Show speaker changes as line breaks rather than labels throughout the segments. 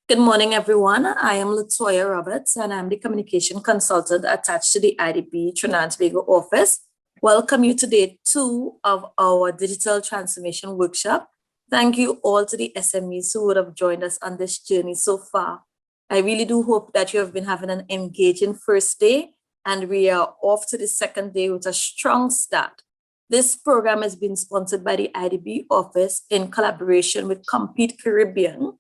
Good morning, everyone. I am Latoya Roberts, and I'm the communication consultant attached to the IDB Trinidad and Tobago office. Welcome you to day 2 of our digital transformation workshop. Thank you all to the SMEs who would have joined us on this journey so far. I really do hope that you have been having an engaging first day, and we are off to the second day with a strong start. This program has been sponsored by the IDB office in collaboration with Compete Caribbean.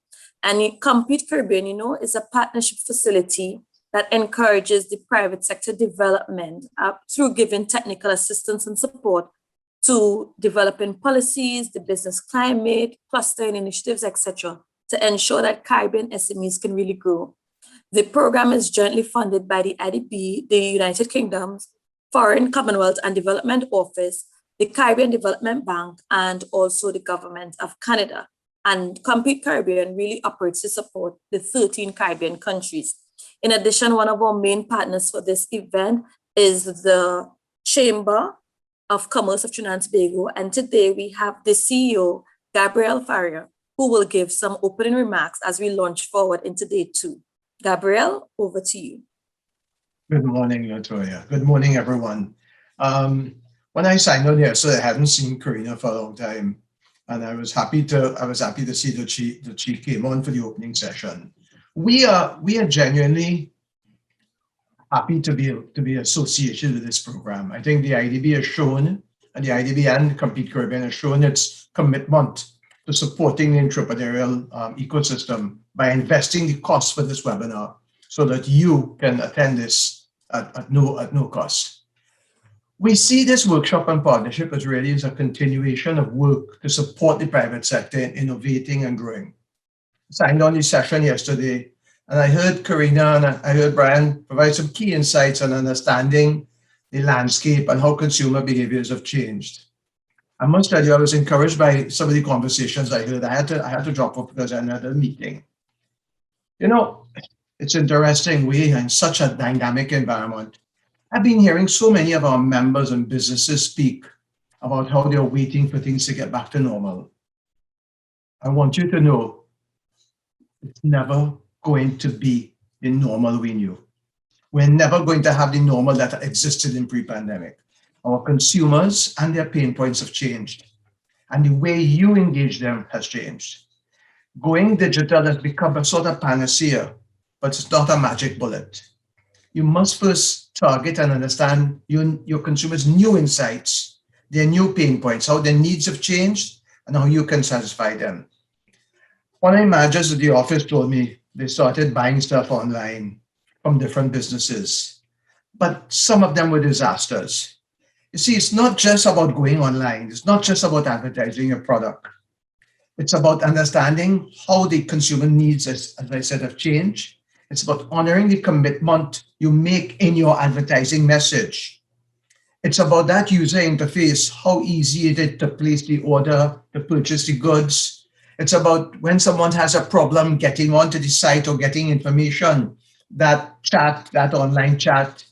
And Compete Caribbean, is a partnership facility that encourages the private sector development through giving technical assistance and support to developing policies, the business climate, clustering initiatives, etc., to ensure that Caribbean SMEs can really grow. The program is jointly funded by the IDB, the United Kingdom's Foreign, Commonwealth and Development Office, the Caribbean Development Bank, and also the Government of Canada. And Compete Caribbean really operates to support the 13 Caribbean countries. In addition, one of our main partners for this event is the Chamber of Commerce of Trinidad and Tobago. And today we have the CEO, Gabriel Faria, who will give some opening remarks as we launch forward into day 2. Gabriel, over to you.
Good morning, Latoya. Good morning, everyone. When I signed on yesterday, I hadn't seen Karina for a long time. And I was happy to see that she came on for the opening session. We are genuinely happy to be associated with this program. I think the IDB has shown, and the IDB and Compete Caribbean has shown its commitment to supporting the entrepreneurial ecosystem by investing the cost for this webinar so that you can attend this at no cost. We see this workshop and partnership as really as a continuation of work to support the private sector in innovating and growing. I signed on the session yesterday, and I heard Karina and I heard Brian provide some key insights on understanding the landscape and how consumer behaviors have changed. I must tell you, I was encouraged by some of the conversations I heard. I had to drop off because I had another meeting. It's interesting. We are in such a dynamic environment. I've been hearing so many of our members and businesses speak about how they're waiting for things to get back to normal. I want you to know it's never going to be the normal we knew. We're never going to have the normal that existed in pre-pandemic. Our consumers and their pain points have changed, and the way you engage them has changed. Going digital has become a sort of panacea, but it's not a magic bullet. You must first target and understand your consumers' new insights, their new pain points, how their needs have changed, and how you can satisfy them. One of my managers at the office told me they started buying stuff online from different businesses, but some of them were disasters. You see, it's not just about going online. It's not just about advertising your product. It's about understanding how the consumer needs, as I said, have changed. It's about honoring the commitment you make in your advertising message. It's about that user interface, how easy it is to place the order, to purchase the goods. It's about when someone has a problem getting onto the site or getting information, that chat, that online chat,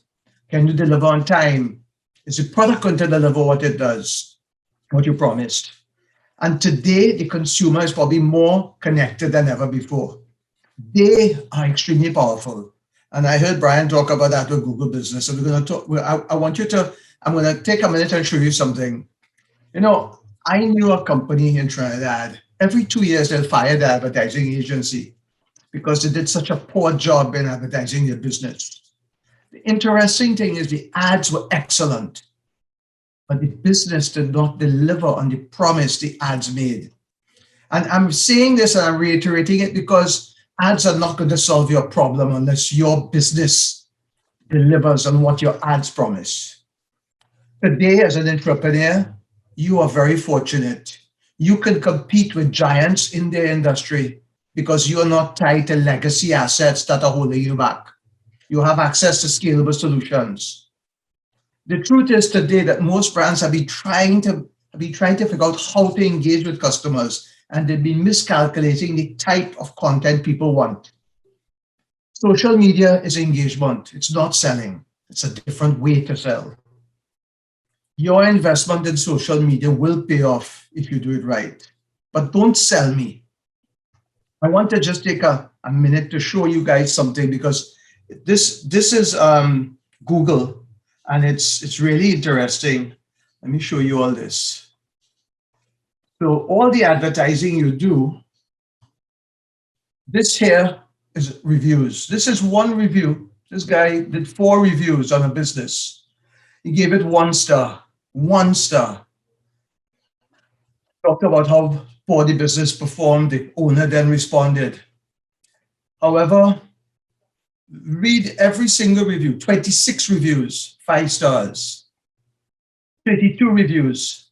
can you deliver on time? Is the product going to deliver what it does, what you promised? And today, the consumer is probably more connected than ever before. They are extremely powerful. And I heard Brian talk about that with Google Business. So we're going to talk, I'm going to take a minute and show you something. I knew a company in Trinidad. Every 2 years, they'll fire the advertising agency because they did such a poor job in advertising their business. The interesting thing is the ads were excellent, but the business did not deliver on the promise the ads made. And I'm saying this and I'm reiterating it because ads are not going to solve your problem unless your business delivers on what your ads promise. Today, as an entrepreneur, you are very fortunate. You can compete with giants in their industry because you are not tied to legacy assets that are holding you back. You have access to scalable solutions. The truth is today that most brands have been trying to figure out how to engage with customers, and they've been miscalculating the type of content people want. Social media is engagement. It's not selling. It's a different way to sell. Your investment in social media will pay off if you do it right, but don't sell me. I want to just take a minute to show you guys something, because this is Google, and it's really interesting. Let me show you all this. So all the advertising you do, this here is reviews. This is one review. This guy did 4 reviews on a business. He gave it 1 star. 1 star. Talked about how poor the business performed. The owner then responded. However, read every single review. 26 reviews, 5 stars. 32 reviews,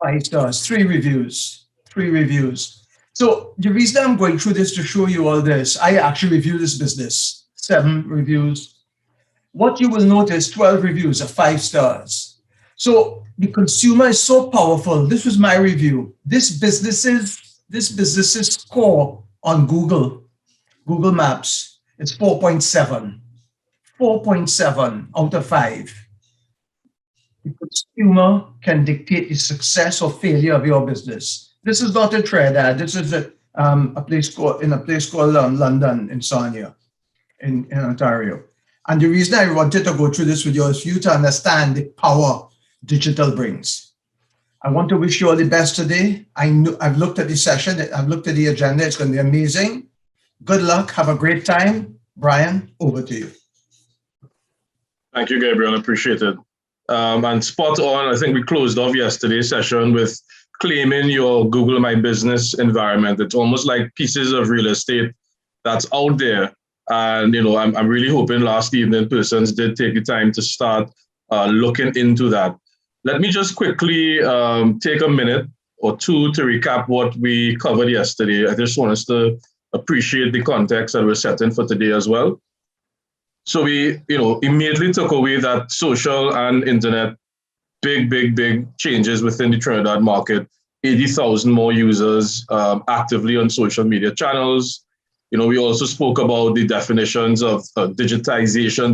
5 stars. 3 reviews, 3 reviews. So the reason I'm going through this to show you all this, I actually reviewed this business, 7 reviews. What you will notice, 12 reviews are 5 stars. So the consumer is so powerful. This was my review. This business's score on Google Maps, it's 4.7. 4.7 out of 5. The consumer can dictate the success or failure of your business. This is not a trade ad. This is a place called London, in Sarnia, in Ontario. And the reason I wanted to go through this with you is for you to understand the power digital brings. I want to wish you all the best today. I've looked at the session. I've looked at the agenda. It's going to be amazing. Good luck. Have a great time. Brian, over to you.
Thank you, Gabriel. Appreciate it. And spot on. I think we closed off yesterday's session with claiming your Google My Business environment. It's almost like pieces of real estate that's out there. And, I'm really hoping last evening persons did take the time to start looking into that. Let me just quickly take a minute or two to recap what we covered yesterday. I just want us to appreciate the context that we're setting for today as well. So we, immediately took away that social and internet, big changes within the Trinidad market. 80,000 more users actively on social media channels. We also spoke about the definitions of digitalization,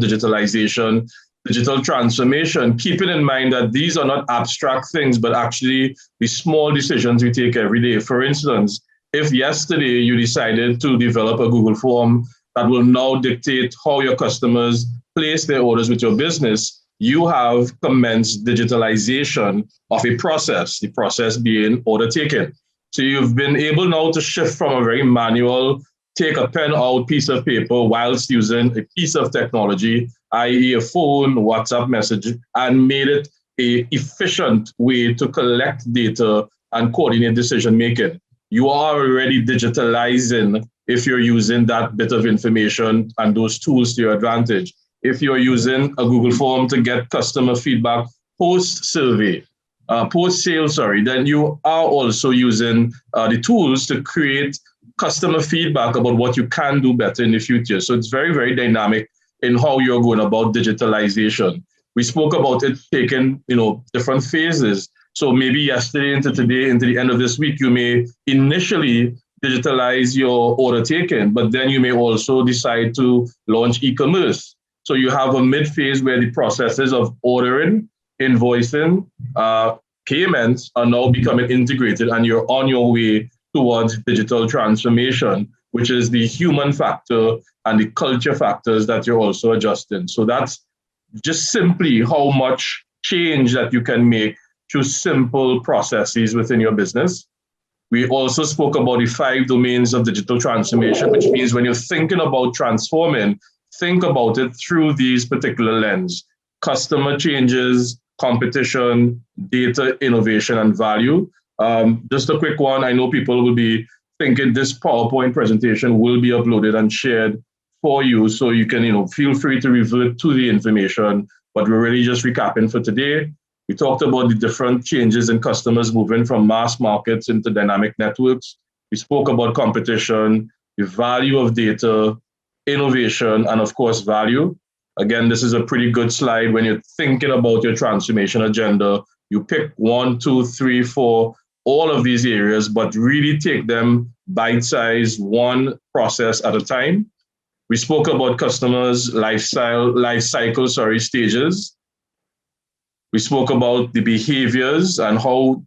digital transformation, keeping in mind that these are not abstract things, but actually the small decisions we take every day. For instance, if yesterday you decided to develop a Google form that will now dictate how your customers place their orders with your business, you have commenced digitalization of a process, the process being order taking. So you've been able now to shift from a very manual, take a pen out piece of paper whilst using a piece of technology, i.e. a phone, WhatsApp message, and made it an efficient way to collect data and coordinate decision making. You are already digitalizing if you're using that bit of information and those tools to your advantage. If you're using a Google form to get customer feedback post-sale, then you are also using the tools to create customer feedback about what you can do better in the future. So it's very, very dynamic in how you're going about digitalization. We spoke about it taking, different phases. So maybe yesterday into today, into the end of this week, you may initially digitalize your order taking, but then you may also decide to launch e-commerce. So you have a mid-phase where the processes of ordering, invoicing, payments are now becoming integrated, and you're on your way towards digital transformation, which is the human factor and the culture factors that you're also adjusting. So that's just simply how much change that you can make through simple processes within your business. We also spoke about the 5 domains of digital transformation, which means when you're thinking about transforming, think about it through these particular lens: customer changes, competition, data, innovation, and value. Just a quick one. I know people will be thinking this PowerPoint presentation will be uploaded and shared for you, so you can, feel free to revert to the information, but we're really just recapping for today. We talked about the different changes in customers moving from mass markets into dynamic networks. We spoke about competition, the value of data, innovation, and of course, value. Again, this is a pretty good slide when you're thinking about your transformation agenda. You pick 1, 2, 3, 4, all of these areas, but really take them bite-sized, one process at a time. We spoke about customers' life cycle stages. We spoke about the behaviors and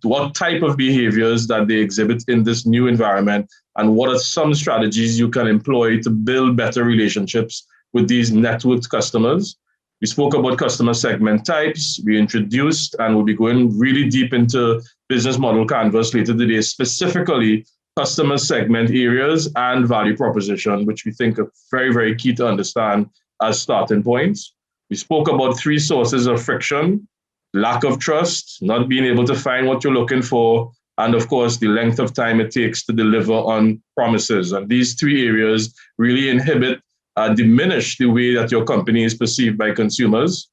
what type of behaviors that they exhibit in this new environment, and what are some strategies you can employ to build better relationships with these networked customers. We spoke about customer segment types. We introduced, and we'll be going really deep into business model canvas later today, specifically customer segment areas and value proposition, which we think are very, very key to understand as starting points. We spoke about 3 sources of friction: lack of trust, not being able to find what you're looking for, and of course, the length of time it takes to deliver on promises. And these 3 areas really inhibit, diminish the way that your company is perceived by consumers.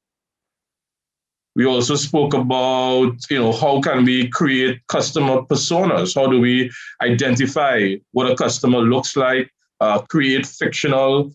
We also spoke about, how can we create customer personas? How do we identify what a customer looks like, create fictional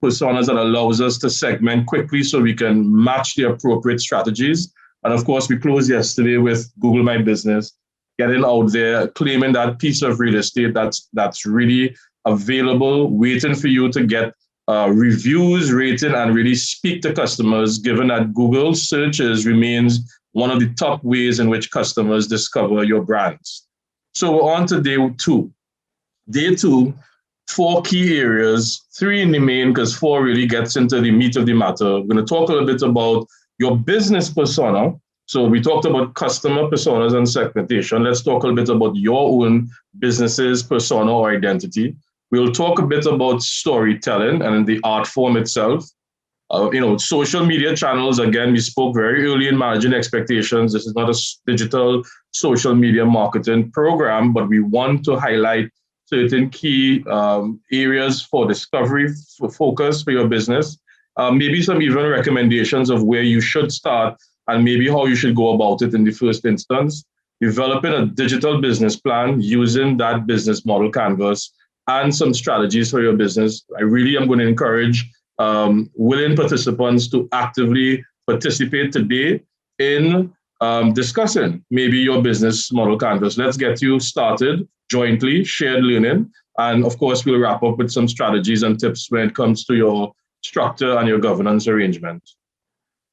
personas that allows us to segment quickly so we can match the appropriate strategies. And of course, we closed yesterday with Google My Business, getting out there, claiming that piece of real estate that's really available, waiting for you to get reviews, rating, and really speak to customers, given that Google searches remains one of the top ways in which customers discover your brands. So we're on to day 2. Day 2, 4 key areas, 3 in the main, because 4 really gets into the meat of the matter. We're going to talk a little bit about your business persona. So we talked about customer personas and segmentation. Let's talk a little bit about your own business's persona or identity. We'll talk a bit about storytelling and the art form itself. Social media channels, again, we spoke very early in managing expectations. This is not a digital social media marketing program, but we want to highlight certain key areas for discovery, for focus for your business. Maybe some even recommendations of where you should start and maybe how you should go about it in the first instance. Developing a digital business plan using that business model canvas and some strategies for your business. I really am going to encourage willing participants to actively participate today in discussing maybe your business model canvas. Let's get you started jointly, shared learning. And of course, we'll wrap up with some strategies and tips when it comes to your structure and your governance arrangement.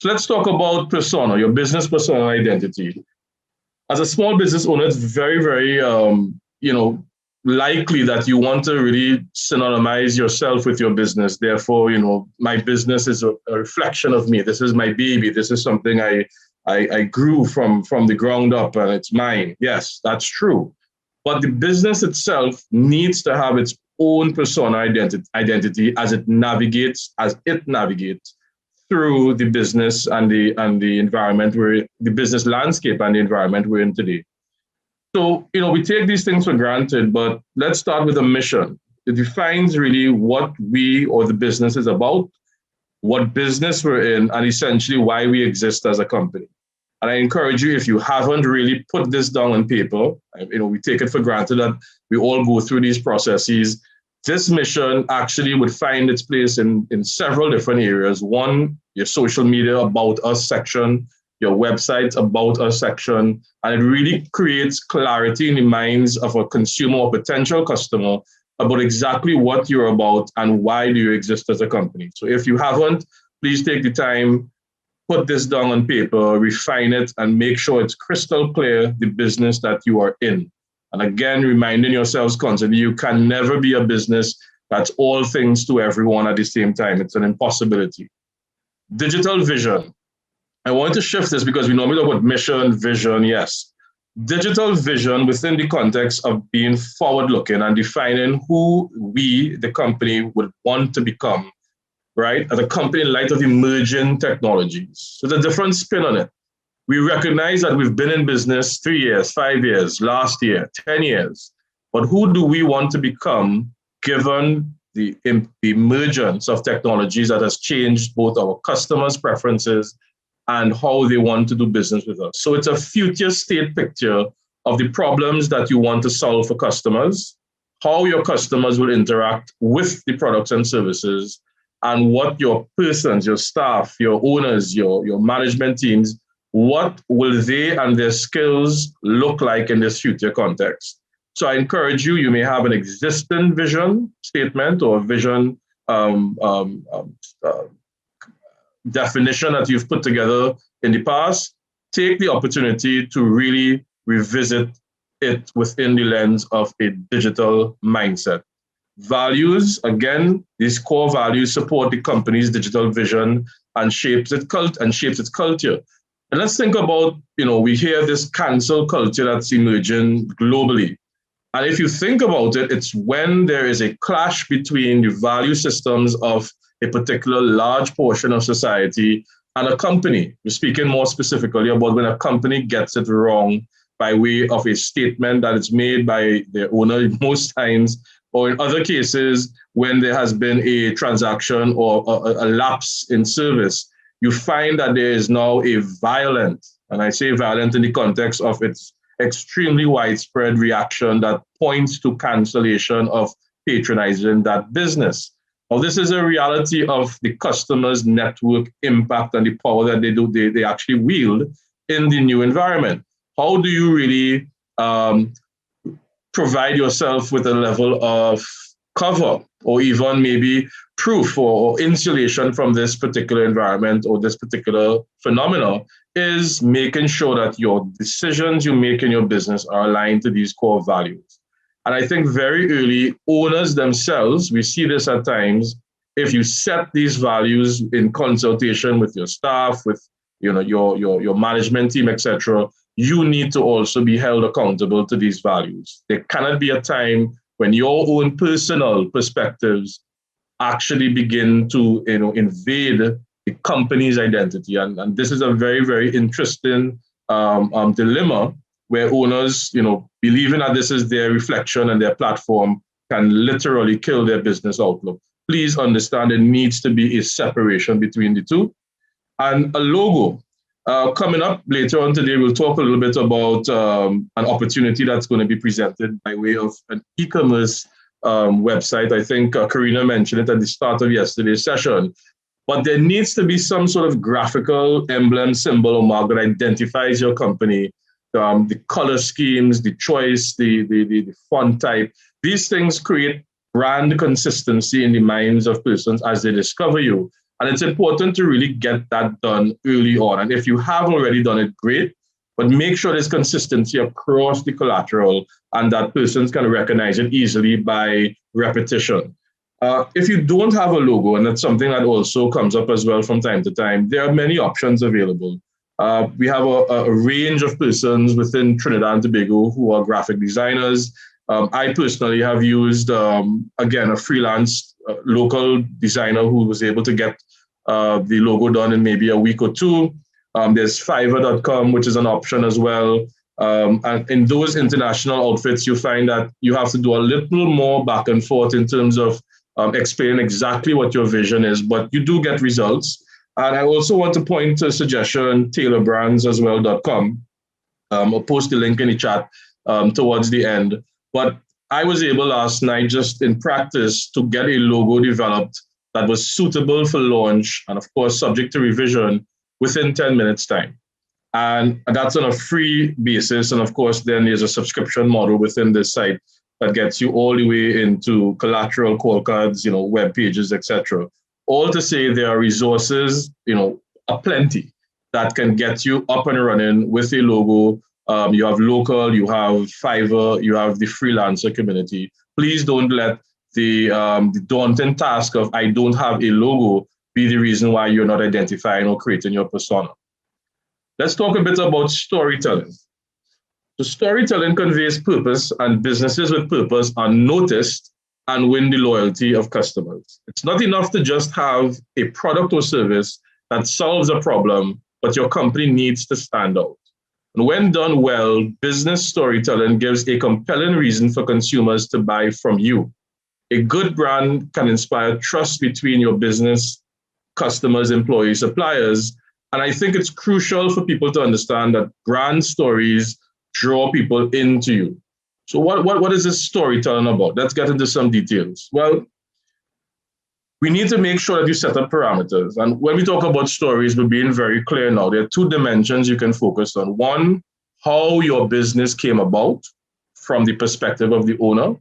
So let's talk about persona, your business persona identity. As a small business owner, it's very, very, likely that you want to really synonymize yourself with your business. Therefore, my business is a reflection of me. This is my baby. This is something I grew from the ground up, and it's mine. Yes, that's true. But the business itself needs to have its own persona identity as it navigates through the business and the environment the business landscape and the environment we're in today. So, we take these things for granted, but let's start with a mission. It defines really what we or the business is about, what business we're in, and essentially why we exist as a company. And I encourage you, if you haven't really put this down on paper, we take it for granted that we all go through these processes. This mission actually would find its place in several different areas. One, your social media about us section, your website about us section, and it really creates clarity in the minds of a consumer or potential customer about exactly what you're about and why do you exist as a company. So if you haven't, please take the time, put this down on paper, refine it, and make sure it's crystal clear the business that you are in. And again, reminding yourselves constantly, you can never be a business that's all things to everyone at the same time. It's an impossibility. Digital vision. I want to shift this because we normally talk about mission, vision, yes. Digital vision within the context of being forward-looking and defining who we, the company, would want to become, right? As a company in light of emerging technologies. So there's a different spin on it. We recognize that we've been in business 3 years, 5 years, last year, 10 years. But who do we want to become given the emergence of technologies that has changed both our customers' preferences and how they want to do business with us? So it's a future state picture of the problems that you want to solve for customers, how your customers will interact with the products and services, and what your persons, your staff, your owners, your management teams, what will they and their skills look like in this future context? So I encourage you, you may have an existing vision statement or vision definition that you've put together in the past. take the opportunity to really revisit it within the lens of a digital mindset. Values, again, these core values support the company's digital vision and shapes its culture. And let's think about, we hear this cancel culture that's emerging globally. And if you think about it, it's when there is a clash between the value systems of a particular large portion of society and a company. We're speaking more specifically about when a company gets it wrong by way of a statement that is made by their owner most times, or in other cases, when there has been a transaction or a lapse in service. You find that there is now a violent, and I say violent in the context of its extremely widespread reaction that points to cancellation of patronizing that business. Now, this is a reality of the customer's network impact and the power that they actually wield in the new environment. How do you really provide yourself with a level of cover or even maybe proof or insulation from this particular environment or this particular phenomena? Is making sure that your decisions you make in your business are aligned to these core values. And I think very early, owners themselves, we see this at times, if you set these values in consultation with your staff, with your management team, etc., you need to also be held accountable to these values. There cannot be a time when your own personal perspectives actually begin to invade the company's identity. And this is a very, very interesting dilemma where owners, believing that this is their reflection and their platform, can literally kill their business outlook. Please understand there needs to be a separation between the two. And a logo. Coming up later on today, we'll talk a little bit about an opportunity that's going to be presented by way of an e-commerce website. I think Karina mentioned it at the start of yesterday's session. But there needs to be some sort of graphical emblem, symbol, or mark that identifies your company. The color schemes, the choice, the font type. These things create brand consistency in the minds of persons as they discover you. And it's important to really get that done early on. And if you have already done it, great. But make sure there's consistency across the collateral and that persons can recognize it easily by repetition. If you don't have a logo, and that's something that also comes up as well from time to time, there are many options available. We have a range of persons within Trinidad and Tobago who are graphic designers. I personally have used, again, a freelance local designer who was able to get the logo done in maybe a week or two. There's Fiverr.com, which is an option as well. And in those international outfits, you find that you have to do a little more back and forth in terms of explaining exactly what your vision is, but you do get results. And I also want to point to a suggestion, tailorbrands.com. I'll post the link in the chat towards the end. But I was able last night, just in practice, to get a logo developed that was suitable for launch and, of course, subject to revision within 10 minutes time. And that's on a free basis. And, of course, then there's a subscription model within this site that gets you all the way into collateral, call cards, web pages, etc. All to say there are resources, aplenty that can get you up and running with a logo. You have local, you have Fiverr, you have the freelancer community. Please don't let the daunting task of I don't have a logo be the reason why you're not identifying or creating your persona. Let's talk a bit about storytelling. So storytelling conveys purpose, and businesses with purpose are noticed and win the loyalty of customers. It's not enough to just have a product or service that solves a problem, but your company needs to stand out. And when done well, business storytelling gives a compelling reason for consumers to buy from you. A good brand can inspire trust between your business, customers, employees, suppliers. And I think it's crucial for people to understand that brand stories draw people into you. So what is this storytelling about? Let's get into some details. Well, we need to make sure that you set up parameters. And when we talk about stories, we're being very clear now. There are two dimensions you can focus on. One, how your business came about from the perspective of the owner.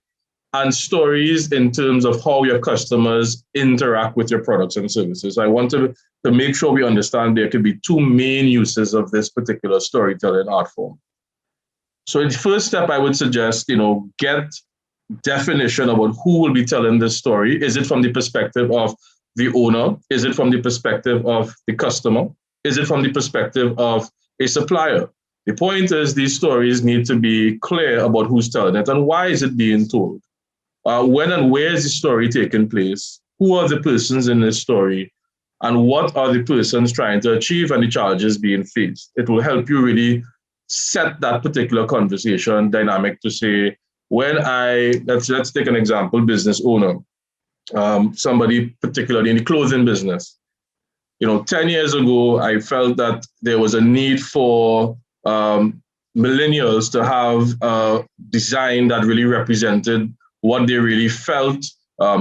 and stories in terms of how your customers interact with your products and services. I want to make sure we understand there could be two main uses of this particular storytelling art form. So the first step I would suggest, get definition about who will be telling this story. Is it from the perspective of the owner? Is it from the perspective of the customer? Is it from the perspective of a supplier? The point is these stories need to be clear about who's telling it and why is it being told. When and where is the story taking place? Who are the persons in this story? And what are the persons trying to achieve and the challenges being faced? It will help you really set that particular conversation dynamic to say, let's take an example, business owner, somebody particularly in the clothing business. 10 years ago, I felt that there was a need for millennials to have a design that really represented what they really felt,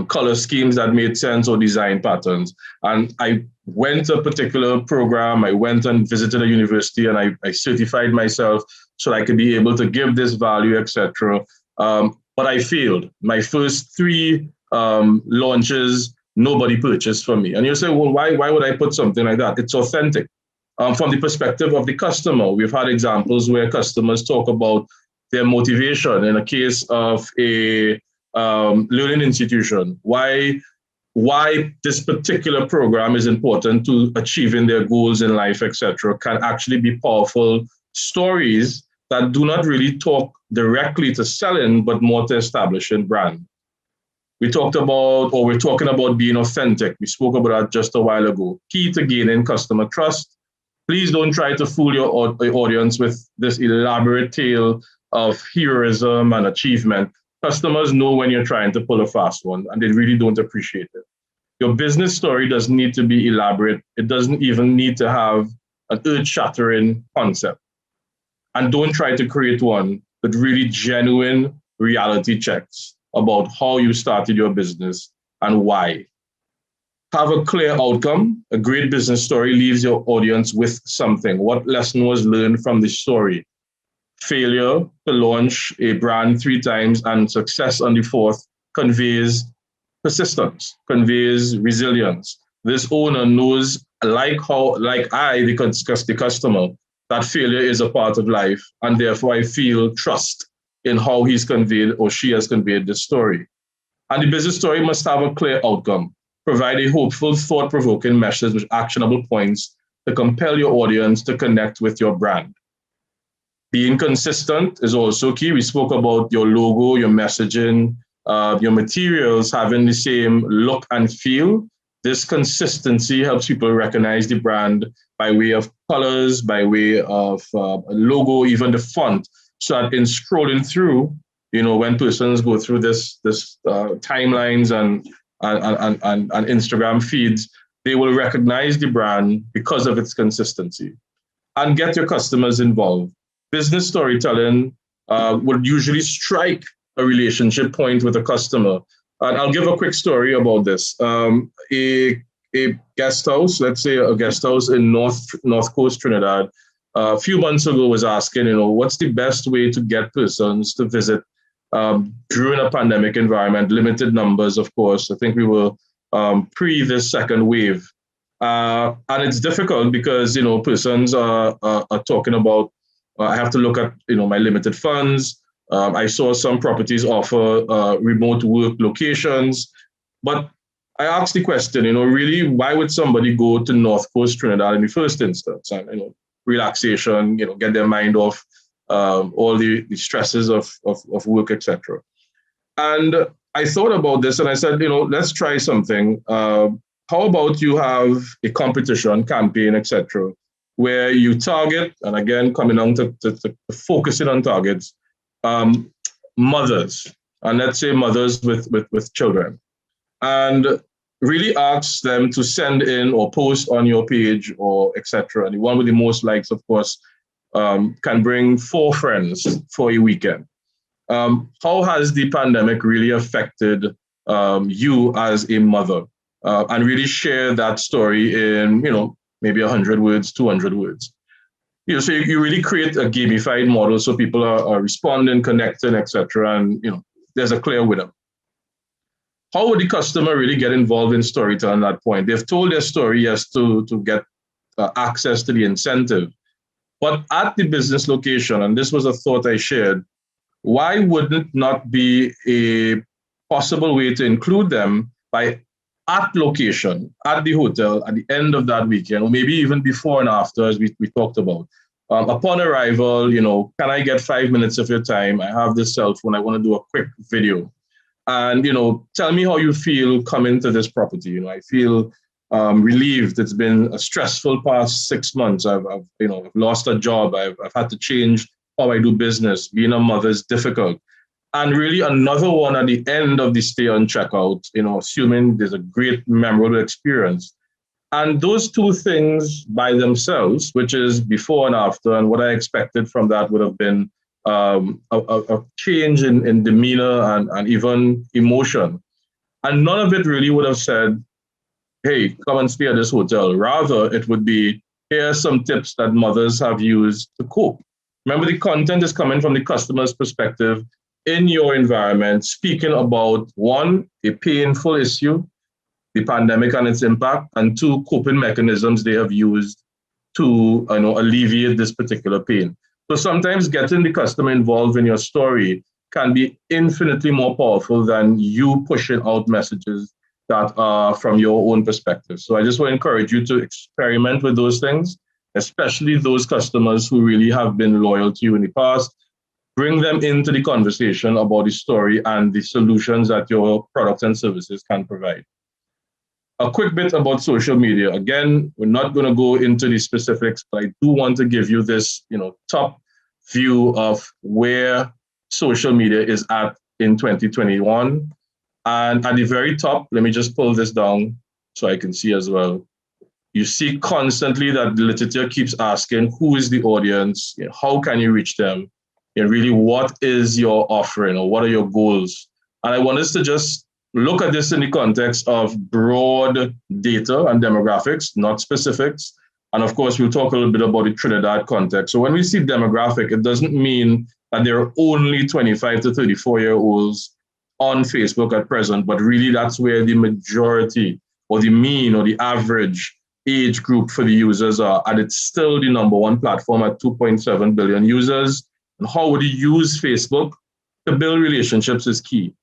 color schemes that made sense or design patterns. And I went to a particular program, I went and visited a university and I certified myself so I could be able to give this value, etc. But I failed. My first 3 launches, nobody purchased from me. And you say, well, why would I put something like that? It's authentic. From the perspective of the customer, we've had examples where customers talk about their motivation. In a case of a learning institution, why this particular program is important to achieving their goals in life, etc., can actually be powerful stories that do not really talk directly to selling, but more to establishing brand. We're talking about being authentic. We spoke about that just a while ago. Key to gaining customer trust. Please don't try to fool your audience with this elaborate tale of heroism and achievement. Customers know when you're trying to pull a fast one, and they really don't appreciate it. Your business story doesn't need to be elaborate. It doesn't even need to have an earth-shattering concept. And don't try to create one with really genuine reality checks about how you started your business and why. Have a clear outcome. A great business story leaves your audience with something. What lesson was learned from the story? Failure to launch a brand 3 times and success on the 4th conveys persistence, conveys resilience. This owner knows, the customer, that failure is a part of life, and therefore I feel trust in how he's conveyed or she has conveyed the story. And the business story must have a clear outcome. Provide a hopeful, thought-provoking message with actionable points to compel your audience to connect with your brand. Being consistent is also key. We spoke about your logo, your messaging, your materials having the same look and feel. This consistency helps people recognize the brand by way of colors, by way of a logo, even the font. So that in scrolling through, when persons go through this timelines and Instagram feeds, they will recognize the brand because of its consistency. And get your customers involved. Business storytelling would usually strike a relationship point with a customer. And I'll give a quick story about this. A guest house, let's say a guest house in North Coast Trinidad, a few months ago was asking, what's the best way to get persons to visit during a pandemic environment, limited numbers, of course. I think we were pre this second wave. And it's difficult because, persons are talking about, I have to look at, my limited funds. I saw some properties offer remote work locations. But I asked the question, really, why would somebody go to North Coast Trinidad in the first instance? And, relaxation, get their mind off all the stresses of work, etc. And I thought about this and I said, let's try something. How about you have a competition, campaign, etc., where you target, and again, coming on to focusing on targets, mothers, and let's say mothers with children, and really ask them to send in or post on your page or etc. And the one with the most likes, of course, can bring 4 friends for a weekend. How has the pandemic really affected you as a mother? And really share that story in, maybe 100 words, 200 words. So you really create a gamified model so people are responding, connecting, etc. And, there's a clear winner. how would the customer really get involved in storytelling at that point? They've told their story, yes, to get access to the incentive. But at the business location, and this was a thought I shared, why wouldn't it not be a possible way to include them by at location, at the hotel, at the end of that weekend, or maybe even before and after, as we talked about. Upon arrival, can I get 5 minutes of your time? I have this cell phone. I want to do a quick video. And, tell me how you feel coming to this property. I feel relieved. It's been a stressful past 6 months. I've lost a job. I've had to change how I do business. Being a mother is difficult. And really another one at the end of the stay on checkout, assuming there's a great memorable experience. And those two things by themselves, which is before and after, and what I expected from that would have been a change in demeanor and even emotion. And none of it really would have said, hey, come and stay at this hotel. Rather, it would be, here are some tips that mothers have used to cope. Remember, the content is coming from the customer's perspective in your environment, speaking about, one, a painful issue, the pandemic and its impact, and two, coping mechanisms they have used to alleviate this particular pain. So sometimes getting the customer involved in your story can be infinitely more powerful than you pushing out messages that are from your own perspective. So I just want to encourage you to experiment with those things, especially those customers who really have been loyal to you in the past. Bring them into the conversation about the story and the solutions that your products and services can provide. A quick bit about social media. Again, we're not going to go into the specifics, but I do want to give you this, top view of where social media is at in 2021. And at the very top, let me just pull this down so I can see as well. You see constantly that the literature keeps asking, who is the audience? How can you reach them? And really, what is your offering or what are your goals? And I want us to just look at this in the context of broad data and demographics, not specifics. And of course, we'll talk a little bit about the Trinidad context. So when we see demographic, it doesn't mean that there are only 25 to 34-year-olds on Facebook at present, but really that's where the majority or the mean or the average age group for the users are. And it's still the number one platform at 2.7 billion users. And how would you use Facebook to build relationships is key.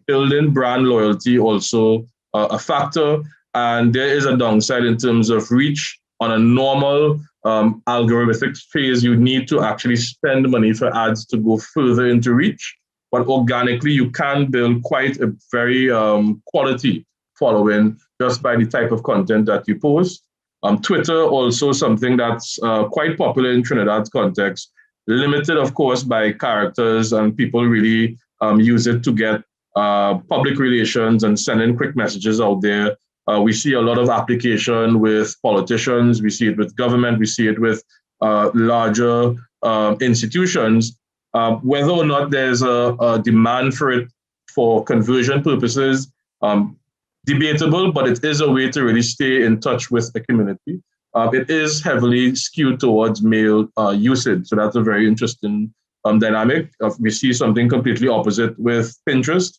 Building brand loyalty also a factor. And there is a downside in terms of reach. On a normal algorithmic phase, you need to actually spend money for ads to go further into reach. But organically, you can build quite a very quality following just by the type of content that you post. Twitter also something that's quite popular in Trinidad's context. Limited, of course, by characters, and people really use it to get public relations and sending quick messages out there. We see a lot of application with politicians. We see it with government. We see it with larger institutions. Whether or not there's a demand for it for conversion purposes, debatable, but it is a way to really stay in touch with the community. It is heavily skewed towards male usage. So that's a very interesting dynamic. We see something completely opposite with Pinterest.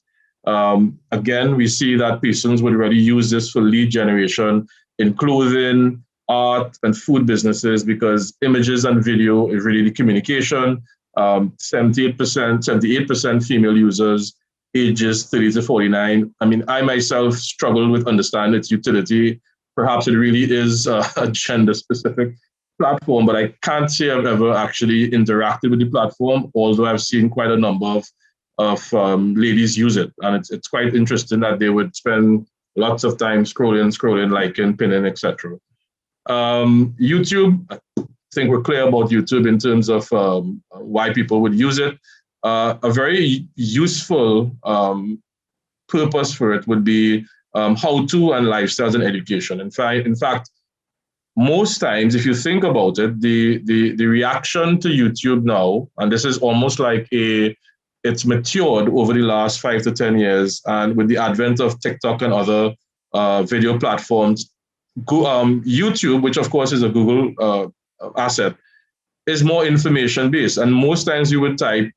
Again, we see that persons would really use this for lead generation in clothing, art, and food businesses because images and video is really the communication. 78% female users, ages 30 to 49. I mean, I myself struggle with understanding its utility. Perhaps it really is a gender-specific platform, but I can't say I've ever actually interacted with the platform, although I've seen quite a number of ladies use it. And it's quite interesting that they would spend lots of time scrolling, liking, pinning, etc. YouTube, I think we're clear about YouTube in terms of why people would use it. A very useful purpose for it would be how-to and lifestyles and education. In fact, most times, if you think about it, the reaction to YouTube now, and this is almost like it's matured over the last 5 to 10 years, and with the advent of TikTok and other video platforms, YouTube, which of course is a Google asset, is more information-based. And most times you would type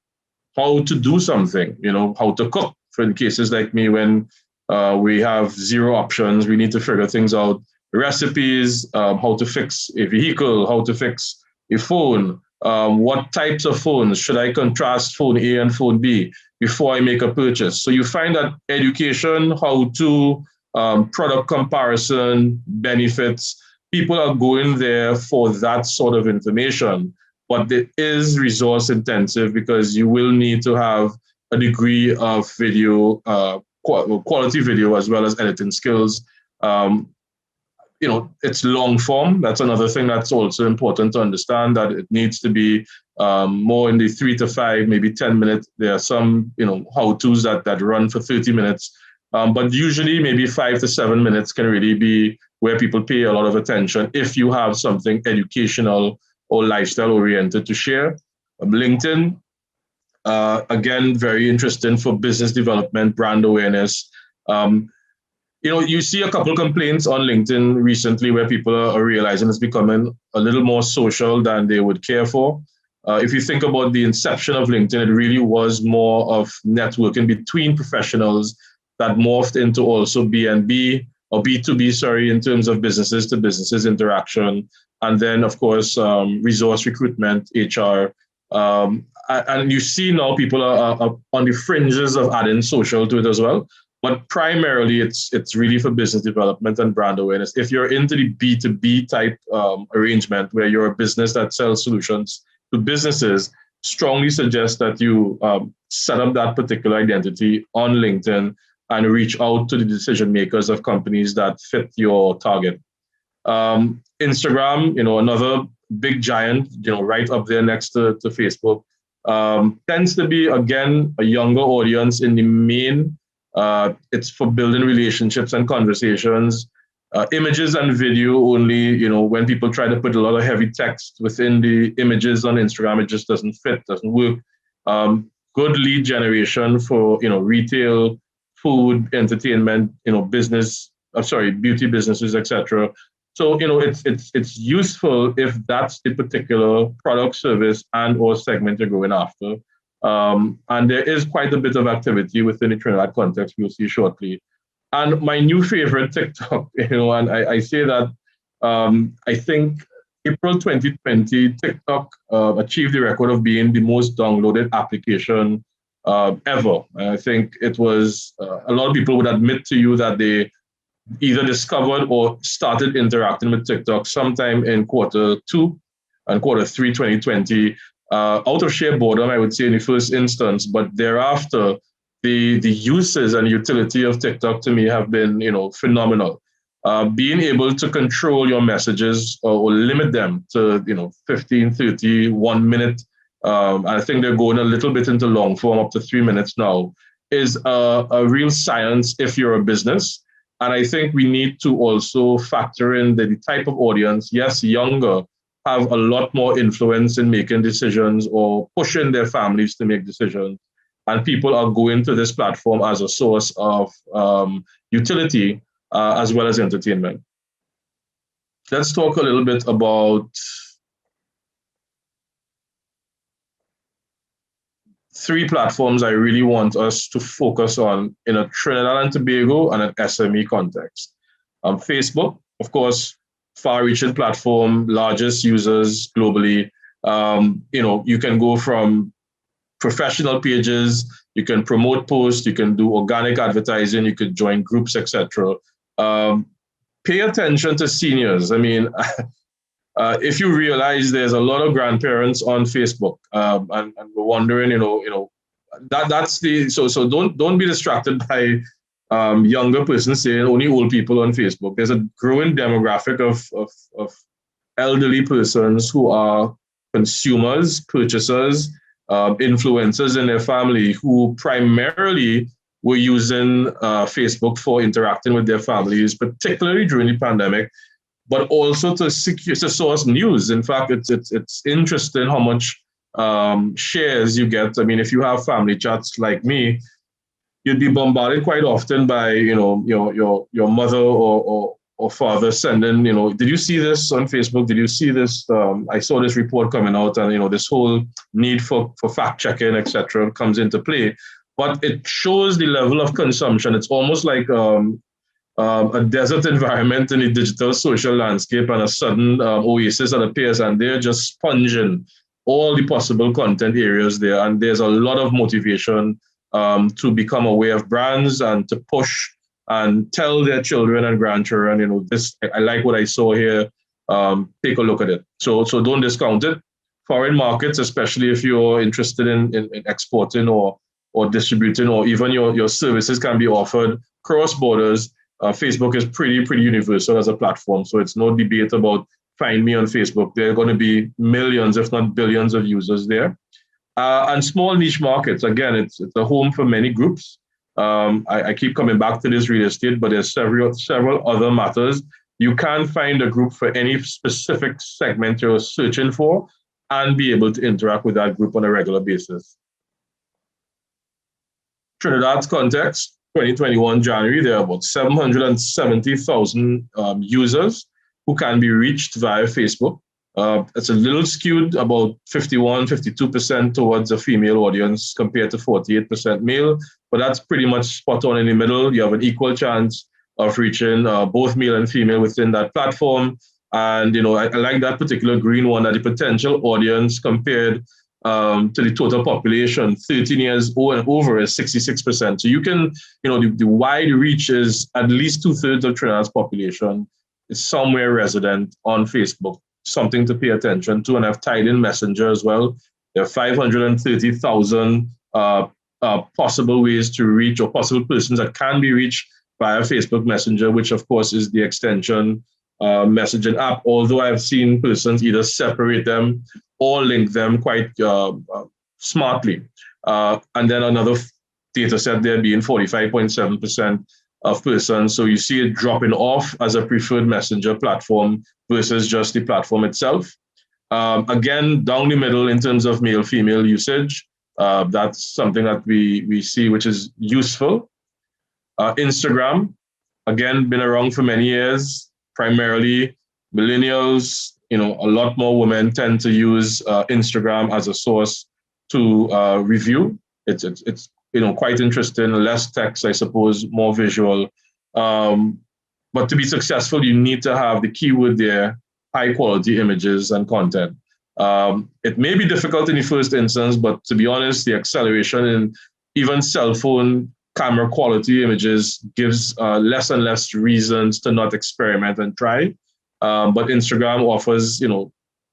how to do something, how to cook, for cases like me when We have zero options. We need to figure things out. Recipes, how to fix a vehicle, how to fix a phone, what types of phones, should I contrast phone A and phone B before I make a purchase? So you find that education, how to, product comparison, benefits, people are going there for that sort of information. But it is resource intensive because you will need to have a degree of video, quality video, as well as editing skills. It's long form. That's another thing that's also important to understand, that it needs to be more in the 3 to 5, maybe 10 minutes. There are some, how-tos that run for 30 minutes. But usually maybe 5 to 7 minutes can really be where people pay a lot of attention if you have something educational or lifestyle oriented to share. LinkedIn, again, very interesting for business development, brand awareness. You see a couple complaints on LinkedIn recently where people are realizing it's becoming a little more social than they would care for. If you think about the inception of LinkedIn, it really was more of networking between professionals that morphed into also B&B or B2B, sorry, in terms of businesses to businesses interaction. And then, of course, resource recruitment, HR. And you see now people are on the fringes of adding social to it as well. But primarily, it's really for business development and brand awareness. If you're into the B2B type arrangement where you're a business that sells solutions to businesses, strongly suggest that you set up that particular identity on LinkedIn and reach out to the decision makers of companies that fit your target. Instagram, another big giant, right up there next to Facebook, tends to be, again, a younger audience in the main. It's for building relationships and conversations. Images and video only, when people try to put a lot of heavy text within the images on Instagram, it just doesn't fit, doesn't work. Good lead generation for, retail, food, entertainment, beauty businesses, etc. So, it's useful if that's the particular product, service, and or segment you're going after. And there is quite a bit of activity within the Trinidad context, we'll see shortly. And my new favorite TikTok, and I say that I think April 2020, TikTok achieved the record of being the most downloaded application ever. I think it was, a lot of people would admit to you that they either discovered or started interacting with TikTok sometime in Q2 and Q3 2020. Out of sheer boredom, I would say in the first instance, but thereafter, the uses and utility of TikTok to me have been, phenomenal. Being able to control your messages or limit them to, 15, 30, 1 minute. I think they're going a little bit into long form, up to 3 minutes now, is a real science if you're a business. And I think we need to also factor in the type of audience, yes, younger, have a lot more influence in making decisions or pushing their families to make decisions. And people are going to this platform as a source of utility as well as entertainment. Let's talk a little bit about three platforms I really want us to focus on in a Trinidad and Tobago and an SME context. Facebook, of course, far-reaching platform, largest users globally. You can go from professional pages, you can promote posts, you can do organic advertising, you could join groups, etc. Pay attention to seniors. I mean, if you realize there's a lot of grandparents on Facebook, and we're wondering, that's the so don't be distracted by younger persons saying only old people on Facebook. There's a growing demographic of elderly persons who are consumers, purchasers, influencers in their family who primarily were using Facebook for interacting with their families, particularly during the pandemic, but also to source news. In fact, it's interesting how much shares you get. I mean, if you have family chats like me, you'd be bombarded quite often by, your mother or father sending, did you see this on Facebook? Did you see this? I saw this report coming out, and, this whole need for fact checking, etc., comes into play. but it shows the level of consumption. It's almost like a desert environment in the digital social landscape, and a sudden oasis that appears, and they're just sponging all the possible content areas there. And there's a lot of motivation to become aware of brands and to push and tell their children and grandchildren, this, I like what I saw here. Take a look at it. So don't discount it. Foreign markets, especially if you're interested in exporting or distributing, or even your services can be offered cross borders. Facebook is pretty universal as a platform. So it's no debate about find me on Facebook. There are going to be millions, if not billions of users there. And small niche markets, again, it's a home for many groups. I keep coming back to this real estate, but there's several other matters. You can find a group for any specific segment you're searching for and be able to interact with that group on a regular basis. Trinidad's context, 2021 January, there are about 770,000 users who can be reached via Facebook. It's a little skewed, about 52% towards a female audience compared to 48% male, but that's pretty much spot on in the middle. You have an equal chance of reaching both male and female within that platform. And I like that particular green one, that the potential audience compared to the total population, 13 years old and over, is 66%. So you can, the wide reach is at least 2/3 of Trinidad's population is somewhere resident on Facebook. Something to pay attention to. And I've tied in Messenger as well. There are 530,000 possible ways to reach, or possible persons that can be reached via Facebook Messenger, which of course is the extension messaging app. Although I've seen persons either separate them or link them quite smartly. And then another data set there being 45.7% of persons. So you see it dropping off as a preferred messenger platform versus just the platform itself. Again, down the middle in terms of male-female usage, that's something that we see which is useful. Instagram, again, been around for many years, primarily millennials. A lot more women tend to use Instagram as a source to review. It's quite interesting, less text, I suppose, more visual. But to be successful, you need to have the keyword there, high quality images and content. It may be difficult in the first instance, but to be honest, the acceleration in even cell phone camera quality images gives less and less reasons to not experiment and try. But Instagram offers,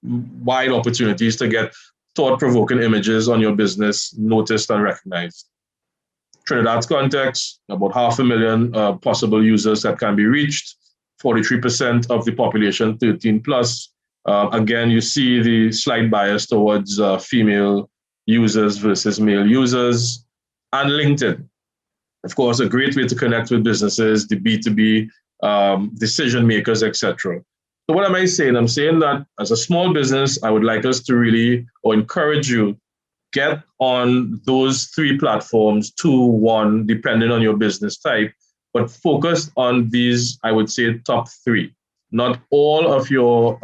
wide opportunities to get thought-provoking images on your business noticed and recognized. Trinidad's context, about 500,000 possible users that can be reached, 43% of the population 13 plus. Again, you see the slight bias towards female users versus male users. And LinkedIn, of course, a great way to connect with businesses, the B2B decision makers, etc. So what am I saying? I'm saying that as a small business, I would like us to really, or encourage you, get on those 3 platforms, 2, 1, depending on your business type, but focus on these, I would say, top 3. Not all of your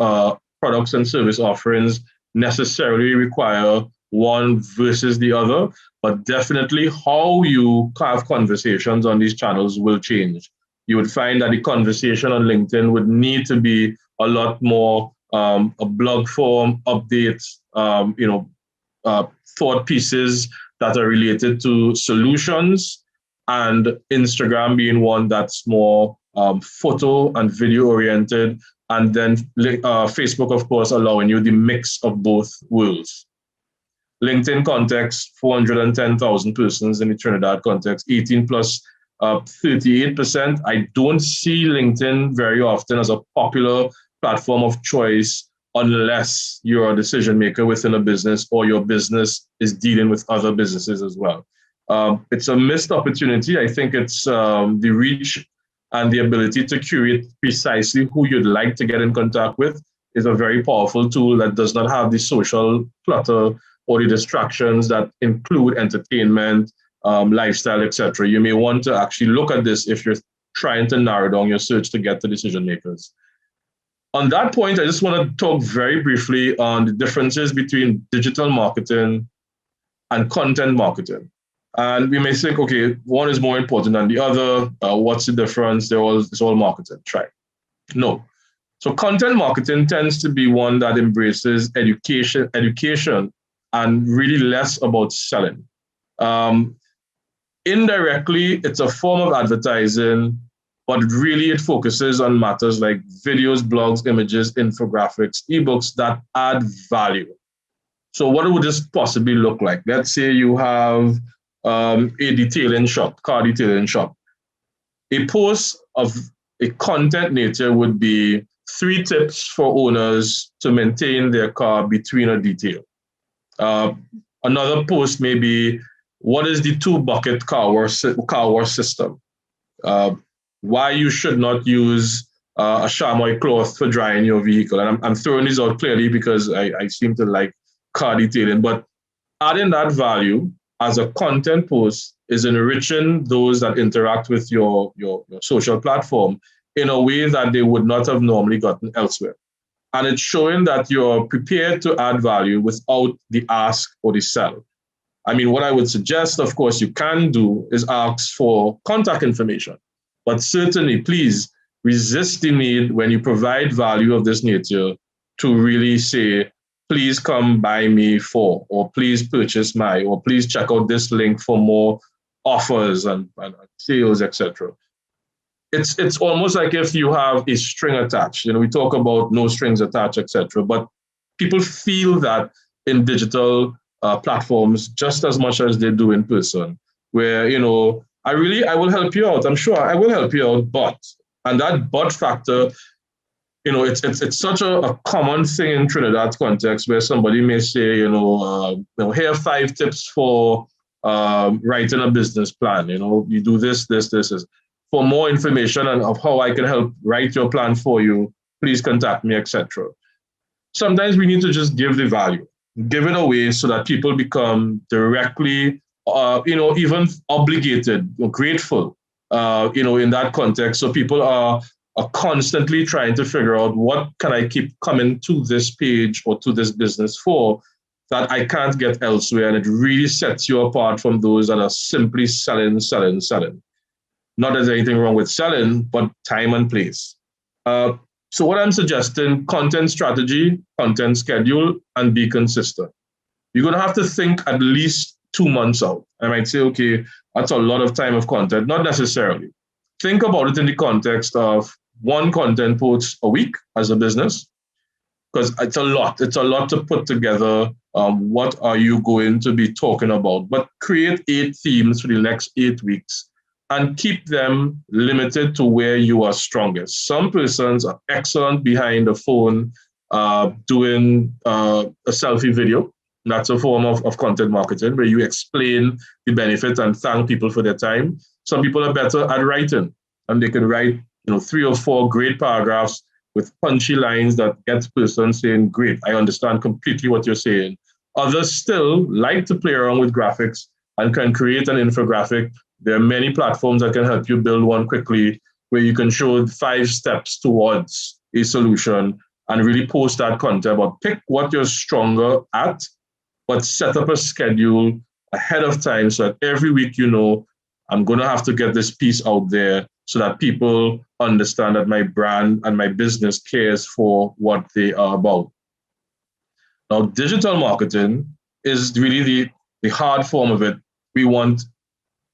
products and service offerings necessarily require one versus the other, but definitely how you have conversations on these channels will change. You would find that the conversation on LinkedIn would need to be a lot more a blog form, updates, thought pieces that are related to solutions, and Instagram being one that's more photo and video oriented, and then Facebook, of course, allowing you the mix of both worlds. LinkedIn context, 410,000 persons in the Trinidad context, 18 plus, 38%. I don't see LinkedIn very often as a popular platform of choice unless you're a decision maker within a business or your business is dealing with other businesses as well. It's a missed opportunity. I think it's the reach and the ability to curate precisely who you'd like to get in contact with is a very powerful tool that does not have the social clutter or the distractions that include entertainment, lifestyle, etc. You may want to actually look at this if you're trying to narrow down your search to get to decision makers. On that point, I just want to talk very briefly on the differences between digital marketing and content marketing. And we may think, okay, one is more important than the other. What's the difference? It's all marketing, right? No. So content marketing tends to be one that embraces education, and really less about selling. Indirectly, it's a form of advertising, but really it focuses on matters like videos, blogs, images, infographics, ebooks that add value. So what would this possibly look like? Let's say you have a detailing shop, car detailing shop. A post of a content nature would be 3 tips for owners to maintain their car between a detail. Another post may be, what is the 2-bucket car wash system? Why you should not use a chamois cloth for drying your vehicle. And I'm throwing these out clearly because I seem to like car detailing, but adding that value as a content post is enriching those that interact with your social platform in a way that they would not have normally gotten elsewhere. And it's showing that you're prepared to add value without the ask or the sell. I mean, what I would suggest, of course, you can do is ask for contact information. But certainly, please resist the need when you provide value of this nature to really say, please come by me for, or please purchase my, or please check out this link for more offers and sales, etc. It's almost like if you have a string attached. You know, we talk about no strings attached, etc. But people feel that in digital platforms just as much as they do in person, where, you know, I will help you out. I'm sure I will help you out, and that but factor, you know, it's such a common thing in Trinidad context where somebody may say, here are 5 tips for writing a business plan. You know, you do this. For more information and of how I can help write your plan for you, please contact me, etc. Sometimes we need to just give the value, give it away so that people become directly, even obligated or grateful, in that context. So people are constantly trying to figure out, what can I keep coming to this page or to this business for that I can't get elsewhere? And it really sets you apart from those that are simply selling. Not that there's anything wrong with selling, but time and place. So what I'm suggesting, content strategy, content schedule, and be consistent. You're going to have to think at least 2 months out. I might say, okay, that's a lot of time of content. Not necessarily. Think about it in the context of 1 content post a week as a business, because it's a lot. It's a lot to put together. What are you going to be talking about? But create 8 themes for the next 8 weeks and keep them limited to where you are strongest. Some persons are excellent behind the phone doing a selfie video. That's a form of content marketing where you explain the benefit and thank people for their time. Some people are better at writing, and they can write 3 or 4 great paragraphs with punchy lines that get the person saying, great, I understand completely what you're saying. Others still like to play around with graphics and can create an infographic. There are many platforms that can help you build one quickly, where you can show 5 steps towards a solution and really post that content. But pick what you're stronger at, but set up a schedule ahead of time so that every week I'm going to have to get this piece out there so that people understand that my brand and my business cares for what they are about. Now, digital marketing is really the hard form of it. We want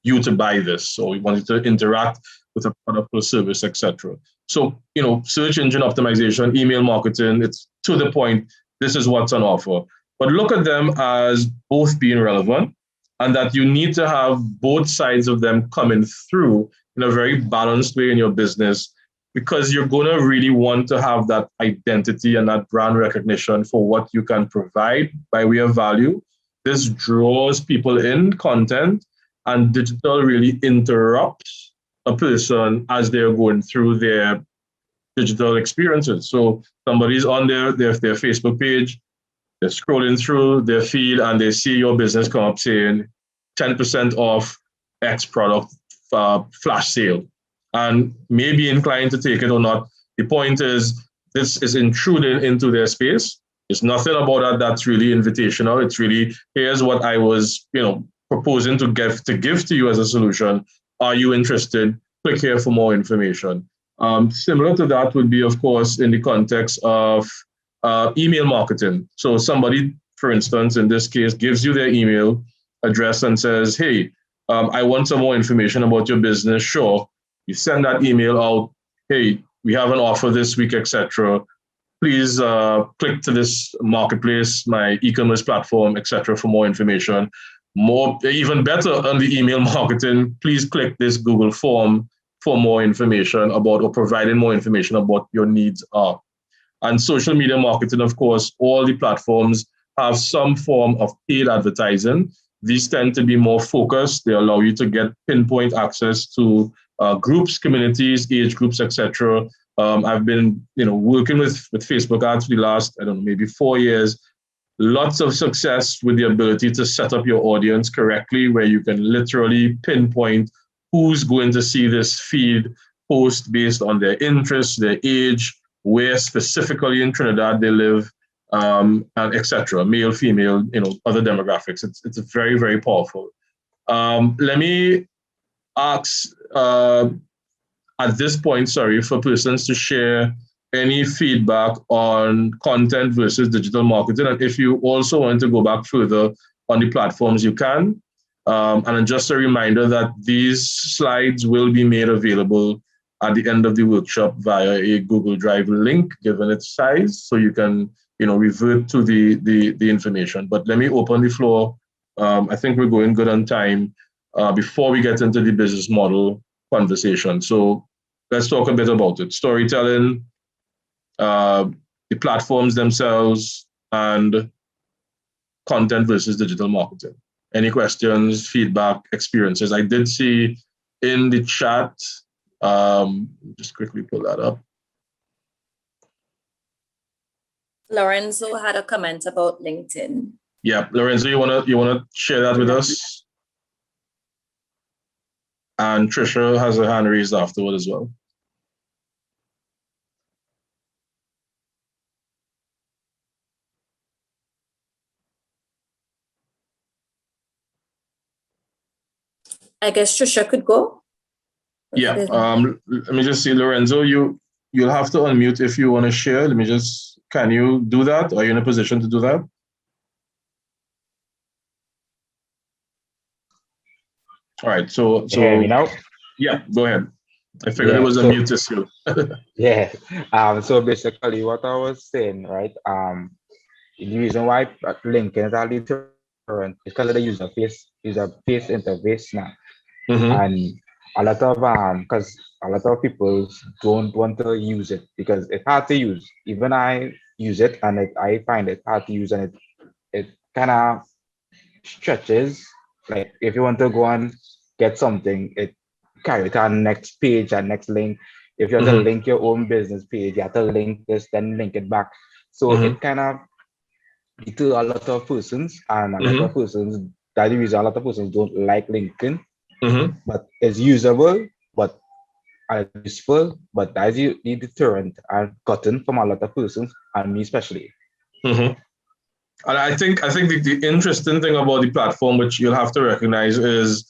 you to buy this, or we want you to interact with a product or service, etc. So, search engine optimization, email marketing, it's to the point. This is what's on offer. But look at them as both being relevant, and that you need to have both sides of them coming through in a very balanced way in your business, because you're going to really want to have that identity and that brand recognition for what you can provide by way of value. This draws people in content, and digital really interrupts a person as they're going through their digital experiences. So somebody's on their Facebook page, they're scrolling through their feed, and they see your business come up saying 10% off X product flash sale, and may be inclined to take it or not. The point is, this is intruding into their space. It's nothing about that that's really invitational. It's really, here's what I was, proposing to give to you as a solution. Are you interested? Click here for more information. Similar to that would be, of course, in the context of email marketing. So somebody, for instance, in this case, gives you their email address and says, hey, I want some more information about your business. Sure. You send that email out. Hey, we have an offer this week, etc. Please click to this marketplace, my e-commerce platform, etc. for more information. More, even better on the email marketing, please click this Google form for more information about or providing more information about what your needs are. And social media marketing, of course, all the platforms have some form of paid advertising. These tend to be more focused. They allow you to get pinpoint access to groups, communities, age groups, etc. I've been, working with Facebook ads for the last, maybe 4 years. Lots of success with the ability to set up your audience correctly, where you can literally pinpoint who's going to see this feed post based on their interests, their age, where specifically in Trinidad they live, and etc. Male, female, other demographics. It's very, very powerful. Let me ask at this point, for persons to share any feedback on content versus digital marketing. And if you also want to go back further on the platforms, you can. And just a reminder that these slides will be made available at the end of the workshop via a Google Drive link, given its size, so you can revert to the information. But let me open the floor. I think we're going good on time before we get into the business model conversation. So let's talk a bit about it. Storytelling, the platforms themselves, and content versus digital marketing. Any questions, feedback, experiences? I did see in the chat, just quickly pull that up.
Lorenzo had a comment about LinkedIn.
Yeah, Lorenzo, you wanna share that with us? And Trisha has her hand raised afterward as well.
I guess Trisha could go.
Yeah. Let me just see, Lorenzo, you'll have to unmute if you want to share. Can you do that? Are you in a position to do that? All right. So
you hear me now?
Yeah, go ahead. I figured it was a mute issue.
Yeah. So basically, what I was saying, right? The reason why LinkedIn is a little different is because of the user face interface now.
Mm-hmm.
And a lot of people don't want to use it because it's hard to use. Even I use it and I find it hard to use, and it kind of stretches. Like if you want to go and get something, it carry it on next page and next link. If you have to link your own business page, you have to link this, then link it back. So it kind of to a lot of persons, and a lot of persons, that's the reason a lot of persons don't like LinkedIn. But it's usable, but useful, but that's the deterrent I've gotten from a lot of persons, and me especially.
And I think the interesting thing about the platform, which you'll have to recognize, is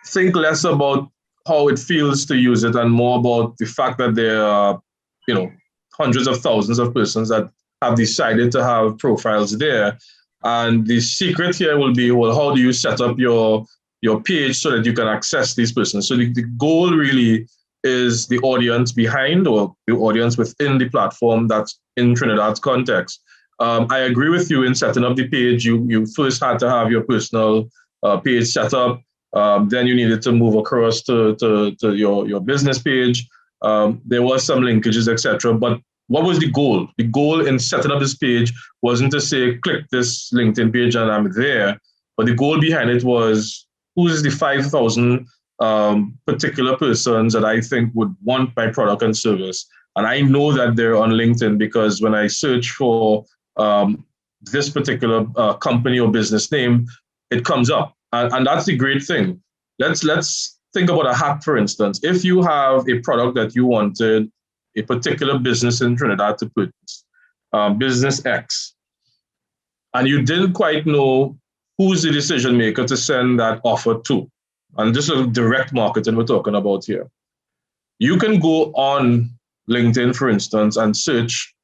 think less about how it feels to use it and more about the fact that there are, hundreds of thousands of persons that have decided to have profiles there. And the secret here will be, well, how do you set up your page so that you can access these persons? So the goal really is the audience behind, or the audience within the platform that's in Trinidad's context. I agree with you in setting up the page. You first had to have your personal page set up. Then you needed to move across to your business page. There was some linkages, etc. But what was the goal? The goal in setting up this page wasn't to say, click this LinkedIn page and I'm there. But the goal behind it was, who's the 5,000 particular persons that I think would want my product and service? And I know that they're on LinkedIn because when I search for this particular company or business name, it comes up. And that's the great thing. Let's think about a hack, for instance. If you have a product that you wanted a particular business in Trinidad to purchase, business X, and you didn't quite know who's the decision maker to send that offer to? And this is direct marketing we're talking about here. You can go on LinkedIn, for instance, and search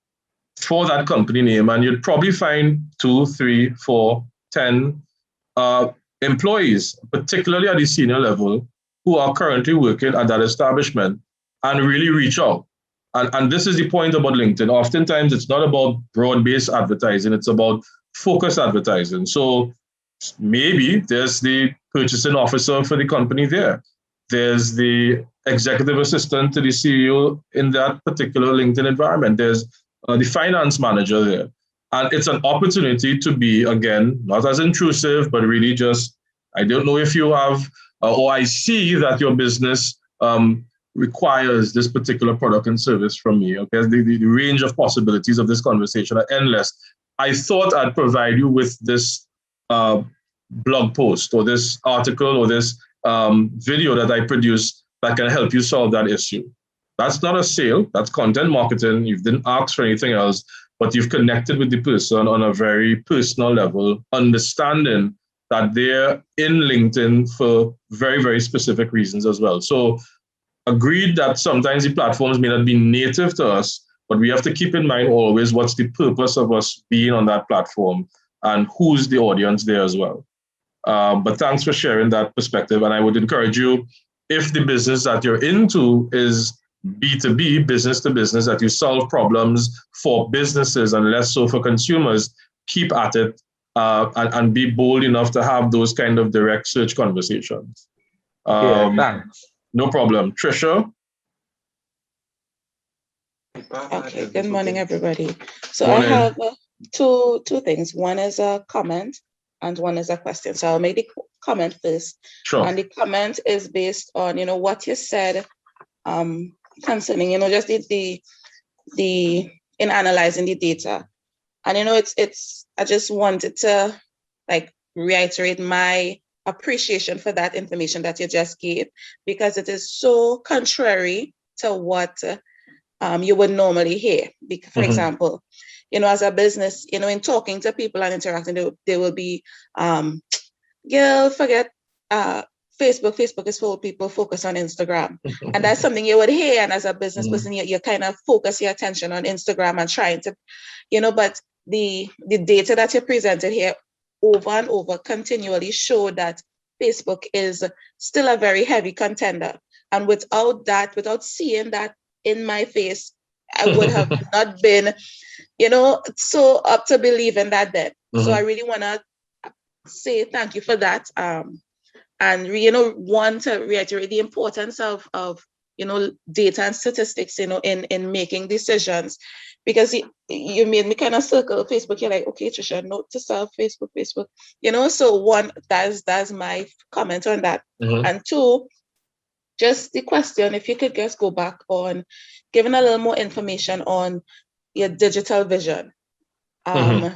for that company name, and you'd probably find 2, 3, 4, 10 employees, particularly at the senior level, who are currently working at that establishment, and really reach out. And this is the point about LinkedIn. Oftentimes, it's not about broad-based advertising. It's about focused advertising. So maybe there's the purchasing officer for the company there. There's the executive assistant to the CEO in that particular LinkedIn environment. There's the finance manager there. And it's an opportunity to be, again, not as intrusive, but really just, I don't know if you have, or I see that your business requires this particular product and service from me. Okay, the range of possibilities of this conversation are endless. I thought I'd provide you with this blog post or this article or this video that I produced that can help you solve that issue. That's not a sale, that's content marketing. You didn't ask for anything else, but you've connected with the person on a very personal level, understanding that they're in LinkedIn for very, very specific reasons as well. So agreed that sometimes the platforms may not be native to us, but we have to keep in mind always what's the purpose of us being on that platform and who's the audience there as well. But thanks for sharing that perspective. And I would encourage you, if the business that you're into is B2B, business to business, that you solve problems for businesses and less so for consumers, keep at it and be bold enough to have those kind of direct search conversations.
Thanks.
No problem. Trisha?
Okay, good morning, everybody. So
Morning.
I have two things. One is a comment and one is a question. So I'll make the comment first.
Sure.
And the comment is based on, what you said concerning, just the in analyzing the data. And, it's I just wanted to reiterate my appreciation for that information that you just gave, because it is so contrary to what you would normally hear. For example, as a business, in talking to people and interacting, they will be, girl, forget Facebook is for people, focus on Instagram. And that's something you would hear. And as a business person, you kind of focus your attention on Instagram and trying to, but the data that you presented here over and over continually show that Facebook is still a very heavy contender. And without seeing that in my face, I would have not been, so up to believing that then. So I really want to say thank you for that. And, want to reiterate the importance of data and statistics, in making decisions, because you made me kind of circle Facebook. You're like, okay, Trisha, note to self, Facebook, so one, that's my comment on that. And two, just the question, if you could just go back on giving a little more information on your digital vision. So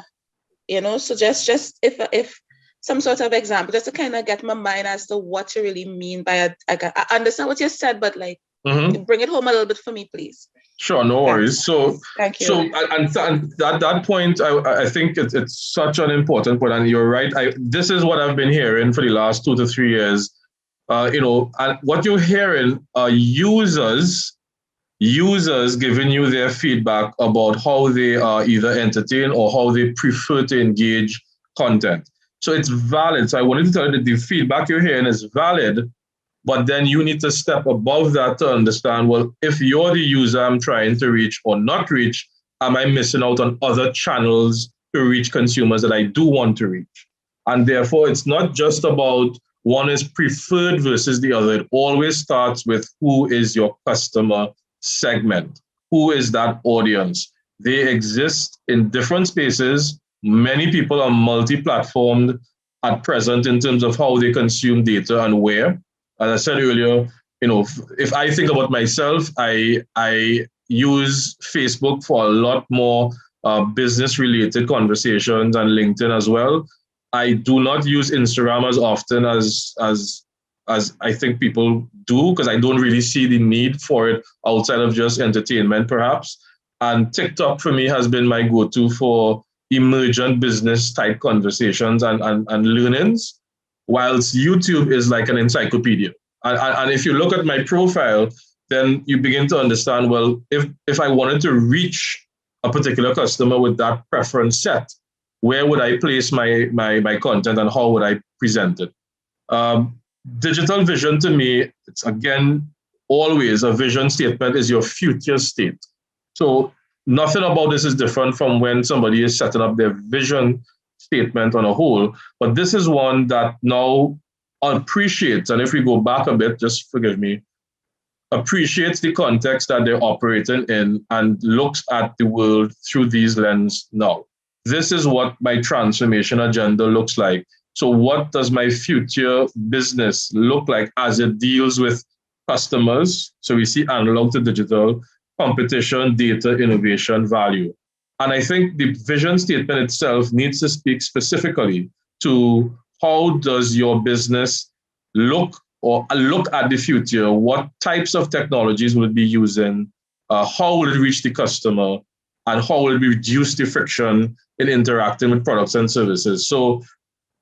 just if some sort of example, just to kind of get my mind as to what you really mean by I understand what you said, but bring it home a little bit for me, please.
Sure, no worries. So,
thank you.
So, and that point, I think it's such an important point, and you're right. This is what I've been hearing for the last 2 to 3 years. And what you're hearing are users giving you their feedback about how they are either entertained or how they prefer to engage content. So it's valid. So I wanted to tell you that the feedback you're hearing is valid, but then you need to step above that to understand, well, if you're the user I'm trying to reach or not reach, am I missing out on other channels to reach consumers that I do want to reach? And therefore, it's not just about one is preferred versus the other. It always starts with who is your customer segment? Who is that audience? They exist in different spaces. Many people are multi-platformed at present in terms of how they consume data and where. As I said earlier, if I think about myself, I use Facebook for a lot more business-related conversations and LinkedIn as well. I do not use Instagram as often as I think people do, because I don't really see the need for it outside of just entertainment, perhaps. And TikTok for me has been my go-to for emergent business type conversations and learnings, whilst YouTube is like an encyclopedia. And if you look at my profile, then you begin to understand, well, if I wanted to reach a particular customer with that preference set, where would I place my content and how would I present it? Digital vision to me, it's again, always a vision statement is your future state. So nothing about this is different from when somebody is setting up their vision statement on a whole, but this is one that now appreciates, and if we go back a bit, just forgive me, appreciates the context that they're operating in and looks at the world through these lenses now. This is what my transformation agenda looks like. So what does my future business look like as it deals with customers? So we see analog to digital, competition, data, innovation, value. And I think the vision statement itself needs to speak specifically to how does your business look at the future? What types of technologies will it be using? How will it reach the customer? And how will it reduce the friction in interacting with products and services? So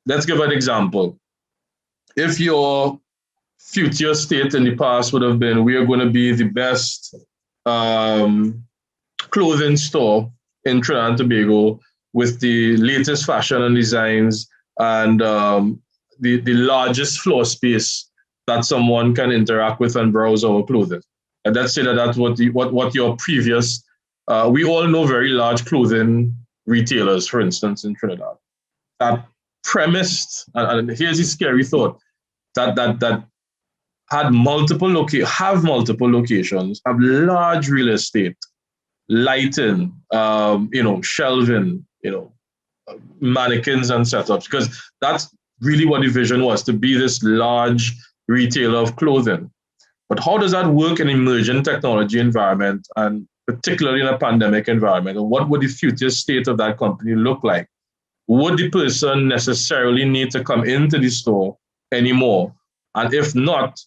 let's give an example. If your future state in the past would have been, we are going to be the best clothing store in Trinidad and Tobago with the latest fashion and designs and the largest floor space that someone can interact with and browse our clothing. And let's say that's what your previous, we all know very large clothing retailers, for instance, in Trinidad, that premised, and here's the scary thought, that had multiple locations, have large real estate, lighting, shelving, mannequins and setups, because that's really what the vision was, to be this large retailer of clothing. But how does that work in an emerging technology environment, and particularly in a pandemic environment? And what would the future state of that company look like? Would the person necessarily need to come into the store anymore? And if not,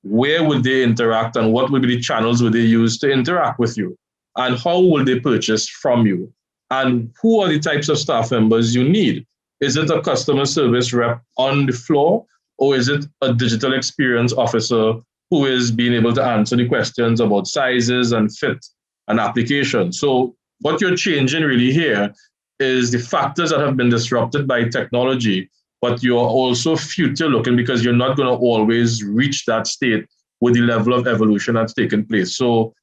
where would they interact and what would be the channels would they use to interact with you? And how will they purchase from you? And who are the types of staff members you need? Is it a customer service rep on the floor, or is it a digital experience officer who is being able to answer the questions about sizes and fit and application? So what you're changing really here is the factors that have been disrupted by technology, but you're also future looking because you're not going to always reach that state with the level of evolution that's taken place. So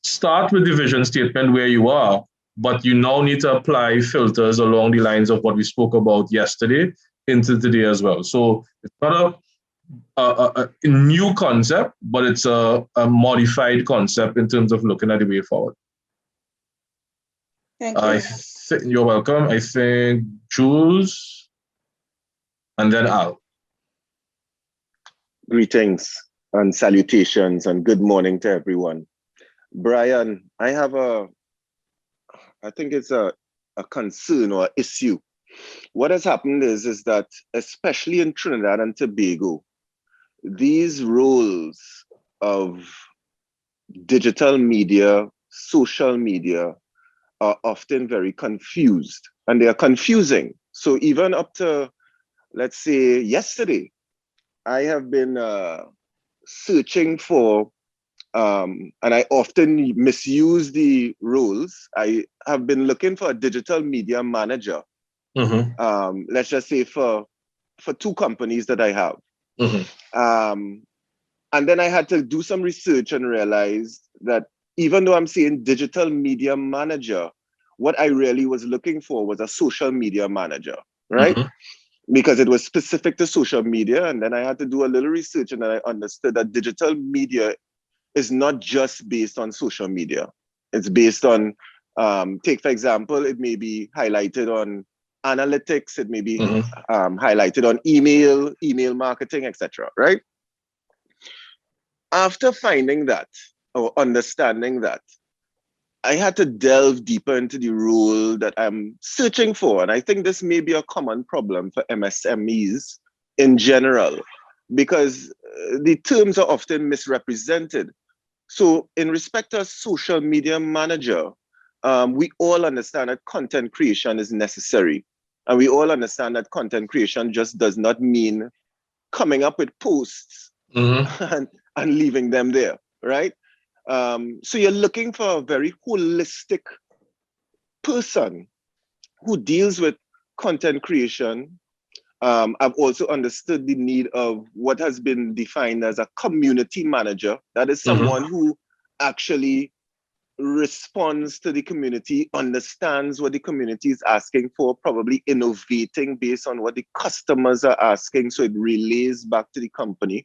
start with the vision statement where you are, but you now need to apply filters along the lines of what we spoke about yesterday into today as well. So it's not a new concept, but it's a modified concept in terms of looking at the way forward.
Thank you.
You're welcome. I think Jules, and then Al.
Greetings and salutations and good morning to everyone. Brian, I think it's a concern or issue. What has happened is that, especially in Trinidad and Tobago, these roles of digital media, social media, are often very confused, and they are confusing. So even up to, let's say, yesterday, I have been searching for, and I often misuse the roles. I have been looking for a digital media manager. Mm-hmm. Let's just say for two companies that I have. Mm-hmm. And then I had to do some research and realize that even though I'm saying digital media manager, what I really was looking for was a social media manager, right? Mm-hmm. Because it was specific to social media. And then I had to do a little research, and then I understood that digital media is not just based on social media. It's based on, take for example, it may be highlighted on analytics, it may be highlighted on email marketing, etc. Right? After finding that or understanding that, I had to delve deeper into the role that I'm searching for. And I think this may be a common problem for MSMEs in general, because the terms are often misrepresented. So in respect to a social media manager, we all understand that content creation is necessary. And we all understand that content creation just does not mean coming up with posts and leaving them there, right? So you're looking for a very holistic person who deals with content creation. I've also understood the need of what has been defined as a community manager. That is someone who actually responds to the community, understands what the community is asking for, probably innovating based on what the customers are asking, so it relays back to the company.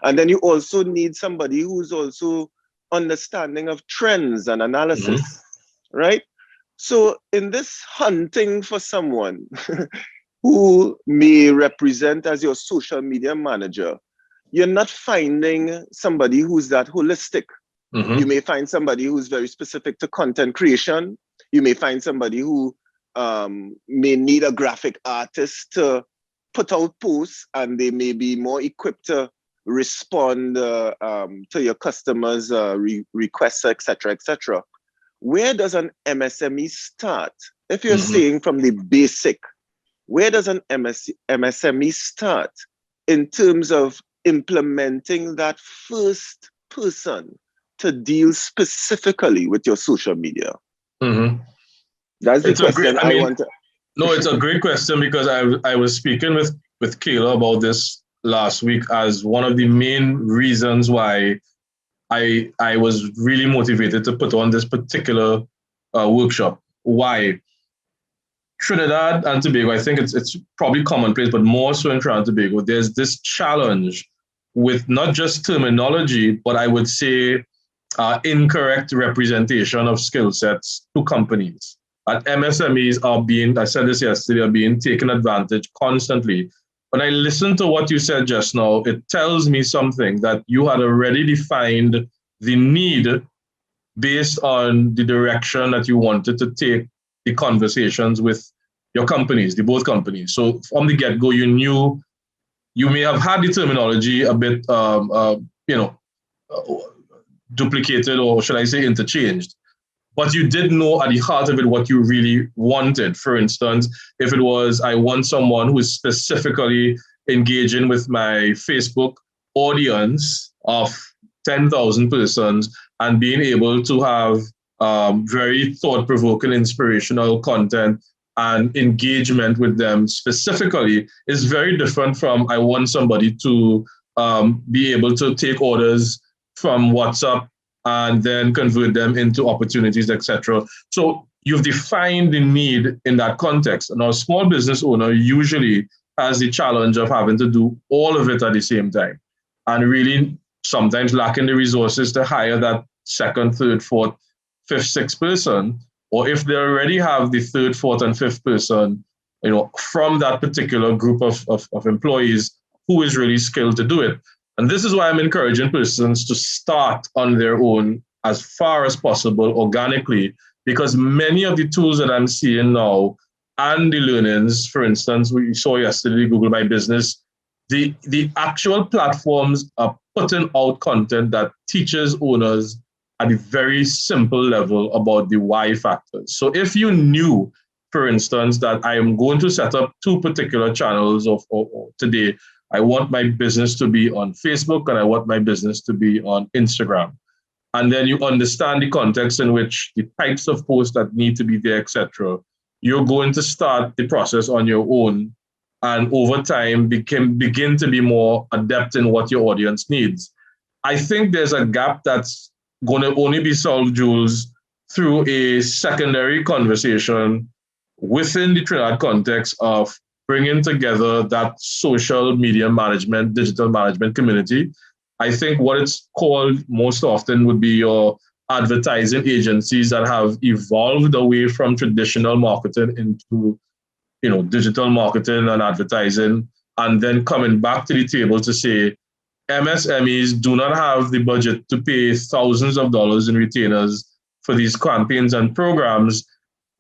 And then you also need somebody who's also understanding of trends and analysis, right? So in this hunting for someone who may represent as your social media manager, you're not finding somebody who's that holistic. You may find somebody who's very specific to content creation. You may find somebody who may need a graphic artist to put out posts, and they may be more equipped to respond to your customers' requests, etc., etc. Where does an MSME start? If you're saying from the basic, where does an MSME start in terms of implementing that first person to deal specifically with your social media? That's the question I want to.
No, it's a great question, because I was speaking with Kayla about this last week as one of the main reasons why I was really motivated to put on this particular workshop. Why? Trinidad and Tobago, I think it's probably commonplace, but more so in Trinidad and Tobago, there's this challenge with not just terminology, but I would say incorrect representation of skill sets to companies. And MSMEs are being, I said this yesterday, are being taken advantage constantly. When I listen to what you said just now, it tells me something that you had already defined the need based on the direction that you wanted to take the conversations with your companies, the both companies. So from the get-go, you knew you may have had the terminology a bit, duplicated, or should I say interchanged, but you did know at the heart of it what you really wanted. For instance, if it was, I want someone who is specifically engaging with my Facebook audience of 10,000 persons and being able to have very thought-provoking, inspirational content and engagement with them specifically, is very different from I want somebody to be able to take orders from WhatsApp and then convert them into opportunities, etc. So you've defined the need in that context. And our small business owner usually has the challenge of having to do all of it at the same time, and really sometimes lacking the resources to hire that second, third, fourth, fifth, sixth person, or if they already have the third, fourth, and fifth person, from that particular group of employees who is really skilled to do it. And this is why I'm encouraging persons to start on their own as far as possible organically, because many of the tools that I'm seeing now and the learnings, for instance, we saw yesterday, Google My Business, the actual platforms are putting out content that teaches owners at a very simple level about the why factors. So if you knew, for instance, that I am going to set up two particular channels of today, I want my business to be on Facebook and I want my business to be on Instagram. And then you understand the context in which the types of posts that need to be there, etc. You're going to start the process on your own, and over time begin to be more adept in what your audience needs. I think there's a gap that's going to only be solved, Jules, through a secondary conversation within the Trinidad context of bringing together that social media management, digital management community. I think what it's called most often would be your advertising agencies that have evolved away from traditional marketing into, digital marketing and advertising, and then coming back to the table to say, MSMEs do not have the budget to pay thousands of dollars in retainers for these campaigns and programs.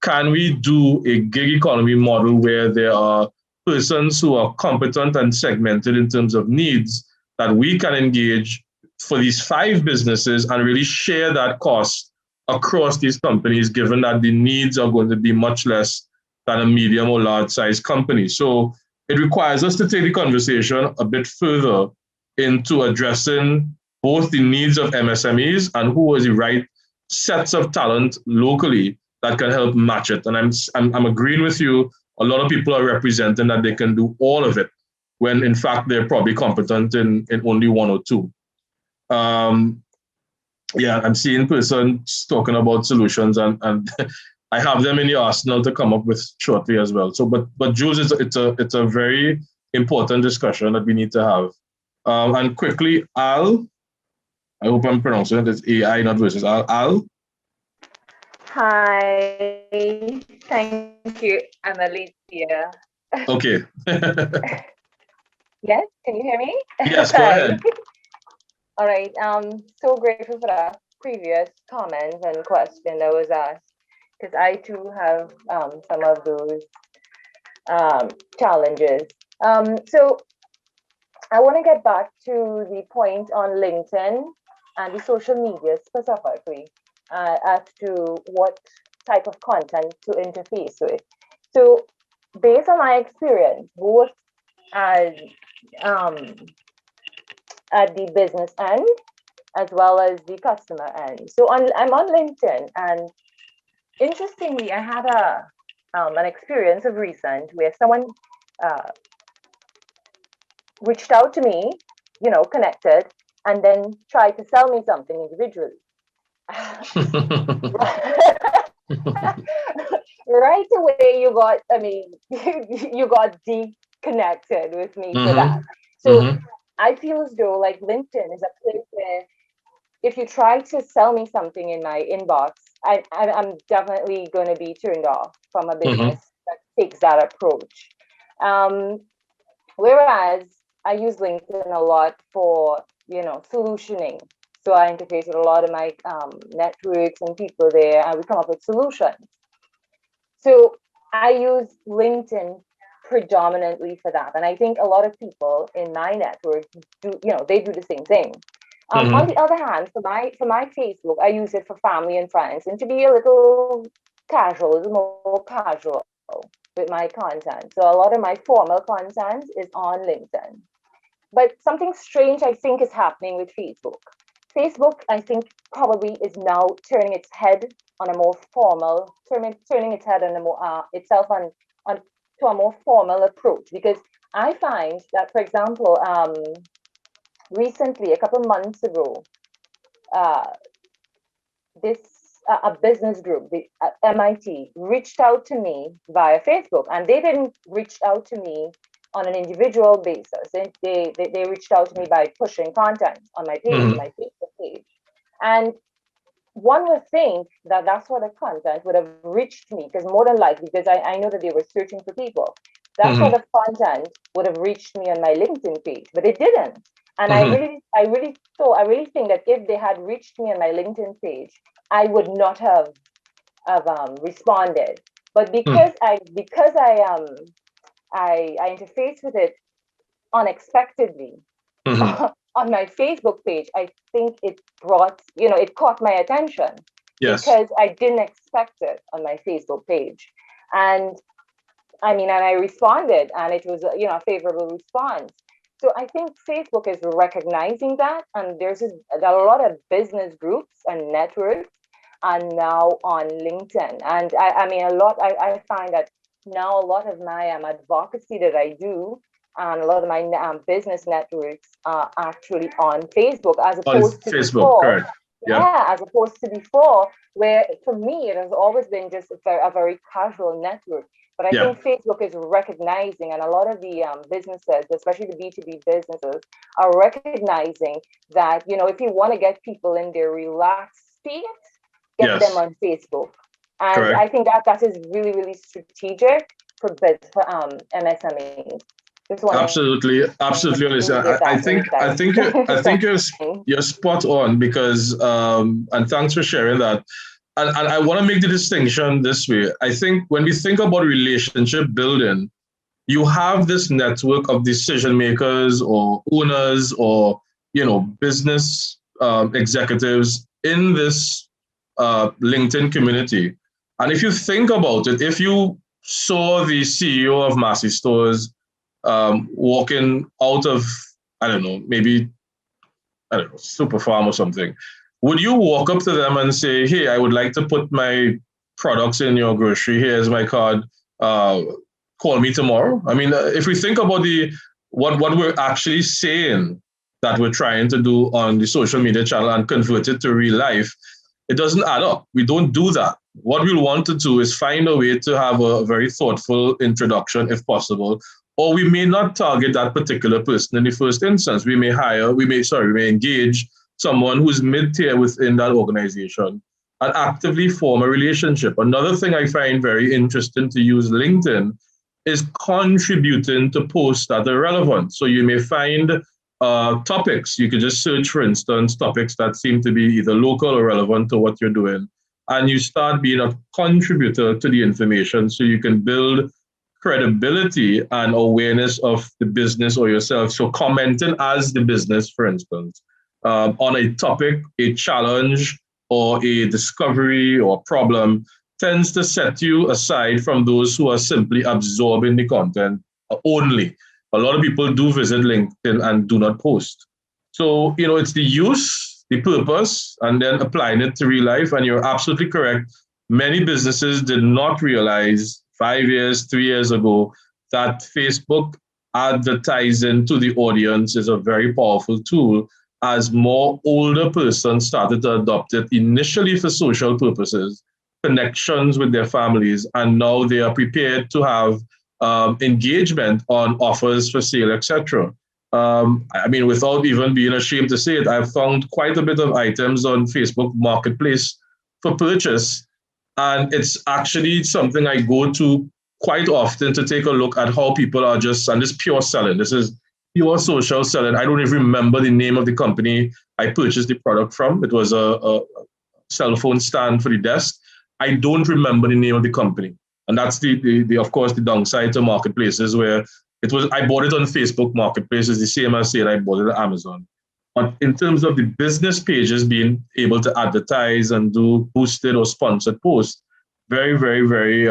Can we do a gig economy model where there are persons who are competent and segmented in terms of needs that we can engage for these 5 businesses and really share that cost across these companies, given that the needs are going to be much less than a medium or large size company. So it requires us to take the conversation a bit further into addressing both the needs of MSMEs and who is the right sets of talent locally that can help match it. And I'm agreeing with you. A lot of people are representing that they can do all of it, when in fact they're probably competent in only one or two. Yeah, I'm seeing persons talking about solutions, and I have them in the arsenal to come up with shortly as well. So, but Jules, it's a very important discussion that we need to have. And quickly, Al, I hope I'm pronouncing it. It's AI, not versus Al.
Hi, thank you. I'm Alicia.
Okay.
Yes, can you hear me?
Yes, go ahead.
All right. So grateful for that previous comment and question that was asked, because I too have some of those challenges. So I want to get back to the point on LinkedIn and the social media specifically as to what type of content to interface with. So based on my experience, both as at the business end as well as the customer end. So I'm on LinkedIn, and interestingly, I had an experience of recent where someone reached out to me, connected, and then tried to sell me something individually. Right away, you got deconnected with me for that. So I feel as though like LinkedIn is a place where if you try to sell me something in my inbox, I'm definitely going to be turned off from a business that takes that approach. Whereas I use LinkedIn a lot for, solutioning. So I interface with a lot of my networks and people there, and we come up with solutions. So I use LinkedIn predominantly for that. And I think a lot of people in my network do, they do the same thing. On the other hand, for my Facebook, I use it for family and friends, and to be a little more casual with my content. So a lot of my formal content is on LinkedIn. But something strange I think is happening with Facebook. Facebook, I think, probably is now turning its head on a more formal, turning its head on a more itself on to a more formal approach, because I find that, for example, recently, a couple months ago, a business group, the MIT, reached out to me via Facebook, and they didn't reach out to me on an individual basis. They reached out to me by pushing content on my page, my Facebook page, and one would think that that sort of content would have reached me, because more than likely, because I know that they were searching for people, that sort of content would have reached me on my LinkedIn page, but it didn't. And I really think that if they had reached me on my LinkedIn page, I would not have responded. But because I interface with it unexpectedly on my Facebook page, I think it brought, it caught my attention.
Yes.
Because I didn't expect it on my Facebook page. And I responded, and it was a favorable response. So I think Facebook is recognizing that, and there's a lot of business groups and networks are now on LinkedIn. And I find that now a lot of my advocacy that I do, and a lot of my business networks are actually on Facebook, as opposed to
Facebook,
before.
correct.
Yeah, as opposed to before, where for me it has always been just a very casual network. But I think Facebook is recognizing, and a lot of the businesses, especially the B2B businesses, are recognizing that, if you want to get people in their relaxed state, get them on Facebook. And correct. I think that is really, really strategic for MSMEs.
Absolutely, Alyssa. I think you're spot on, because and thanks for sharing that. And I want to make the distinction this way. I think when we think about relationship building, you have this network of decision makers or owners or business executives in this LinkedIn community. And if you think about it, if you saw the CEO of Massey Stores walking out of, I don't know, maybe, I don't know, Super Farm or something, would you walk up to them and say, hey, I would like to put my products in your grocery, here's my card, call me tomorrow? I mean, if we think about what we're actually saying that we're trying to do on the social media channel and convert it to real life, it doesn't add up. We don't do that. What we want to do is find a way to have a very thoughtful introduction if possible, or we may not target that particular person in the first instance. We may engage someone who's mid-tier within that organization and actively form a relationship. Another thing I find very interesting to use LinkedIn is contributing to posts that are relevant. So you may find topics. You could just search, for instance, topics that seem to be either local or relevant to what you're doing. And you start being a contributor to the information so you can build credibility and awareness of the business or yourself. So commenting as the business, for instance, on a topic, a challenge, or a discovery or problem tends to set you aside from those who are simply absorbing the content only. A lot of people do visit LinkedIn and do not post. So, it's the use, the purpose, and then applying it to real life. And you're absolutely correct. Many businesses did not realize 5 years, 3 years ago that Facebook advertising to the audience is a very powerful tool, as more older persons started to adopt it initially for social purposes, connections with their families, and now they are prepared to have engagement on offers for sale, etc. Without even being ashamed to say it, I've found quite a bit of items on Facebook Marketplace for purchase. And it's actually something I go to quite often to take a look at how people are and this pure selling. This is pure social selling. I don't even remember the name of the company I purchased the product from. It was a cell phone stand for the desk. I don't remember the name of the company. And that's the of course, the downside to marketplaces, where I bought it on Facebook Marketplace, is the same as saying I bought it on Amazon. But in terms of the business pages being able to advertise and do boosted or sponsored posts, very, very, very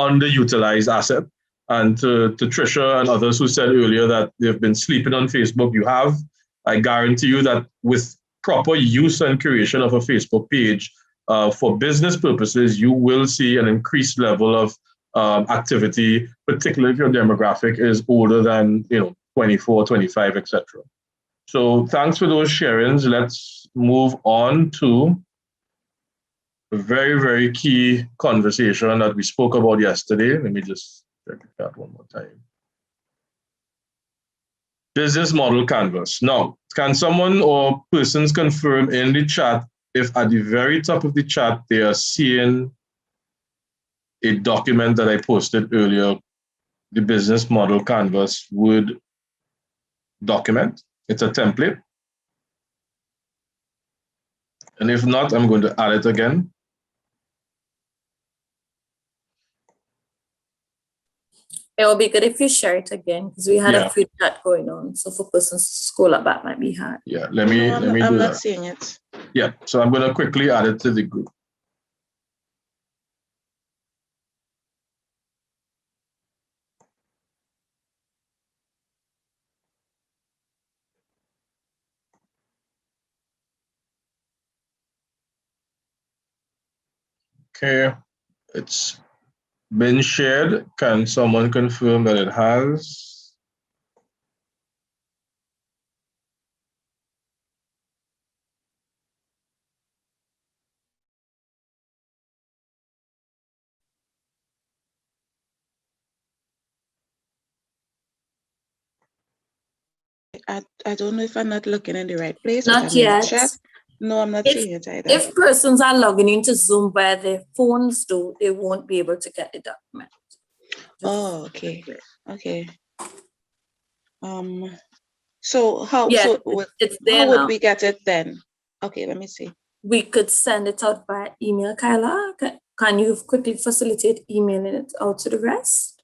underutilized asset. And to Trisha and others who said earlier that they've been sleeping on Facebook, you have. I guarantee you that with proper use and creation of a Facebook page, for business purposes, you will see an increased level of activity, particularly if your demographic is older than 24, 25, etc. So thanks for those sharings. Let's move on to a very, very key conversation that we spoke about yesterday. Let me just check that one more time. Business model canvas. Now, can someone or persons confirm in the chat if at the very top of the chat they are seeing a document that I posted earlier, the business model canvas Word document? It's a template. And if not, I'm going to add it again.
It will be good if you share it again, because we had a few chat going on. So for persons to scroll up, that might be hard.
Yeah, let me do that.
I'm not seeing it.
Yeah, so I'm going to quickly add it to the group. Okay, it's been shared. Can someone confirm that it has?
I don't know if I'm not looking in the right place.
Not yet.
No, I'm not seeing it either.
If persons are logging into Zoom via their phones, though, they won't be able to get the document.
Oh, okay. Okay. So how?
Yeah,
so
it's there
how would
now.
we get it then? Okay, let me see.
We could send it out by email, Kyla. Can you quickly facilitate emailing it out to the rest?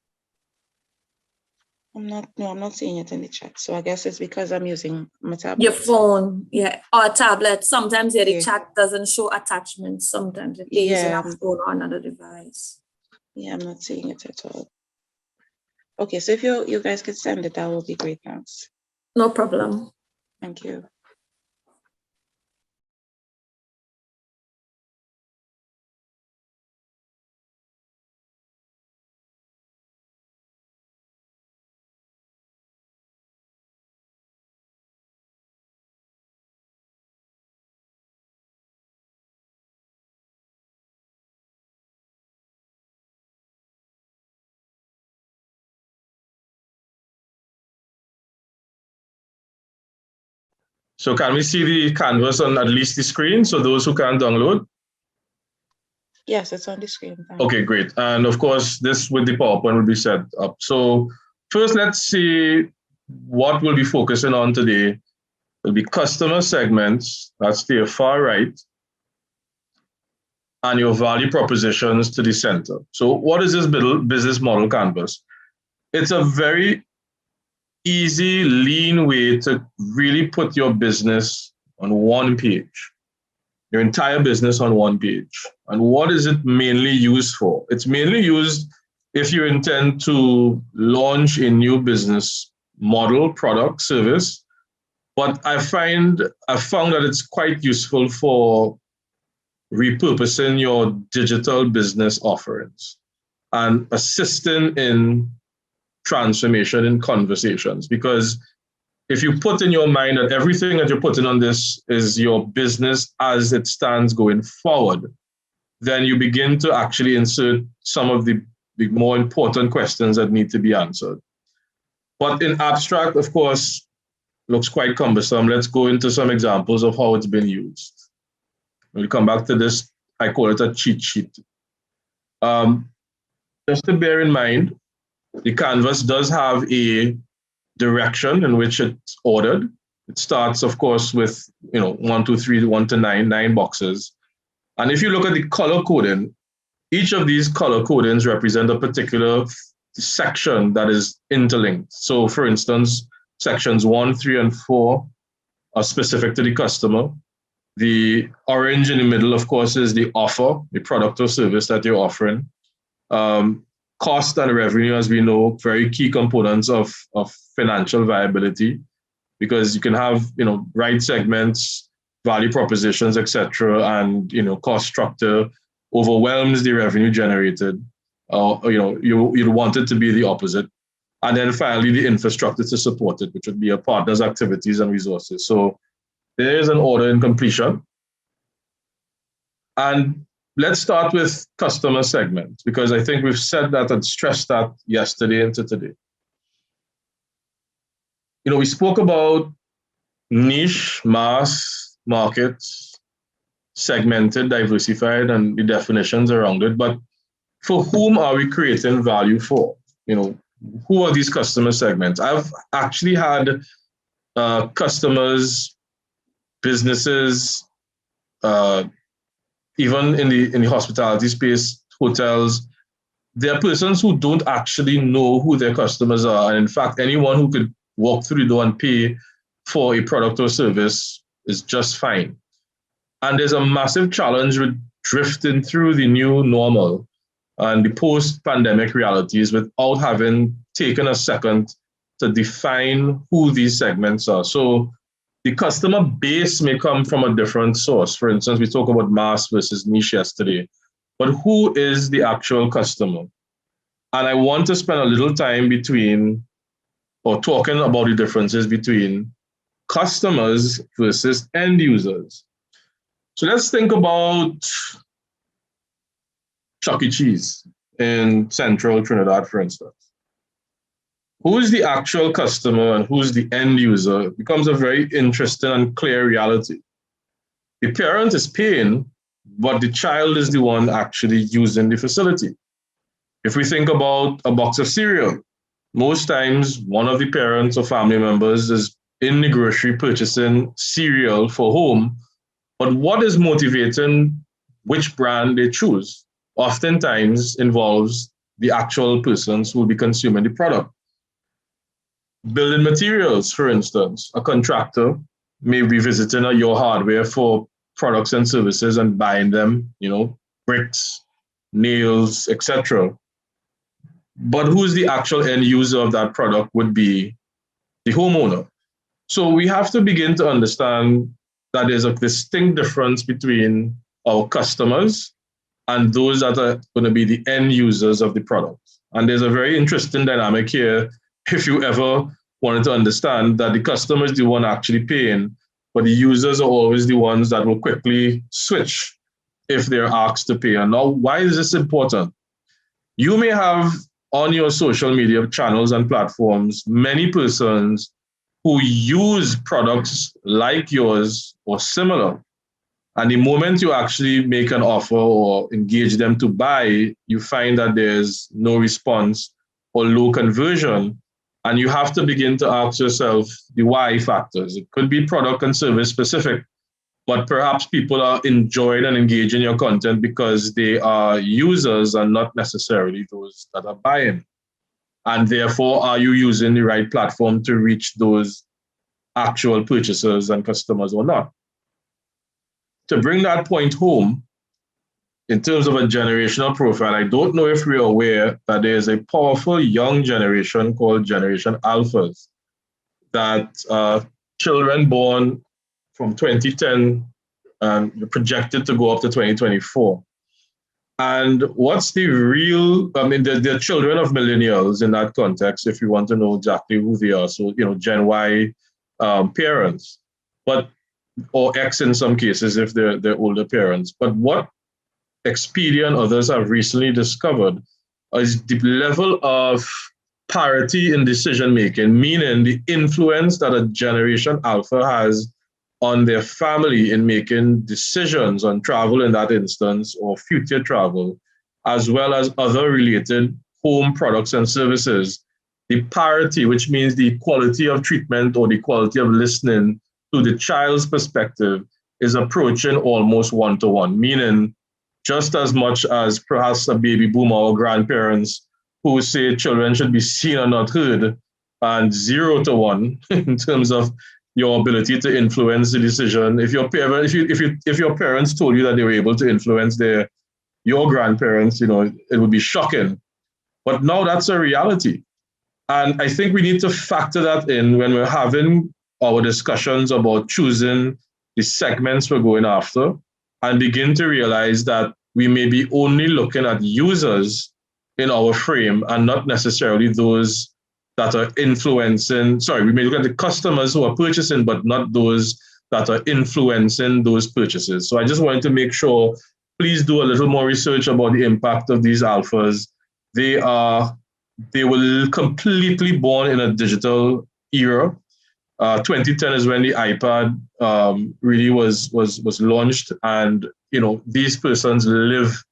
I'm not seeing it in the chat. So I guess it's because I'm using my tablet.
Your phone, yeah, or a tablet. Sometimes the
Yeah.
chat doesn't show attachments. Sometimes if they're using
Yeah.
a phone or another device.
Yeah, I'm not seeing it at all. Okay, so if you guys could send it, that will be great. Thanks.
No problem.
Thank you.
So can we see the canvas on at least the screen? So those who can download?
Yes, it's on the screen. Thanks.
Okay, great. And of course, this with the PowerPoint will be set up. So first, let's see what we'll be focusing on today. Will be customer segments, that's the far right, and your value propositions to the center. So what is this business model canvas? It's a very easy, lean way to really put your business on one page, your entire business on one page. And what is it mainly used for? It's mainly used if you intend to launch a new business model, product, service. But I found that it's quite useful for repurposing your digital business offerings and assisting in transformation in conversations. Because if you put in your mind that everything that you're putting on this is your business as it stands going forward, then you begin to actually insert some of the more important questions that need to be answered. But in abstract, of course, looks quite cumbersome. Let's go into some examples of how it's been used. We'll come back to this. I call it a cheat sheet. Just to bear in mind, the canvas does have a direction in which it's ordered. It starts, of course, with 1, 2, 3, 1 to 9 boxes. And if you look at the color coding, each of these color codings represent a particular section that is interlinked. So, for instance, sections 1, 3, and 4 are specific to the customer. The orange in the middle, of course, is the offer, the product or service that you're offering. Cost and revenue, as we know, very key components of financial viability, because you can have right segments, value propositions, etc., and cost structure overwhelms the revenue generated. You'd want it to be the opposite. And then finally, the infrastructure to support it, which would be your partners' activities and resources. So there is an order in completion. And let's start with customer segments, because I think we've said that and stressed that yesterday into today. We spoke about niche, mass, markets, segmented, diversified, and the definitions around it. But for whom are we creating value for? Who are these customer segments? I've actually had customers, businesses, even in the hospitality space, hotels. There are persons who don't actually know who their customers are. And in fact, anyone who could walk through the door and pay for a product or service is just fine. And there's a massive challenge with drifting through the new normal and the post-pandemic realities without having taken a second to define who these segments are. So the customer base may come from a different source. For instance, we talk about mass versus niche yesterday, but who is the actual customer? And I want to spend a little time talking about the differences between customers versus end users. So let's think about Chuck E. Cheese in central Trinidad, for instance. Who is the actual customer and who's the end user? It becomes a very interesting and clear reality. The parent is paying, but the child is the one actually using the facility. If we think about a box of cereal, most times one of the parents or family members is in the grocery purchasing cereal for home, but what is motivating which brand they choose oftentimes involves the actual persons who will be consuming the product. Building materials, for instance, a contractor may be visiting your hardware for products and services and buying them, bricks, nails, etc. But who's the actual end user of that product would be the homeowner. So we have to begin to understand that there's a distinct difference between our customers and those that are going to be the end users of the product. And there's a very interesting dynamic here if you ever wanted to understand that the customer is the one actually paying, but the users are always the ones that will quickly switch if they're asked to pay. And now, why is this important? You may have on your social media channels and platforms many persons who use products like yours or similar. And the moment you actually make an offer or engage them to buy, you find that there's no response or low conversion. And you have to begin to ask yourself the why factors. It could be product and service specific, but perhaps people are enjoying and engaging your content because they are users and not necessarily those that are buying. And therefore, are you using the right platform to reach those actual purchasers and customers or not? To bring that point home, in terms of a generational profile, I don't know if we're aware that there's a powerful young generation called Generation Alphas, that children born from 2010 and projected to go up to 2024. And what's the real, they're children of millennials in that context, if you want to know exactly who they are. So, Gen Y parents, or X in some cases if they're older parents. But what Expedia and others have recently discovered is the level of parity in decision making, meaning the influence that a Generation Alpha has on their family in making decisions on travel in that instance or future travel, as well as other related home products and services. The parity, which means the quality of treatment or the quality of listening to the child's perspective, is approaching almost one-to-one, meaning just as much as perhaps a baby boomer or grandparents who say children should be seen and not heard, and 0-to-1 in terms of your ability to influence the decision. If your parents told you that they were able to influence your grandparents, it would be shocking. But now that's a reality. And I think we need to factor that in when we're having our discussions about choosing the segments we're going after, and begin to realize that we may be only looking at users in our frame and not necessarily those that are influencing. We may look at the customers who are purchasing, but not those that are influencing those purchases. So I just wanted to make sure, please do a little more research about the impact of these alphas. They were completely born in a digital era. 2010 is when the iPad really was launched, and these persons live.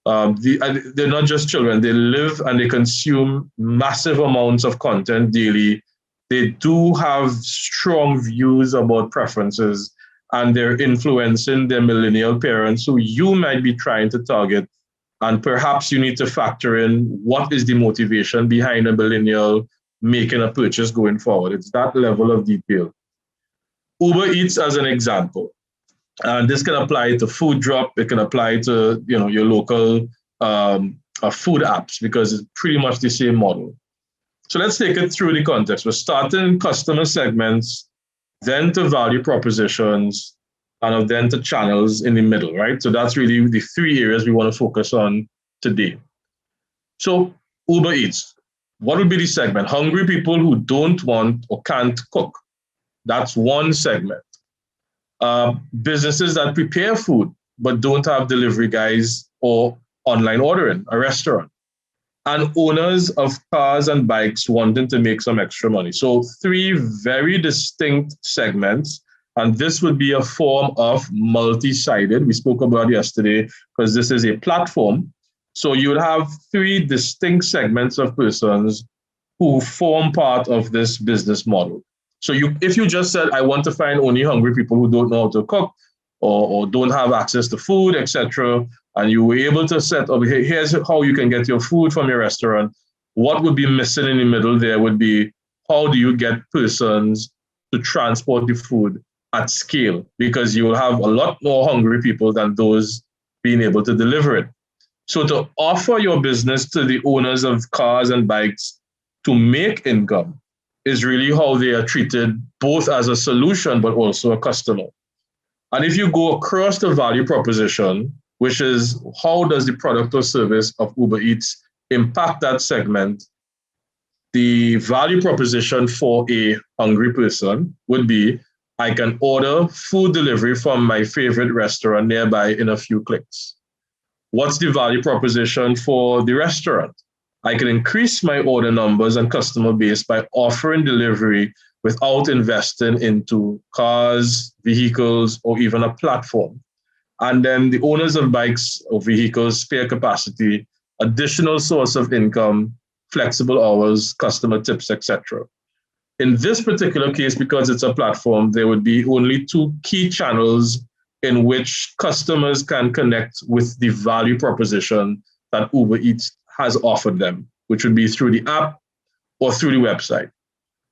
They're not just children; they live and they consume massive amounts of content daily. They do have strong views about preferences, and they're influencing their millennial parents who you might be trying to target. And perhaps you need to factor in what is the motivation behind a millennial making a purchase going forward. It's that level of detail. Uber Eats as an example, and this can apply to Food Drop. It can apply to your local food apps, because it's pretty much the same model. So let's take it through the context. We're starting customer segments, then to value propositions, and then to channels in the middle, right? So that's really the three areas we want to focus on today. So Uber Eats. What would be the segment? Hungry people who don't want or can't cook. That's one segment. Businesses that prepare food but don't have delivery guys or online ordering, a restaurant. And owners of cars and bikes wanting to make some extra money. So three very distinct segments. And this would be a form of multi-sided. We spoke about it yesterday because this is a platform. So you would have three distinct segments of persons who form part of this business model. So if you just said, I want to find only hungry people who don't know how to cook or don't have access to food, etc., and you were able to set up, here's how you can get your food from your restaurant, what would be missing in the middle there would be how do you get persons to transport the food at scale? Because you will have a lot more hungry people than those being able to deliver it. So to offer your business to the owners of cars and bikes to make income is really how they are treated, both as a solution, but also a customer. And if you go across the value proposition, which is how does the product or service of Uber Eats impact that segment, the value proposition for a hungry person would be, I can order food delivery from my favorite restaurant nearby in a few clicks. What's the value proposition for the restaurant? I can increase my order numbers and customer base by offering delivery without investing into cars, vehicles, or even a platform. And then the owners of bikes or vehicles, spare capacity, additional source of income, flexible hours, customer tips, etc. In this particular case, because it's a platform, there would be only two key channels in which customers can connect with the value proposition that Uber Eats has offered them, which would be through the app or through the website.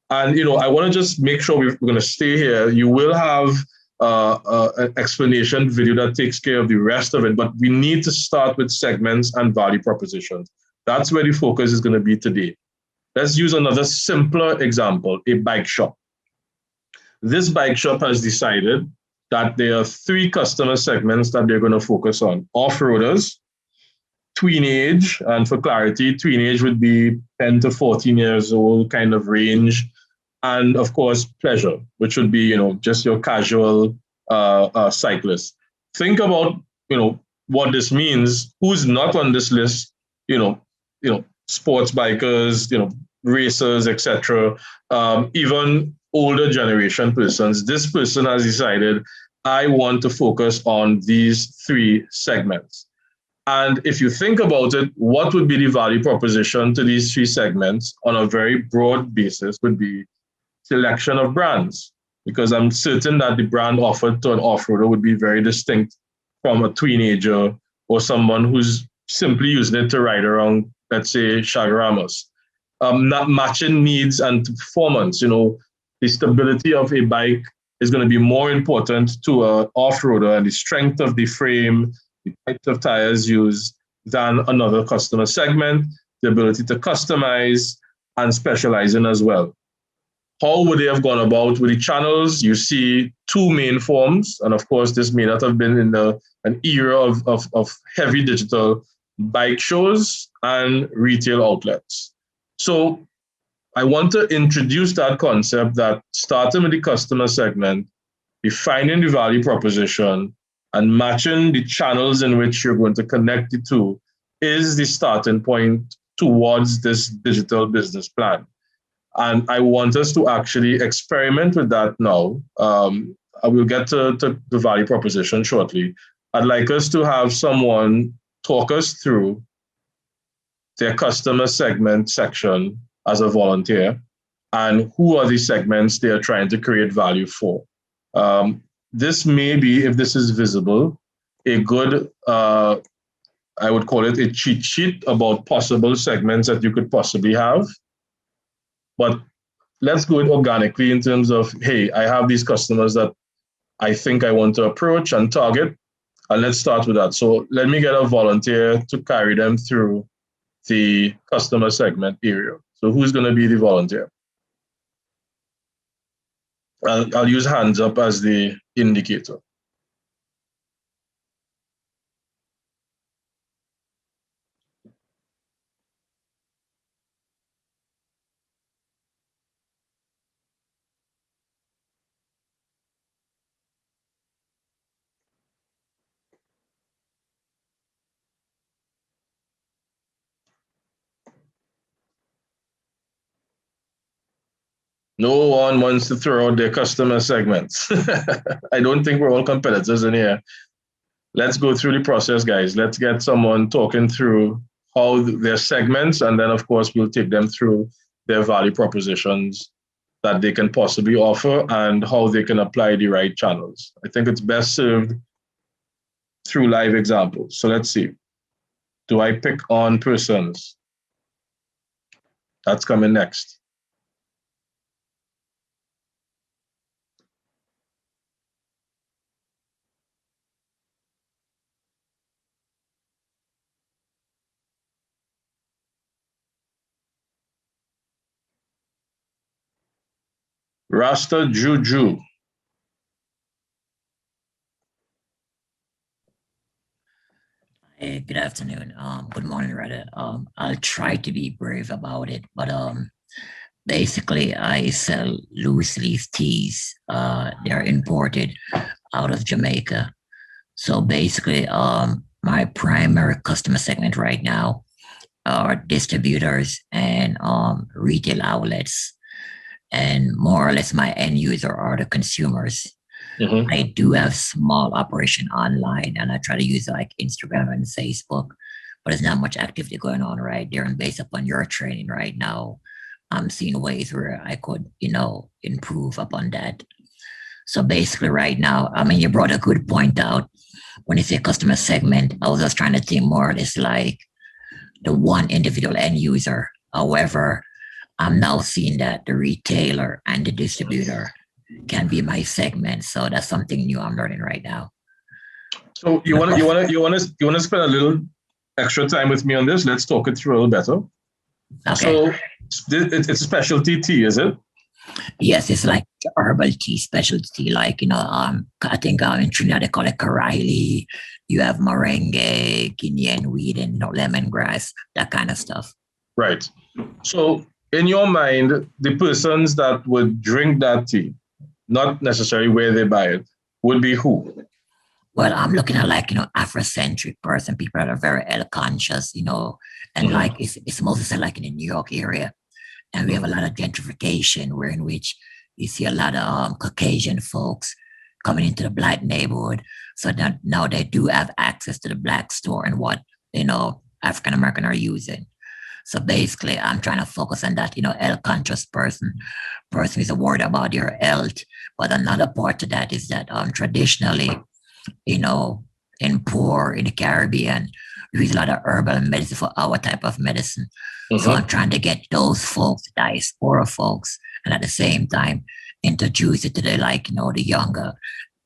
And I want to just make sure we're going to stay here. You will have an explanation video that takes care of the rest of it, but we need to start with segments and value propositions. That's where the focus is going to be today. Let's use another simpler example, a bike shop. This bike shop has decided that there are three customer segments that they're going to focus on: off-roaders, tweenage, and for clarity, tweenage would be 10 to 14 years old kind of range, and of course, pleasure, which would be just your casual cyclist. Think about what this means. Who's not on this list? Sports bikers, racers, etc. Even older generation persons. This person has decided, I want to focus on these three segments. And if you think about it, what would be the value proposition to these three segments on a very broad basis would be selection of brands, because I'm certain that the brand offered to an off-roader would be very distinct from a teenager or someone who's simply using it to ride around, let's say, Chaguaramas. Not matching needs and performance. The stability of a bike is going to be more important to an off-roader, and the strength of the frame, the types of tires used, than another customer segment, the ability to customize and specialize in as well. How would they have gone about with the channels? You see two main forms, and of course, this may not have been in an era of heavy digital: bike shows and retail outlets. So I want to introduce that concept that starting with the customer segment, defining the value proposition, and matching the channels in which you're going to connect the two is the starting point towards this digital business plan. And I want us to actually experiment with that now. I will get to the value proposition shortly. I'd like us to have someone talk us through their customer segment section as a volunteer, and who are the segments they are trying to create value for. This may be, if this is visible, a good, I would call it a cheat sheet about possible segments that you could possibly have. But let's go it organically in terms of, hey, I have these customers that I think I want to approach and target, and let's start with that. So let me get a volunteer to carry them through the customer segment area. So who's going to be the volunteer? I'll use hands up as the indicator. No one wants to throw out their customer segments. I don't think we're all competitors in here. Let's go through the process, guys. Let's get someone talking through how their segments, and then of course we'll take them through their value propositions that they can possibly offer and how they can apply the right channels. I think it's best served through live examples. So let's see. Do I pick on persons? That's coming next. Rasta Juju.
Hey, good afternoon. Good morning, rather. I'll try to be brave about it, but basically, I sell loose leaf teas. They're imported out of Jamaica. So basically, my primary customer segment right now are distributors and retail outlets, and more or less my end user are the consumers.
Mhm.
I do have small operation online, and I try to use like Instagram and Facebook, but there's not much activity going on right there. And based upon your training right now, I'm seeing ways where I could, improve upon that. So basically, right now, I mean, you brought a good point out when you say customer segment. I was just trying to think more or less like the one individual end user. However, I'm now seeing that the retailer and the distributor can be my segment. So that's something new I'm learning right now.
So you wanna spend a little extra time with me on this? Let's talk it through a little better.
Okay.
So it's a specialty tea, is it?
Yes, it's like herbal tea, specialty tea, like, I think in Trinidad they call it Karaili. You have merengue, Guinean weed, and, lemongrass, that kind of stuff.
Right. So in your mind, the persons that would drink that tea, not necessarily where they buy it, would be who?
Well, I'm looking at like, Afrocentric person, people that are very health conscious, and
Mhm.
like it's mostly like in the New York area. And we have a lot of gentrification where in which you see a lot of Caucasian folks coming into the Black neighborhood. So that now they do have access to the Black store and what, African American are using. So basically, I'm trying to focus on that, health conscious person is worried about your health. But another part to that is that traditionally, in the Caribbean, we use a lot of herbal medicine for our type of medicine. So I'm trying to get those folks, diaspora folks, and at the same time introduce it to the younger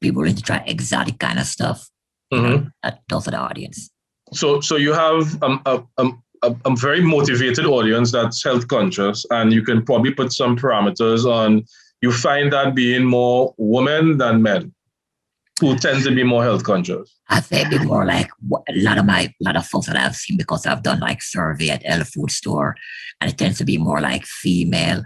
people into try exotic kind of stuff. Those are the audience.
So you have a very motivated audience that's health conscious, and you can probably put some parameters on. You find that being more women than men who tend to be more health conscious.
I say a bit more like a lot of folks that I've seen, because I've done like survey at health food store, and it tends to be more like female.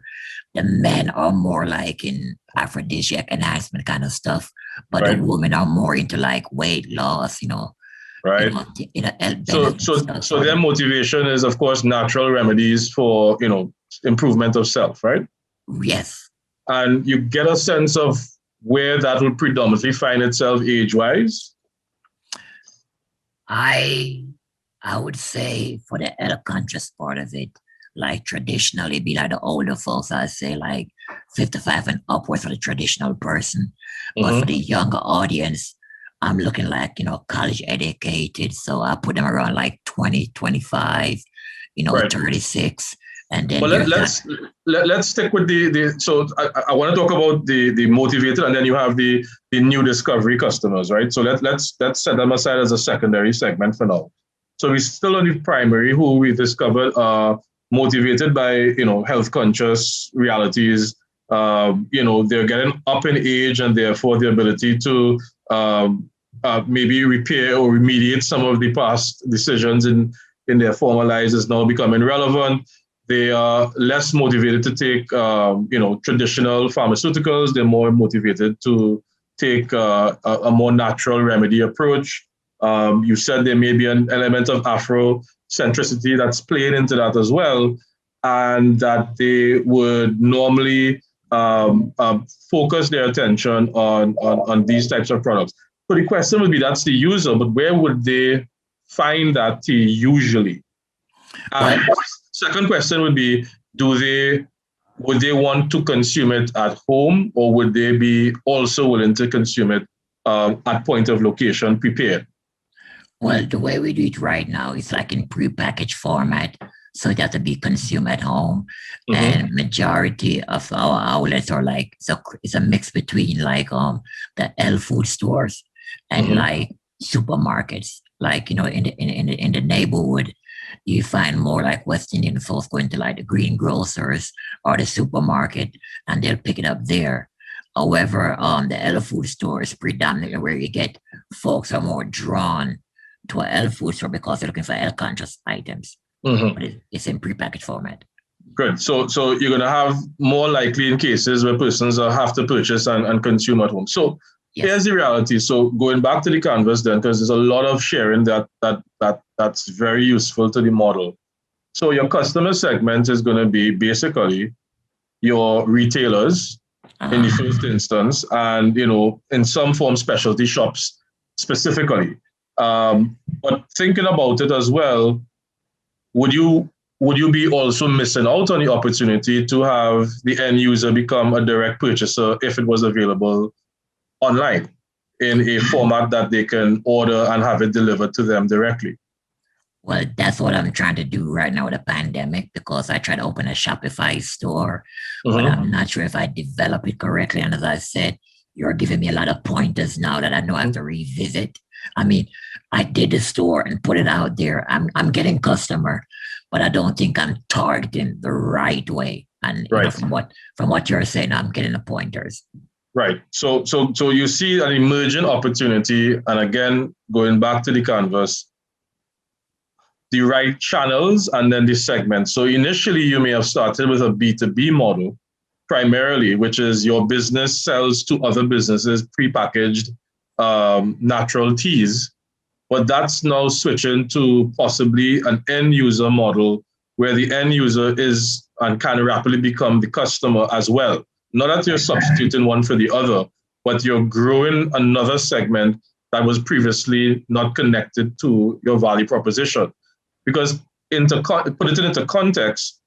The men are more like in aphrodisiac enhancement kind of stuff, but
Right.
the women are more into like weight loss,
Right. So their motivation is, of course, natural remedies for, improvement of self, right?
Yes.
And you get a sense of where that will predominantly find itself age-wise?
I would say for the health conscious part of it, like traditionally be like the older folks, I say like 55 and upwards for the traditional person. But for the younger audience, I'm looking like, college educated. So I put them around like 20, 25,
Right.
36. And then
Well, let's stick with so I want to talk about the motivated, and then you have the new discovery customers, right? So let's set them aside as a secondary segment for now. So we still on the primary, who we discovered are motivated by health conscious realities. They're getting up in age, and therefore the ability to maybe repair or remediate some of the past decisions in their former lives is now becoming relevant. They are less motivated to take, traditional pharmaceuticals. They're more motivated to take a more natural remedy approach. You said there may be an element of Afrocentricity that's playing into that as well, and that they would normally focus their attention on these types of products. So the question would be, that's the user, but where would they find that tea usually? And second question would be, would they want to consume it at home, or would they be also willing to consume it at point of location prepared?
Well, the way we do it right now is like in prepackaged format. So it has to be consumed at home. And majority of our outlets are like, so it's a mix between like the health food stores and like supermarkets, like, in the neighborhood, you find more like West Indian folks going to like the greengrocers or the supermarket, and they'll pick it up there. However, the health food store is predominantly where you get folks are more drawn to a health food store because they're looking for health conscious items,
Mhm.
but it's in prepackaged format.
Good. So you're going to have more likely in cases where persons have to purchase and consume at home. So
Yes.
here's the reality. So going back to the canvas then, because there's a lot of sharing that's very useful to the model. So your customer segment is going to be basically your retailers in the first instance, and in some form specialty shops specifically. But thinking about it as well, would you be also missing out on the opportunity to have the end user become a direct purchaser if it was available online in a format that they can order and have it delivered to them directly?
Well, that's what I'm trying to do right now with the pandemic, because I try to open a Shopify store, but I'm not sure if I develop it correctly. And as I said, you're giving me a lot of pointers now that I know I have to revisit. I mean, I did the store and put it out there. I'm getting customer, but I don't think I'm targeting the right way. And
Right.
from what you're saying, I'm getting the pointers.
Right. So you see an emerging opportunity, and again, going back to the canvas, the right channels and then the segments. So initially, you may have started with a B2B model primarily, which is your business sells to other businesses prepackaged natural teas. But that's now switching to possibly an end user model where the end user is and can rapidly become the customer as well. Not that you're substituting one for the other, but you're growing another segment that was previously not connected to your value proposition. Because put it into context,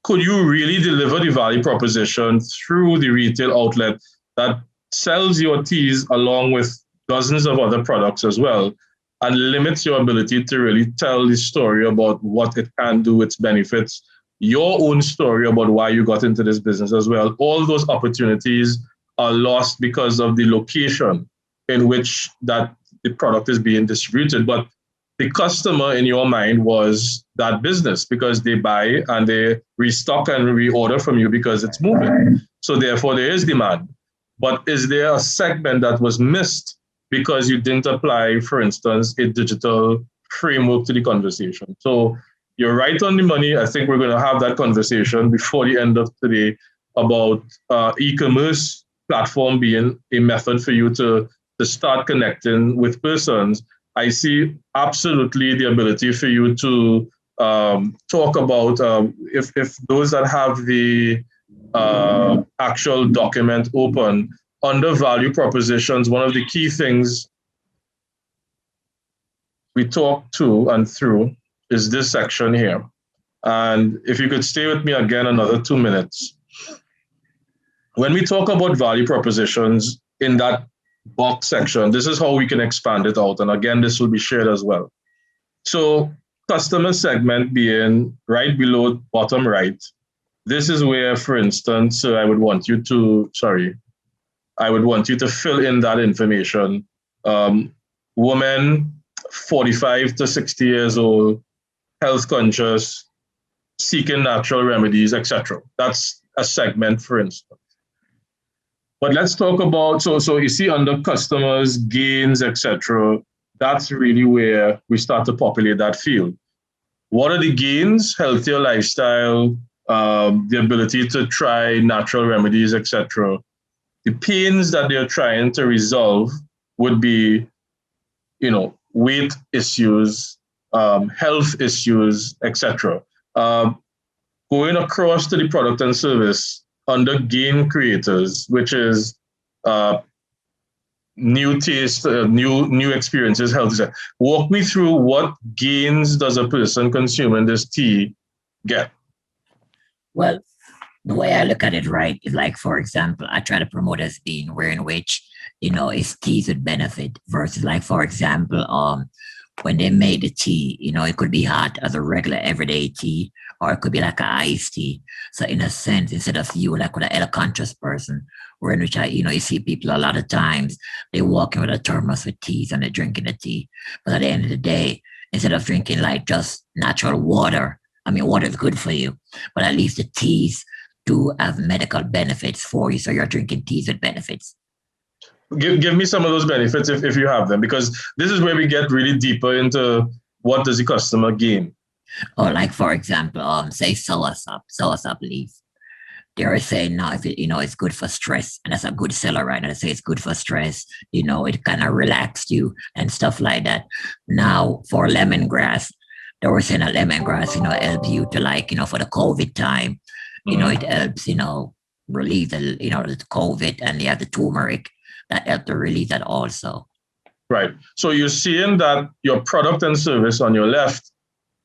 could you really deliver the value proposition through the retail outlet that sells your teas along with dozens of other products as well, and limits your ability to really tell the story about what it can do, its benefits, your own story about why you got into this business as well? All those opportunities are lost because of the location in which that the product is being distributed. But the customer in your mind was that business because they buy and they restock and reorder from you because it's moving. So therefore there is demand. But is there a segment that was missed because you didn't apply, for instance, a digital framework to the conversation? So you're right on the money. I think we're going to have that conversation before the end of today about e-commerce platform being a method for you to start connecting with persons. I see absolutely the ability for you to talk about if those that have the actual document open under value propositions, one of the key things we talk to and through is this section here. And if you could stay with me again another 2 minutes. When we talk about value propositions in that box section, this is how we can expand it out. And again, this will be shared as well. So customer segment being right below bottom right, this is where, for instance, I would want you to fill in that information. Women 45 to 60 years old, health conscious, seeking natural remedies, etc. That's a segment, for instance. But let's talk about, so you see under customers, gains, etc. That's really where we start to populate that field. What are the gains? Healthier lifestyle, the ability to try natural remedies, etc. The pains that they're trying to resolve would be, weight issues, health issues, etc. Going across to the product and service under gain creators, which is new taste, new experiences, health. Walk me through what gains does a person consuming this tea get?
Well, the way I look at it, right, is like, for example, I try to promote as being where in which, it's teas with benefit versus like, for example, when they made the tea, it could be hot as a regular everyday tea, or it could be like an iced tea. So in a sense, instead of you like with a health conscious person, where in which you see people a lot of times, they walk in with a thermos with teas and they're drinking the tea. But at the end of the day, instead of drinking like just natural water, I mean, water is good for you, but at least the teas do have medical benefits for you. So you're drinking teas with benefits.
Give me some of those benefits if you have them, because this is where we get really deeper into what does the customer gain.
Or like, for example, say soursop leaf. They're saying now if it's good for stress, and that's a good seller, right? And they say it's good for stress, it kind of relaxed you and stuff like that. Now for lemongrass, they were saying that lemongrass, help you to for the COVID time, it helps, relieve the COVID, and you have the turmeric that help to relieve that also.
Right. So you're seeing that your product and service on your left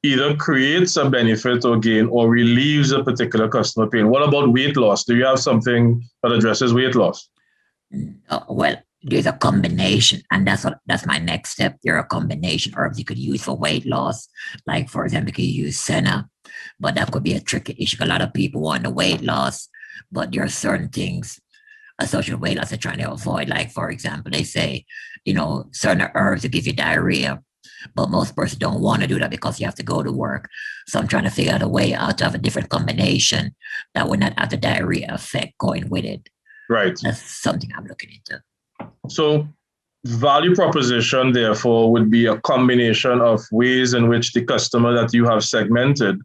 either creates a benefit or gain or relieves a particular customer pain. What about weight loss? Do you have something that addresses weight loss?
Well, there's a combination, and that's my next step. There are a combination herbs you could use for weight loss. Like, for example, you could use senna, but that could be a tricky issue. A lot of people want the weight loss, but there are certain things associated with weight loss they're trying to avoid. Like, for example, they say, certain herbs to give you diarrhea, but most persons don't want to do that because you have to go to work. So I'm trying to figure out a way out to have a different combination that would not have the diarrhea effect going with it.
Right.
That's something I'm looking into.
So value proposition, therefore, would be a combination of ways in which the customer that you have segmented.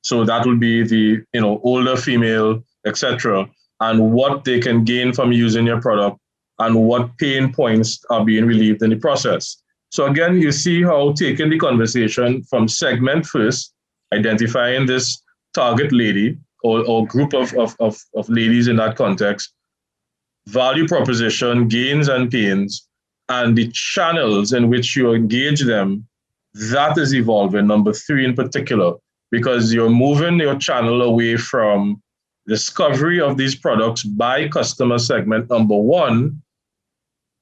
So that would be the, older female, etc., and what they can gain from using your product and what pain points are being relieved in the process. So again, you see how taking the conversation from segment first, identifying this target lady or group of ladies in that context, value proposition, gains and pains, and the channels in which you engage them, that is evolving, number 3 in particular, because you're moving your channel away from discovery of these products by customer segment, number 1,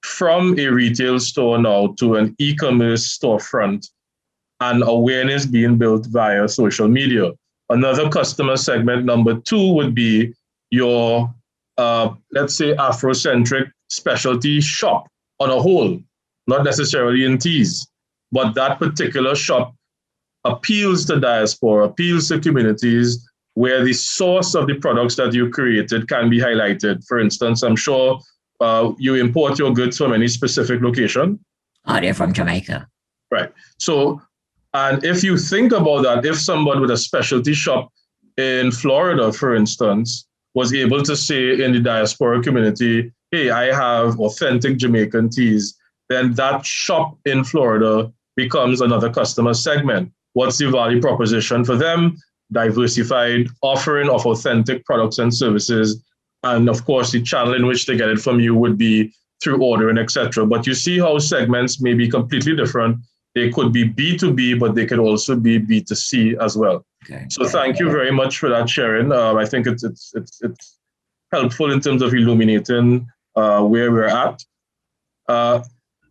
from a retail store now to an e-commerce storefront, and awareness being built via social media. Another customer segment, number 2, would be your, let's say, Afrocentric specialty shop on a whole, not necessarily in teas, but that particular shop appeals to diaspora, appeals to communities where the source of the products that you created can be highlighted. For instance, I'm sure you import your goods from any specific location.
They're from Jamaica.
Right. So, and if you think about that, if somebody with a specialty shop in Florida, for instance, was able to say in the diaspora community, hey, I have authentic Jamaican teas, then that shop in Florida becomes another customer segment. What's the value proposition for them? Diversified offering of authentic products and services. And of course, the channel in which they get it from you would be through ordering, etc. But you see how segments may be completely different. They could be B2B, but they could also be B2C as well.
Okay.
So thank you very much for that, Sharon. I think it's helpful in terms of illuminating where we're at. I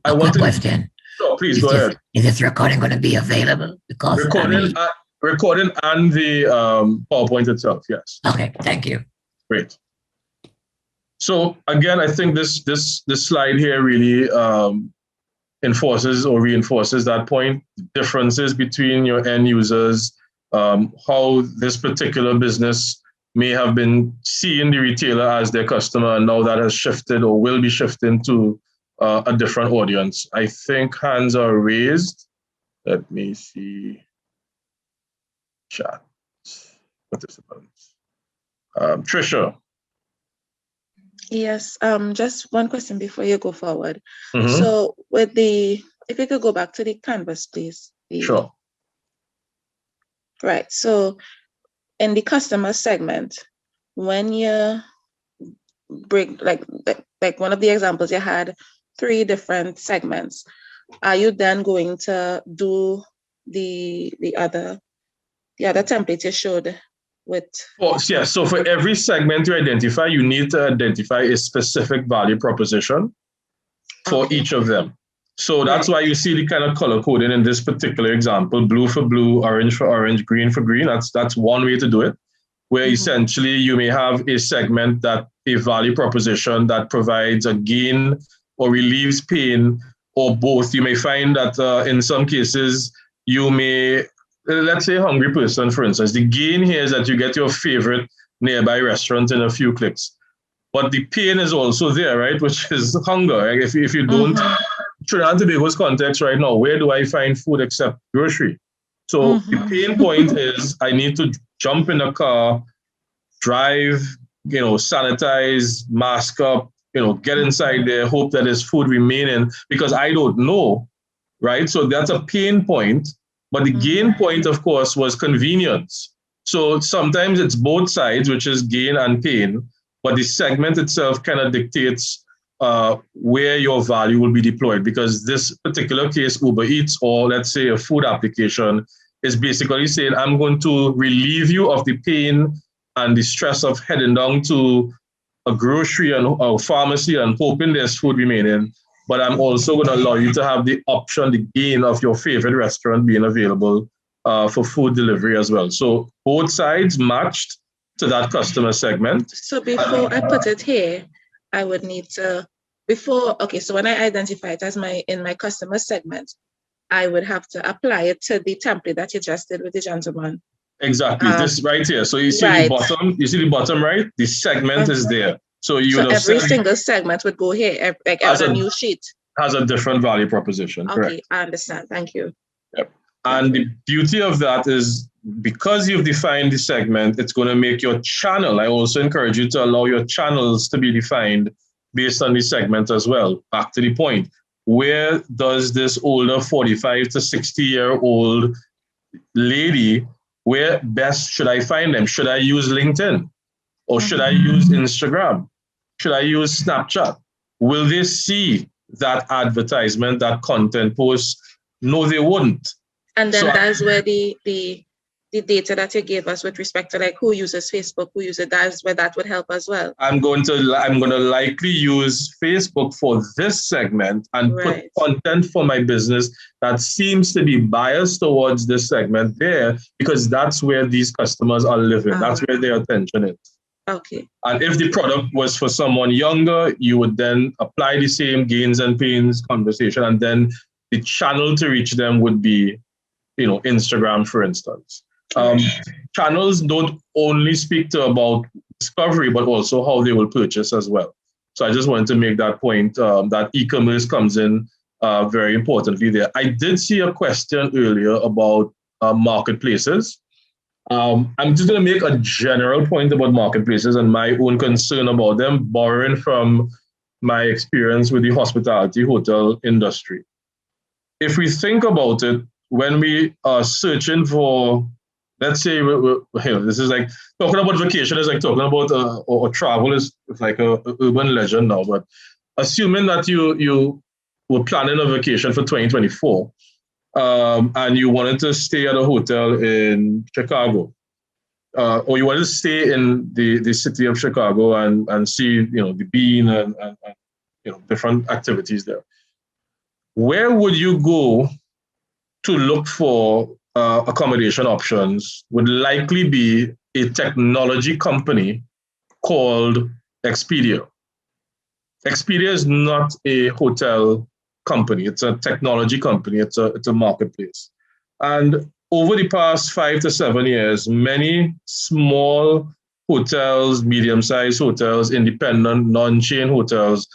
want to
question.
Oh, please go ahead.
Is this recording going to be available? Because
recording and the PowerPoint itself, yes.
Okay, thank you.
Great. So again, I think this slide here really enforces or reinforces that point. Differences between your end users, how this particular business may have been seeing the retailer as their customer, and now that has shifted or will be shifting to a different audience. I think hands are raised. Let me see. Chat participants. Trisha.
Yes, just one question before you go forward.
Mm-hmm.
So if you could go back to the canvas, please.
Sure.
Right, so in the customer segment, when you bring, like one of the examples, you had 3 different segments. Are you then going to do the other template you showed with?
Oh, yeah. So for every segment you identify, you need to identify a specific value proposition for each of them. So that's why you see the kind of color coding in this particular example: blue for blue, orange for orange, green for green. That's one way to do it, where essentially you may have a segment that a value proposition that provides a gain or relieves pain, or both. You may find that in some cases you may, let's say a hungry person, for instance, the gain here is that you get your favorite nearby restaurant in a few clicks. But the pain is also there, right? Which is hunger. Right? If you don't, Trinidad and Tobago's context right now, where do I find food except grocery? So the pain point is I need to jump in a car, drive, sanitize, mask up, get inside there, hope that there's food remaining because I don't know, right? So that's a pain point. But the gain point, of course, was convenience. So sometimes it's both sides, which is gain and pain, but the segment itself kind of dictates where your value will be deployed, because this particular case, Uber Eats, or let's say a food application, is basically saying, I'm going to relieve you of the pain and the stress of heading down to a grocery and a pharmacy and hoping there's food remaining, but I'm also going to allow you to have the option, the gain of your favorite restaurant being available for food delivery as well. So both sides matched to that customer segment.
So before I put it here, I would need to, so when I identify it as in my customer segment, I would have to apply it to the template that you just did with the gentleman.
Exactly, this right here. So you see the bottom right? The segment is there. So
every single segment would go here, as a new sheet.
Has a different value proposition.
Okay,
correct.
I understand. Thank you.
Yep. And the beauty of that is because you've defined the segment, it's going to make your channel. I also encourage you to allow your channels to be defined based on the segment as well. Back to the point, where does this older 45 to 60-year-old lady, where best should I find them? Should I use LinkedIn? Or should I use Instagram? Should I use Snapchat? Will they see that advertisement, that content post? No, they wouldn't.
And then that's where the data that you gave us with respect to like who uses Facebook, who uses that's where that would help as well.
I'm going to likely use Facebook for this segment and put content for my business that seems to be biased towards this segment there, because that's where these customers are living. That's where their attention is.
Okay.
And if the product was for someone younger, you would then apply the same gains and pains conversation, and then the channel to reach them would be, Instagram, for instance. Channels don't only speak to about discovery, but also how they will purchase as well. So I just wanted to make that point, that e-commerce comes in very importantly there. I did see a question earlier about marketplaces. I'm just going to make a general point about marketplaces and my own concern about them, borrowing from my experience with the hospitality hotel industry. If we think about it, when we are searching for, let's say, this is like talking about vacation is like talking about or travel is like a urban legend now. But assuming that you were planning a vacation for 2024, and you wanted to stay at a hotel in Chicago, or you wanted to stay in the city of Chicago and see the Bean and different activities there, where would you go to look for accommodation options? Would likely be a technology company called Expedia. Expedia is not a hotel company. It's a technology company. It's a marketplace. And over the past 5 to 7 years, many small hotels, medium-sized hotels, independent, non-chain hotels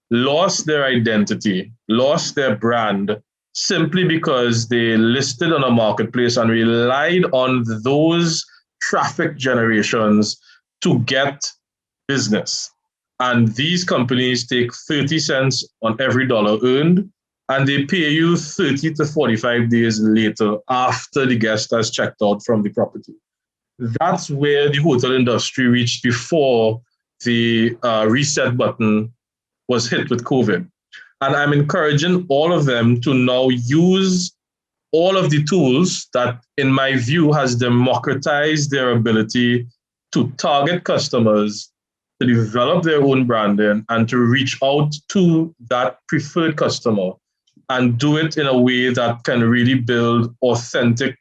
lost their identity, lost their brand, simply because they listed on a marketplace and relied on those traffic generations to get business. And these companies take 30 cents on every dollar earned, and they pay you 30 to 45 days later after the guest has checked out from the property. That's where the hotel industry reached before the reset button was hit with COVID. And I'm encouraging all of them to now use all of the tools that, in my view, has democratized their ability to target customers, to develop their own branding, and to reach out to that preferred customer and do it in a way that can really build authentic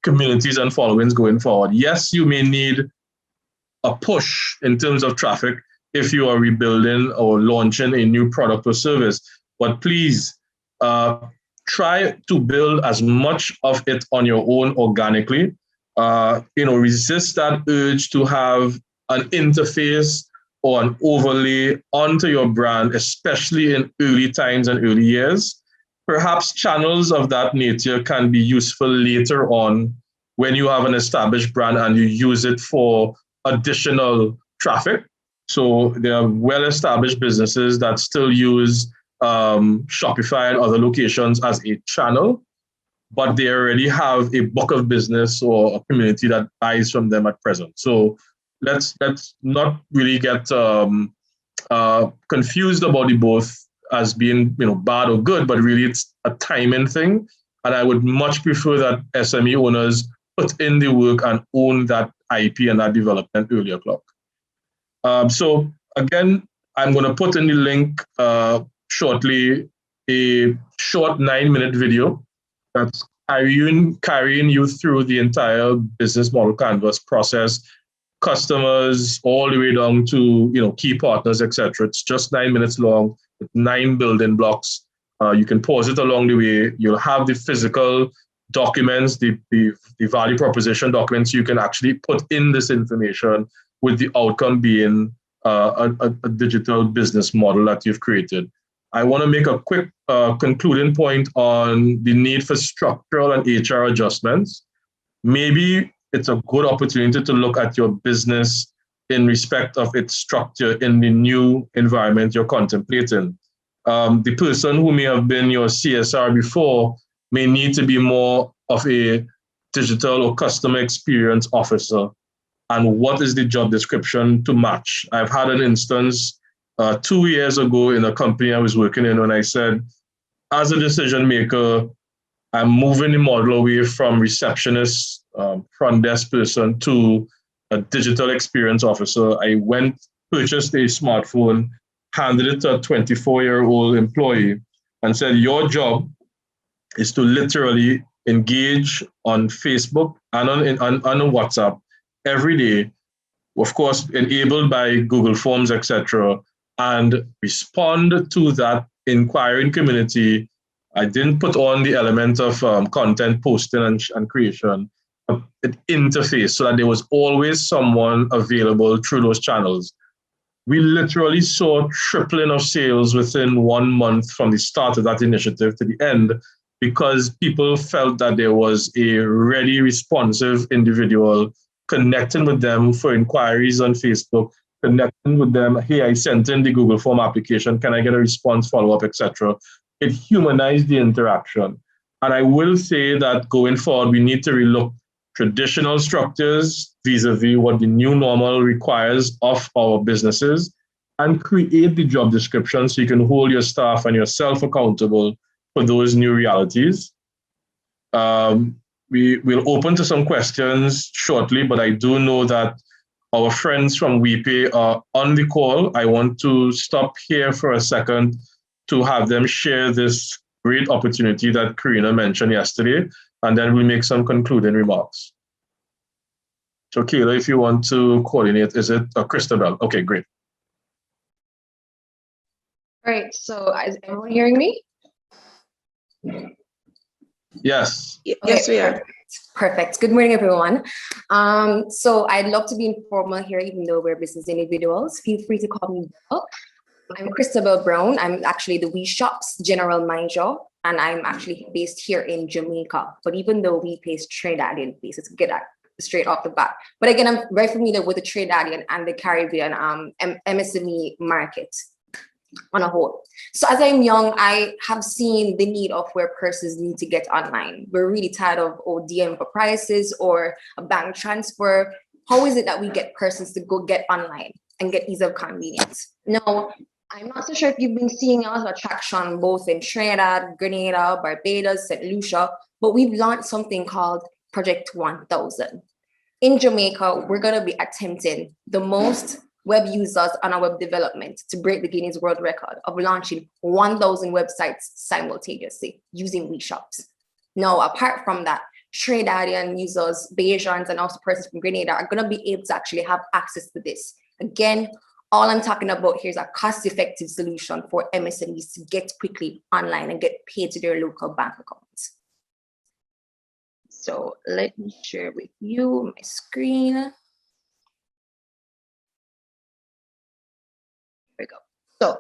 communities and followings going forward. Yes, you may need a push in terms of traffic if you are rebuilding or launching a new product or service, but please try to build as much of it on your own organically. Resist that urge to have an interface or an overlay onto your brand, especially in early times and early years. Perhaps channels of that nature can be useful later on when you have an established brand and you use it for additional traffic. So there are well-established businesses that still use Shopify and other locations as a channel, but they already have a book of business or a community that buys from them at present. So let's not really get confused about the both as being bad or good, but really it's a timing thing. And I would much prefer that SME owners put in the work and own that IP and that development earlier clock. So again, I'm going to put in the link shortly, a short 9-minute video that's carrying you through the entire business model canvas process, customers all the way down to key partners, etc. It's just 9 minutes long with 9 building blocks. You can pause it along the way. You'll have the physical documents, the value proposition documents. You can actually put in this information with the outcome being a digital business model that you've created. I want to make a quick concluding point on the need for structural and HR adjustments. Maybe it's a good opportunity to look at your business in respect of its structure in the new environment you're contemplating. The person who may have been your CSR before may need to be more of a digital or customer experience officer. And what is the job description to match? I've had an instance 2 years ago in a company I was working in when I said, as a decision maker, I'm moving the model away from receptionist, front desk person to a digital experience officer. I purchased a smartphone, handed it to a 24-year-old employee and said, your job is to literally engage on Facebook and on WhatsApp every day, of course, enabled by Google Forms, etc., and respond to that inquiring community. I didn't put on the element of content posting and creation, but an interface so that there was always someone available through those channels. We literally saw tripling of sales within 1 month from the start of that initiative to the end, because people felt that there was a ready, responsive individual connecting with them for inquiries on Facebook, connecting with them. Hey, I sent in the Google Form application. Can I get a response, follow-up, etc.? It humanized the interaction. And I will say that going forward, we need to relook traditional structures vis-a-vis what the new normal requires of our businesses and create the job description so you can hold your staff and yourself accountable for those new realities. We will open to some questions shortly, but I do know that our friends from WePay are on the call. I want to stop here for a second to have them share this great opportunity that Karina mentioned yesterday, and then we'll make some concluding remarks. So Kayla, if you want to coordinate, is it Christabel? Okay, great.
All right, so is everyone hearing me?
Yes.
Yes, we are.
Perfect. Good morning, everyone. So I'd love to be informal here, even though we're business individuals. Feel free to call me Belle. I'm Christabel Brown. I'm actually the We Shop's general manager, and I'm actually based here in Jamaica. But even though we pay Trinidadian fees, let's get that straight off the bat. But again, I'm very familiar with the Trinidadian and the Caribbean MSME market on a whole. So as I'm young, I have seen the need of where persons need to get online. We're really tired of ODM for prices or a bank transfer. How is it that we get persons to go get online and get ease of convenience? Now, I'm not so sure if you've been seeing a lot of traction both in Trinidad, Grenada, Barbados, St. Lucia, but we've launched something called Project 1000. In Jamaica, we're going to be attempting the most web users on our web development to break the Guinness World Record of launching 1,000 websites simultaneously using WeShops. Now, apart from that, Trinidadian users, Bayesians, and also persons from Grenada are going to be able to actually have access to this. Again, all I'm talking about here is a cost-effective solution for MSMEs to get quickly online and get paid to their local bank accounts. So let me share with you my screen. There we go. So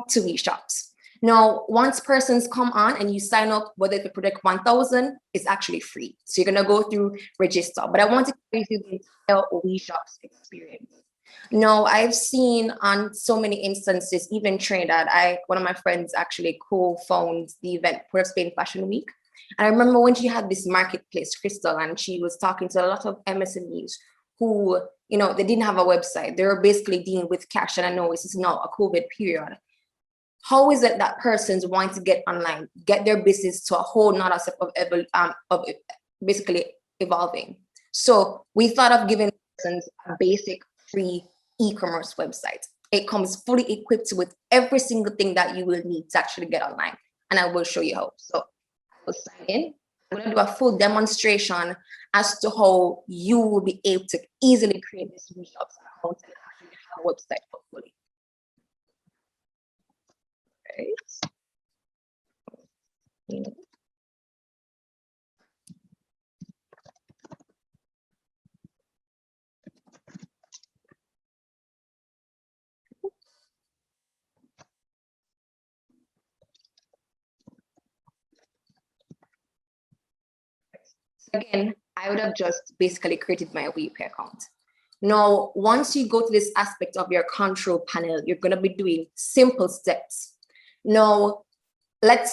to WeShops. Now, once persons come on and you sign up, whether the product 1,000 is actually free. So you're going to go through register, but I want to give you the entire WeShops experience. Now, I've seen on so many instances, even Trinidad, one of my friends actually co-founded the event Port of Spain Fashion Week. And I remember when she had this marketplace, Crystal, and she was talking to a lot of MSMEs who, you know, they didn't have a website. They were basically dealing with cash. And I know this is now a COVID period. How is it that persons want to get online, get their business to a whole nother step of basically evolving? So we thought of giving persons a basic free e-commerce website. It comes fully equipped with every single thing that you will need to actually get online. And I will show you how. So I will sign in. I'm going to do a full demonstration as to how you will be able to easily create this WeShops account and actually have a website hopefully. Right. Again, I would have just basically created my WePay account. Now, once you go to this aspect of your control panel, you're going to be doing simple steps. Now, let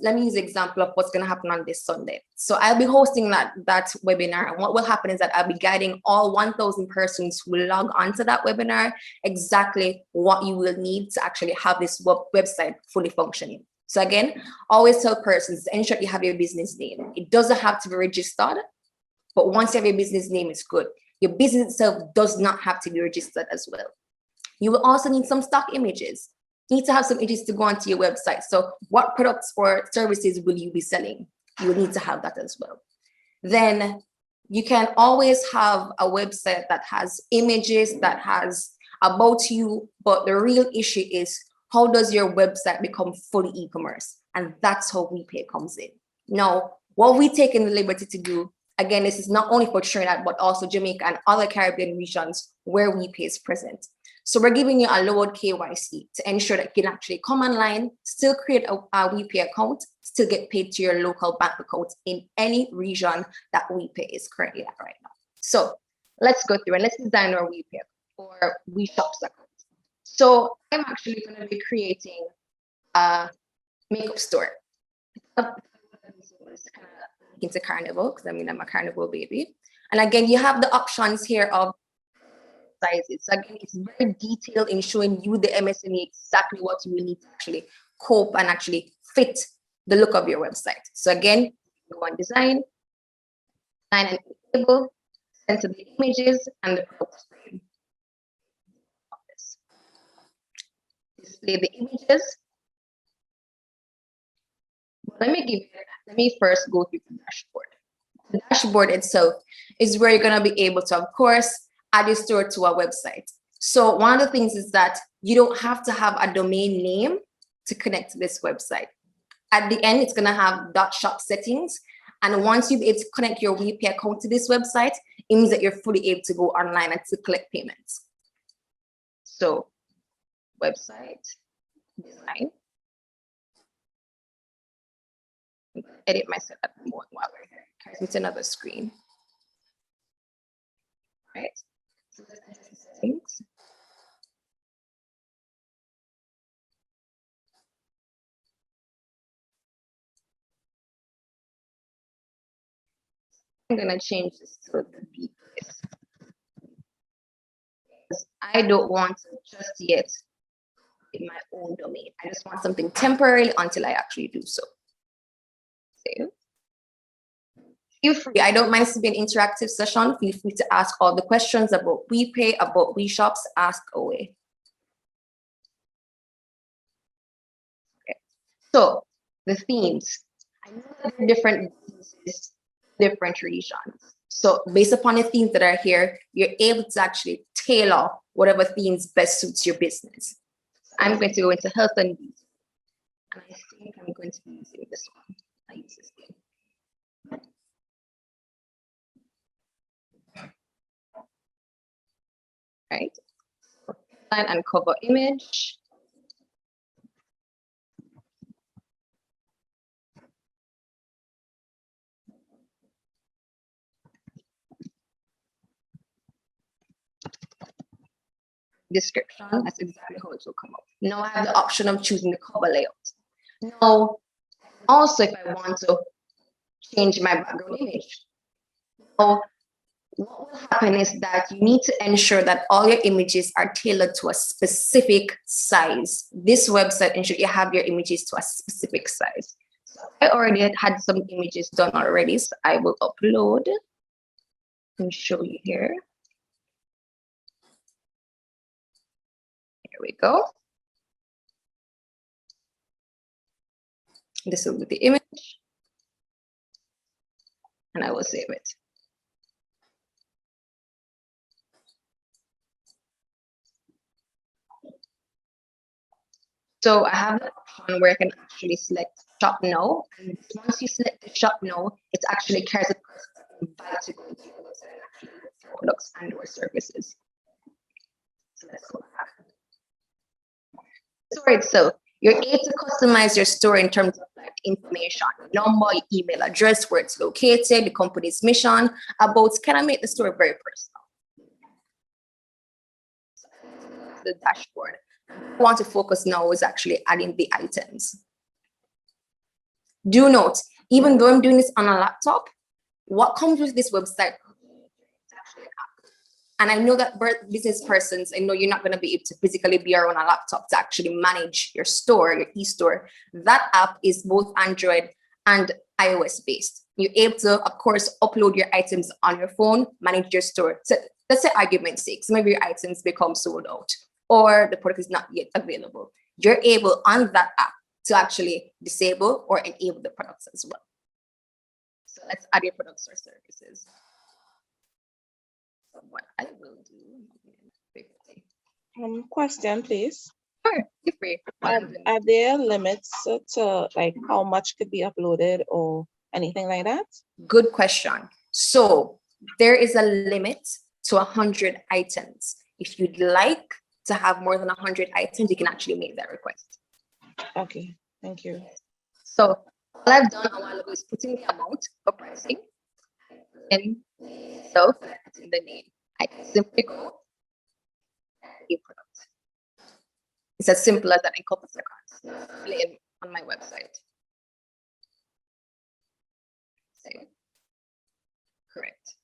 me use an example of what's going to happen on this Sunday. So I'll be hosting that webinar, and what will happen is that I'll be guiding all 1,000 persons who will log onto that webinar exactly what you will need to actually have this website fully functioning. So again, always tell persons to ensure you have your business name. It doesn't have to be registered, but once you have your business name, it's good. Your business itself does not have to be registered as well. You will also need some stock images. You need to have some images to go onto your website. So what products or services will you be selling? You will need to have that as well. Then you can always have a website that has images, that has about you, but the real issue is, how does your website become fully e-commerce? And that's how WePay comes in. Now, what we take in the liberty to do, again, this is not only for Trinidad, but also Jamaica and other Caribbean regions where WePay is present. So we're giving you a lowered KYC to ensure that you can actually come online, still create a WePay account, still get paid to your local bank account in any region that WePay is currently at right now. So let's go through and let's design our WePay or WeShops account. So I'm actually going to be creating a makeup store. Into Carnival, because I mean, I'm a Carnival baby. And again, you have the options here of sizes. So again, it's very detailed in showing you, the MSME, exactly what you will need to actually cope and actually fit the look of your website. So again, go on design and enable, center the images and the product frame. Display the images. Let me first go through the dashboard. The dashboard itself is where you're going to be able to, of course, add your store to our website. So one of the things is that you don't have to have a domain name to connect to this website. At the end, it's going to have .shop settings. And once you're able to connect your WePay account to this website, it means that you're fully able to go online and to collect payments. So website design. Edit my setup while we're here. Carries me to another screen. All right. So let's enter the settings. I'm gonna change this to the BPS. Because I don't want to just yet in my own domain. I just want something temporary until I actually do so. Save. Feel free. I don't mind this to be an interactive session. Feel free to ask all the questions about WePay, about WeShops. Ask away. Okay. So the themes. I know that there are different businesses, different regions. So based upon the themes that are here, you're able to actually tailor whatever themes best suits your business. So I'm going to go into health and beauty. And I think I'm going to be using this one. I use this thing. Right? Line and cover image. Description, that's exactly how it will come up. Now I have the option of choosing the cover layout. Now, also if I want to change my background image. Now, what will happen is that you need to ensure that all your images are tailored to a specific size. This website ensures you have your images to a specific size. So I already had some images done already, so I will upload and show you here. Here we go. This will be the image. And I will save it. So I have an option where I can actually select shop now. And once you select the shop now, it actually carries a person back to go to your website and actually look for products and or services. So let's go back. Store itself, you're able to customize your store in terms of like information, number, email address, where it's located, the company's mission, about kind of make the store very personal. So the dashboard. What I want to focus now is actually adding the items. Do note, even though I'm doing this on a laptop, what comes with this website is actually an app. And I know that business persons, I know you're not going to be able to physically be around a laptop to actually manage your store, your e-store. That app is both Android and iOS based. You're able to, of course, upload your items on your phone, manage your store. So let's say argument's sake, some of your items become sold out or the product is not yet available. You're able on that app to actually disable or enable the products as well. So let's add your products or services. So what I will do.
Question, please.
Sure, you're free.
Are there limits to like how much could be uploaded or anything like that?
Good question. So there is a limit to 100 items. If you'd like to have more than 100 items, you can actually make that request.
Okay, thank you.
So all I've done a while ago is putting the amount of pricing and so in the name. I simply go a product. It's as simple as that in a couple seconds. Play on my website. Save. Correct.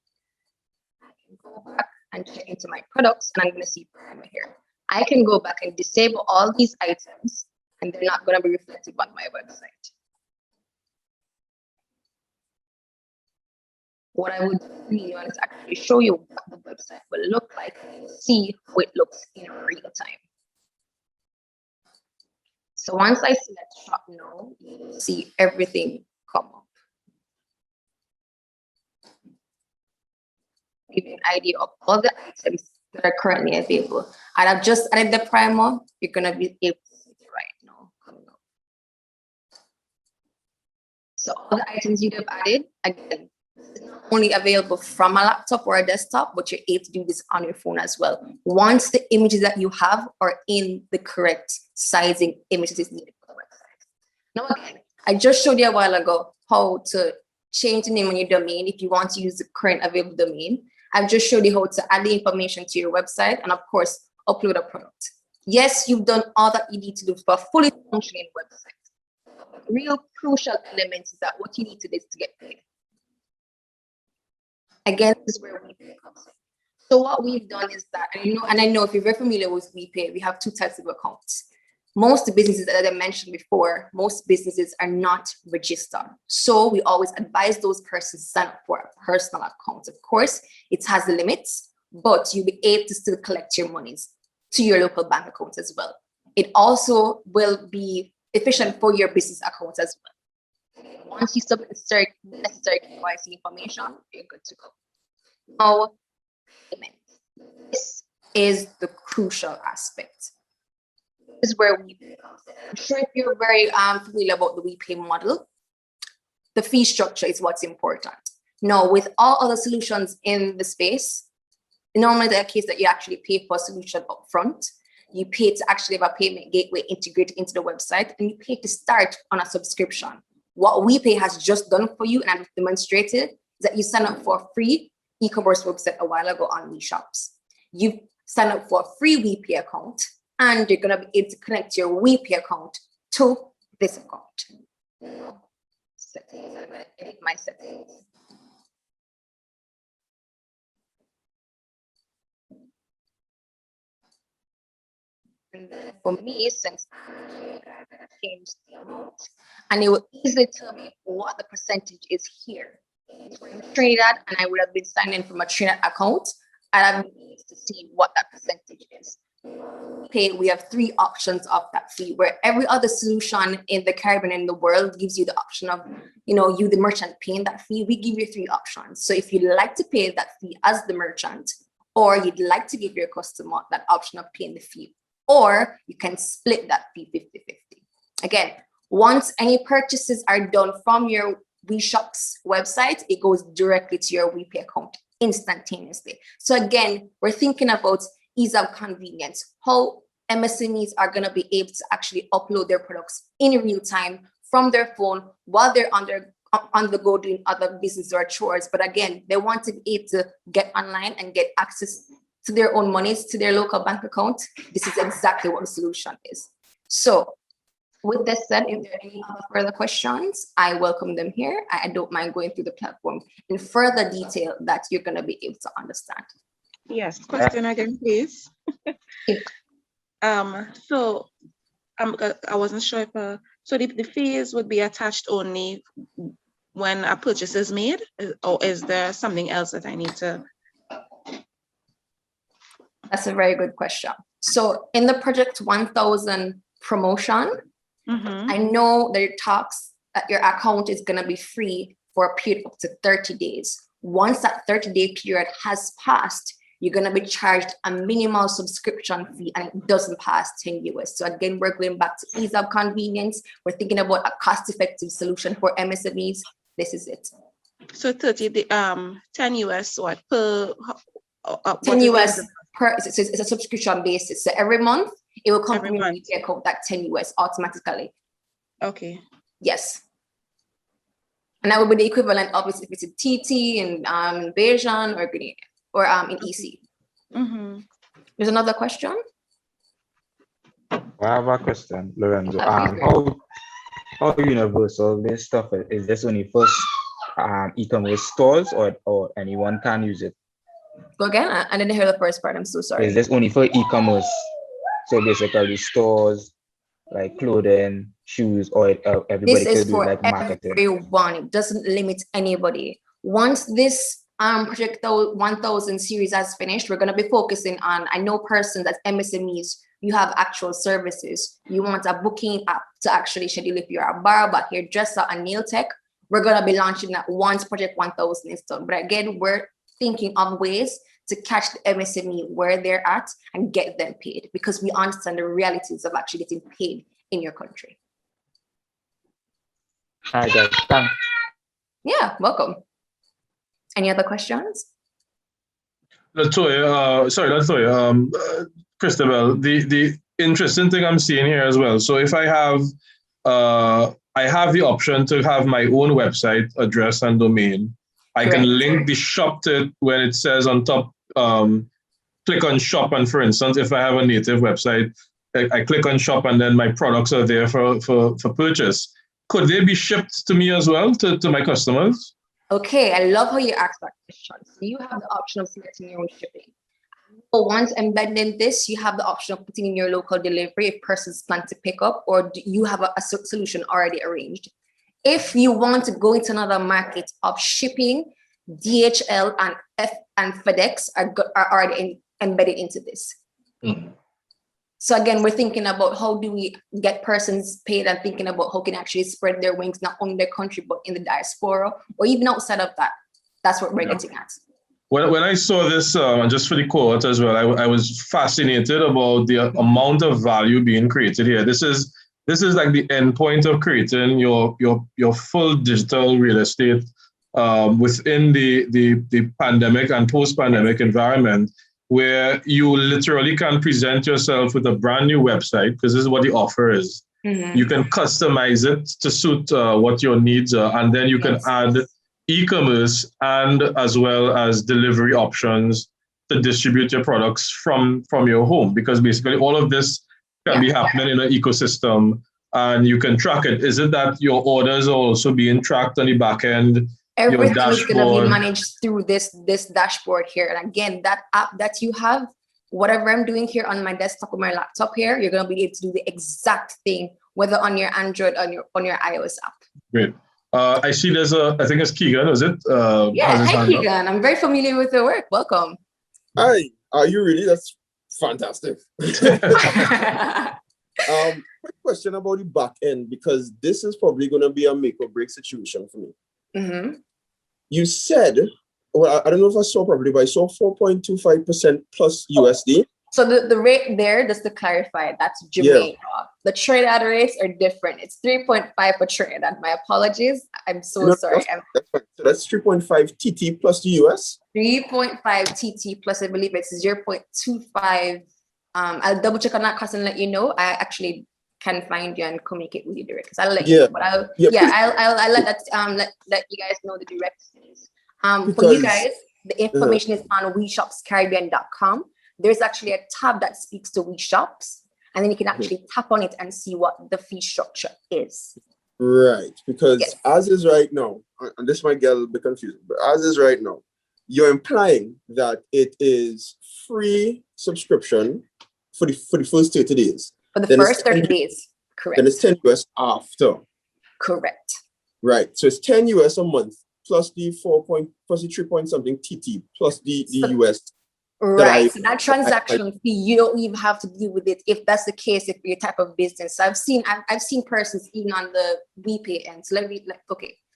I can go back and check into my products, and I'm going to see Primer here. I can go back and disable all these items, and they're not going to be reflected on my website. What I would do is actually show you what the website will look like and see how it looks in real time. So once I select shop now, you'll see everything come up. Give you an idea of all the items that are currently available. And I've just added the primer. You're gonna be able to see it right now coming up. So all the items you'd have added, again, it's not only available from a laptop or a desktop, but you're able to do this on your phone as well. Once the images that you have are in the correct sizing images is needed for the website. Now again, I just showed you a while ago how to change the name on your domain if you want to use the current available domain. I've just showed you how to add the information to your website and of course, upload a product. Yes, you've done all that you need to do for a fully functioning website. The real crucial element is that what you need to do is to get paid. Again, this is where WePay comes in. So what we've done is that, and I know if you're very familiar with WePay, we have two types of accounts. most businesses, as I mentioned before, most businesses are not registered. So we always advise those persons to sign up for a personal account. Of course, it has limits, but you'll be able to still collect your monies to your local bank account as well. It also will be efficient for your business account as well. Once you submit the necessary KYC information, you're good to go. Now, payment. This is the crucial aspect. This is where WePay comes in. I'm sure if you're very familiar about the WePay model, the fee structure is what's important. Now, with all other solutions in the space, normally the case that you actually pay for a solution upfront, you pay to actually have a payment gateway integrated into the website, and you pay to start on a subscription. What WePay has just done for you, and I've demonstrated, is that you sign up for a free e-commerce website a while ago on WeShops. You sign up for a free WePay account, and you're gonna be able to connect your WePay account to this account. Settings, I'm gonna edit my settings. And then for me, since I changed the amount, and it will easily tell me what the percentage is here. So in Trinidad, and I would have been signed in from a Trinidad account, and I'm able to see what that percentage is. We have 3 options of that fee, where every other solution in the Caribbean and the world gives you the option of, you, the merchant, paying that fee. We give you 3 options. So if you'd like to pay that fee as the merchant, or you'd like to give your customer that option of paying the fee, or you can split that fee 50-50. Again, once any purchases are done from your WeShops website, it goes directly to your WePay account instantaneously. So again, we're thinking about ease of convenience, how MSMEs are going to be able to actually upload their products in real time from their phone while they're on the go doing other business or chores. But again, they want to be able to get online and get access to their own monies, to their local bank account. This is exactly what the solution is. So with this said, if there are any other further questions, I welcome them here. I don't mind going through the platform in further detail that you're going to be able to understand.
Yes, question again, please. So I wasn't sure if so the fees would be attached only when a purchase is made, or is there something else that I need to?
That's a very good question. So in the Project 1000 promotion, I know there are talks that your account is going to be free for a period of up to 30 days. Once that 30-day period has passed, you're going to be charged a minimal subscription fee, and it doesn't pass 10 US. So again, we're going back to ease of convenience. We're thinking about a cost-effective solution for MSMEs. This is it.
So 10 US what per?
10 US per, it's a subscription basis. So every month, it will come from your account, that 10 US automatically.
Okay.
Yes. And that would be the equivalent of if it's a TT in Bayesian or Grenadian, or in EC. There's another question?
I have a question, Lorenzo. How universal this stuff is? Is this only for e-commerce stores, or anyone can use it?
Go again? I didn't hear the first part. I'm so sorry.
Is this only for e-commerce? So basically stores like clothing, shoes, or everybody
This is
could do
for
like marketing?
everyone. It doesn't limit anybody. Once this Project 1000 series has finished, we're going to be focusing on, I know persons as MSMEs, you have actual services. You want a booking app to actually schedule if you're a barber, hairdresser, a nail tech. We're going to be launching that once Project 1000 is done. But again, we're thinking of ways to catch the MSME where they're at and get them paid, because we understand the realities of actually getting paid in your country.
Hi guys, thanks.
Yeah, welcome. Any other questions?
Latoya, Christabel, the interesting thing I'm seeing here as well. So if I have the option to have my own website address and domain, I can link the shop to it when it says on top, click on shop. And for instance, if I have a native website, I click on shop and then my products are there for purchase. Could they be shipped to me as well, to my customers?
Okay, I love how you asked that question. So you have the option of selecting your own shipping. But once embedded in this, you have the option of putting in your local delivery if persons plan to pick up, or you have a solution already arranged. If you want to go into another market of shipping, DHL and FedEx are already embedded into this. So again, we're thinking about how do we get persons paid, and thinking about how can actually spread their wings, not only in their country, but in the diaspora, or even outside of that. That's what we're getting at.
When I saw this, just for the cohort as well, I was fascinated about the amount of value being created here. This is like the end point of creating your full digital real estate within the pandemic and post-pandemic environment, where you literally can present yourself with a brand new website, because this is what the offer is. You can customize it to suit what your needs are, and then you can add e-commerce and as well as delivery options to distribute your products from your home, because basically all of this can be happening in an ecosystem and you can track it. Is it that your orders are also being tracked on the back end?
Everything is going to be managed through this dashboard here. And again, that app that you have, whatever I'm doing here on my desktop or my laptop here, you're going to be able to do the exact thing, whether on your Android or on your iOS app.
Great. I see there's I think it's Keegan, is it?
Hi Keegan. I'm very familiar with your work. Welcome.
Hi, are you really? That's fantastic. Quick question about the back end, because this is probably going to be a make or break situation for me. You said, well, I don't know if I saw properly, but I saw 4.25% plus USD.
So the rate there, just to clarify, that's Jamaica. The Trinidad rates are different. It's 3.5 for Trinidad. My apologies. I'm so sorry.
That's fine. So that's 3.5 TT plus the US?
3.5 TT plus, I believe it's 0.25. I'll double check on that cost and let you know. I actually can find you and communicate with you direct. Because I'll let you know. But I'll let that let you guys know the directions. For you guys, the information is on WeShopsCaribbean.com. There's actually a tab that speaks to WeShops, and then you can actually tap on it and see what the fee structure is.
Right, because as is right now, and this might get a little bit confusing, but as is right now, you're implying that it is free subscription for the first 30 days.
For the first 30 days, correct.
Then it's 10 US after.
Correct.
Right, so it's 10 US a month plus the 3 point something TT plus the US.
Right. So that transaction fee, you don't even have to deal with it if that's the case, if your type of business. So I've seen persons even on the WePay end. So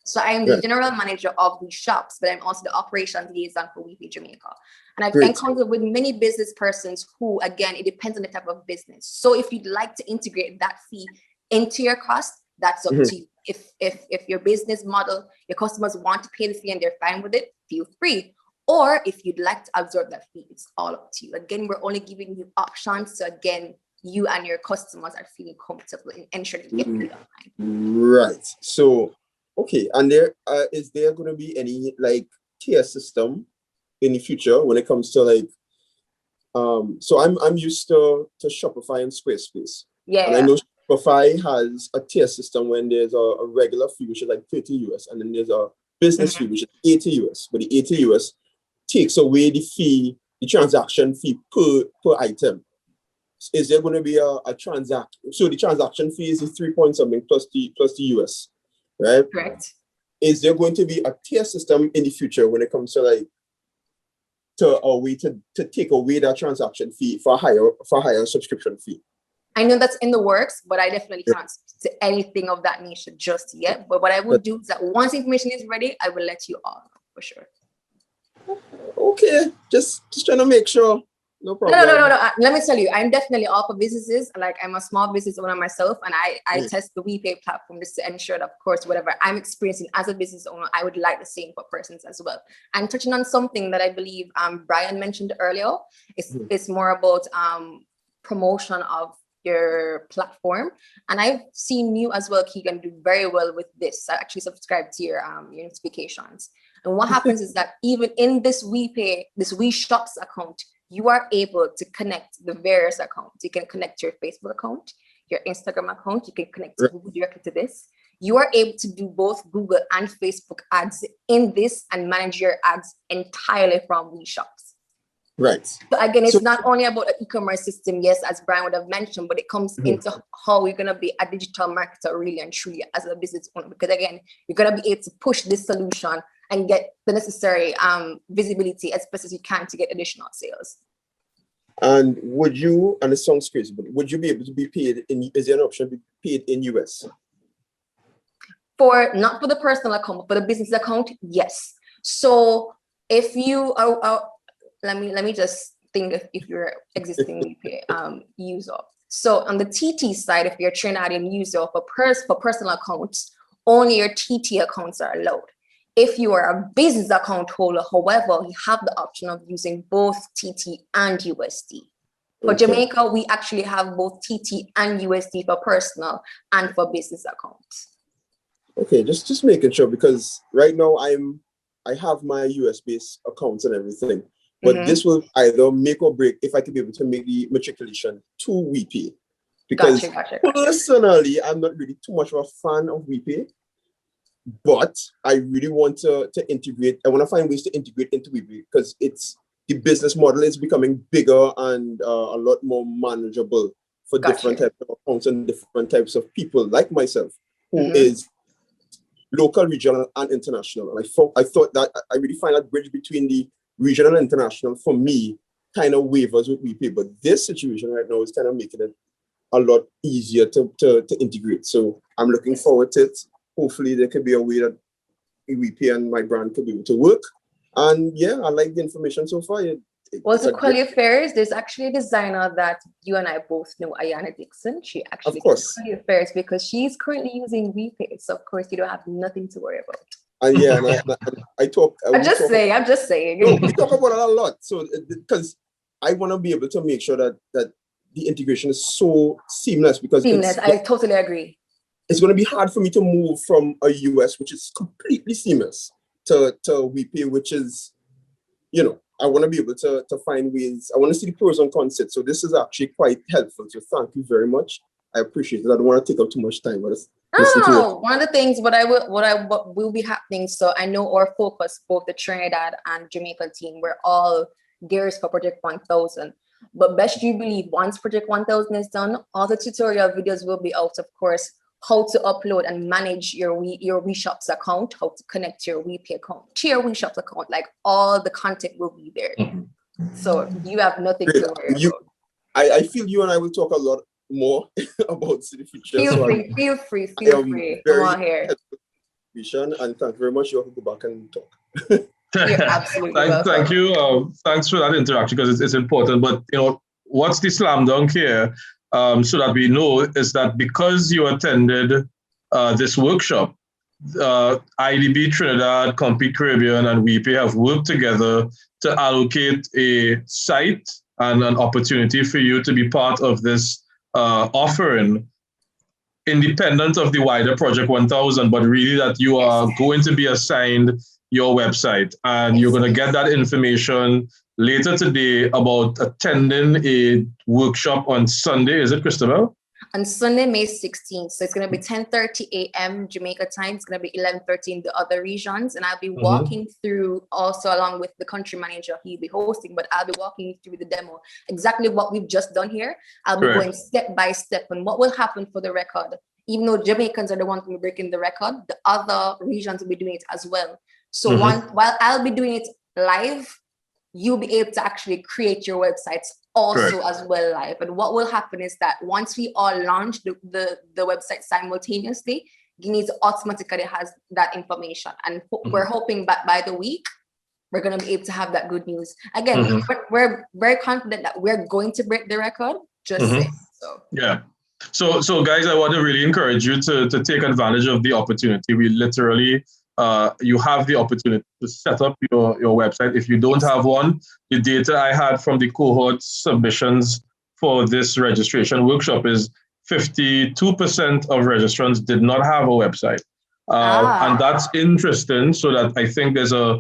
so I am the general manager of WeShops, but I'm also the operations liaison for WePay Jamaica. And I've encountered with many business persons who, again, it depends on the type of business. So if you'd like to integrate that fee into your cost, that's up to you. If your business model, your customers want to pay the fee and they're fine with it, feel free. Or if you'd like to absorb that fee, it's all up to you. Again, we're only giving you options. So again, you and your customers are feeling comfortable in ensuring you get paid online.
Right. So, okay. And is there going to be any like tier system in the future when it comes to like, so I'm used to Shopify and Squarespace. And I know Shopify has a tier system when there's a regular fee, which is like 30 US, and then there's a business fee, which is 80 US. But the 80 US takes away the transaction fee per item. Is there going to be a transaction? So the transaction fee is the 3 point something plus the US, right?
Correct.
Is there going to be a tier system in the future when it comes to a way to take away that transaction fee for higher subscription fee?
I know that's in the works, but I definitely can't speak to anything of that nature just yet. But what I will do is that once information is ready, I will let you all know for sure.
Okay, just trying to make sure. No problem.
No. Let me tell you, I'm definitely all for businesses. Like, I'm a small business owner myself, and I test the WePay platform just to ensure that, of course, whatever I'm experiencing as a business owner, I would like the same for persons as well. And touching on something that I believe Brian mentioned earlier, it's more about promotion of your platform. And I've seen you as well, Keegan, do very well with this. I actually subscribe to your notifications. And what happens is that even in this WePay, this WeShops account, you are able to connect the various accounts. You can connect your Facebook account, your Instagram account. You can connect to Google directly to this. You are able to do both Google and Facebook ads in this and manage your ads entirely from WeShops.
Right.
So again, it's
So-
not only about an e-commerce system, yes, as Brian would have mentioned, but it comes into how you're gonna be a digital marketer really and truly as a business owner. Because again, you're gonna be able to push this solution and get the necessary visibility as best as you can to get additional sales.
And would you, and it sounds crazy, but would you be able to be paid in, is there an option to be paid in US?
For not for the personal account, but for the business account, yes. So if you are let me just think if you're existing user. So on the TT side, if you're Trinidadian user for personal accounts, only your TT accounts are allowed. If you are a business account holder, however, you have the option of using both TT and USD. For
Okay.
Jamaica, we actually have both TT and USD for personal and for business accounts.
Okay, just making sure, because right now I have my US based accounts and everything, but this will either make or break if I can be able to make the matriculation to WePay. Because
Gotcha.
personally, I'm not really too much of a fan of WePay, but I really want to integrate. I want to find ways to integrate into WePay because the business model is becoming bigger and a lot more manageable for different types of accounts and different types of people like myself, who is local, regional, and international. And I thought that I really find that bridge between the regional and international for me kind of wavers with WePay. But this situation right now is kind of making it a lot easier to integrate. So I'm looking forward to it. Hopefully there could be a way that WePay and my brand could be able to work. And yeah, I like the information so far.
Well, to Quality Affairs, there's actually a designer that you and I both know, Ayana Dixon. She actually does Quality Affairs because she's currently using WePay. So of course you don't have nothing to worry about.
And yeah, and I talk.
I'm just saying.
No, we talk about it a lot. So because I want to be able to make sure that the integration is so seamless, because
I totally agree.
It's going to be hard for me to move from a US, which is completely seamless, to WePay, which is, I want to be able to find ways. I want to see the pros and cons. So this is actually quite helpful. So thank you very much. I appreciate it. I don't want to take up too much time. But
one of the things what will be happening. So I know our focus, both the Trinidad and Jamaica team, we're all gears for Project 1000. But best you believe, once Project 1000 is done, all the tutorial videos will be out, of course, how to upload and manage your WeShops account, how to connect your WePay account to your WeShops account. Like all the content will be there. So you have nothing to worry about.
I feel you and I will talk a lot more about the future.
Feel free. Come on here.
And thank you very much. You'll go back and talk.
You're absolutely welcome.
Thank you. Thanks for that interaction, because it's important. But what's the slam dunk here? So that we know is that because you attended this workshop, IDB Trinidad, Compete Caribbean, and WePay have worked together to allocate a site and an opportunity for you to be part of this offering, independent of the wider Project 1000, but really that you are going to be assigned your website, and you're going to get that information later today about attending a workshop on Sunday. Is it, Christabel?
On Sunday, May 16th. So it's going to be 10:30 a.m. Jamaica time. It's going to be 11:30 in the other regions. And I'll be walking through, also along with the country manager, he'll be hosting, but I'll be walking through the demo, exactly what we've just done here. I'll be going step by step. And what will happen, for the record, even though Jamaicans are the ones who are breaking the record, the other regions will be doing it as well. So while I'll be doing it live, you'll be able to actually create your websites also as well live. And what will happen is that once we all launch the website simultaneously, Guineas automatically has that information. And we're hoping that by the week, we're going to be able to have that good news. Again, we're very confident that we're going to break the record. Just saying. So.
Yeah. So guys, I want to really encourage you to take advantage of the opportunity. We literally, you have the opportunity to set up your website. If you don't have one, the data I had from the cohort submissions for this registration workshop is 52% of registrants did not have a website. And that's interesting, so that I think there's an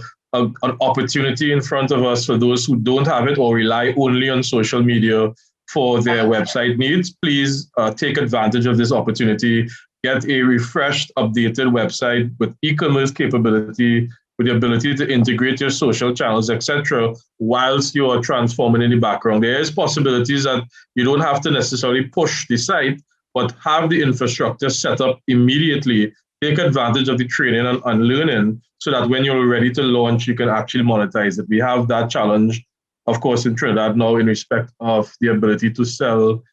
opportunity in front of us for those who don't have it or rely only on social media for their website needs. Please take advantage of this opportunity. Get a refreshed, updated website with e-commerce capability with the ability to integrate your social channels, etc., whilst you are transforming in the background. There is possibilities that you don't have to necessarily push the site, but have the infrastructure set up immediately, take advantage of the training and learning so that when you're ready to launch, you can actually monetize it. We have that challenge, of course, in Trinidad now in respect of the ability to sell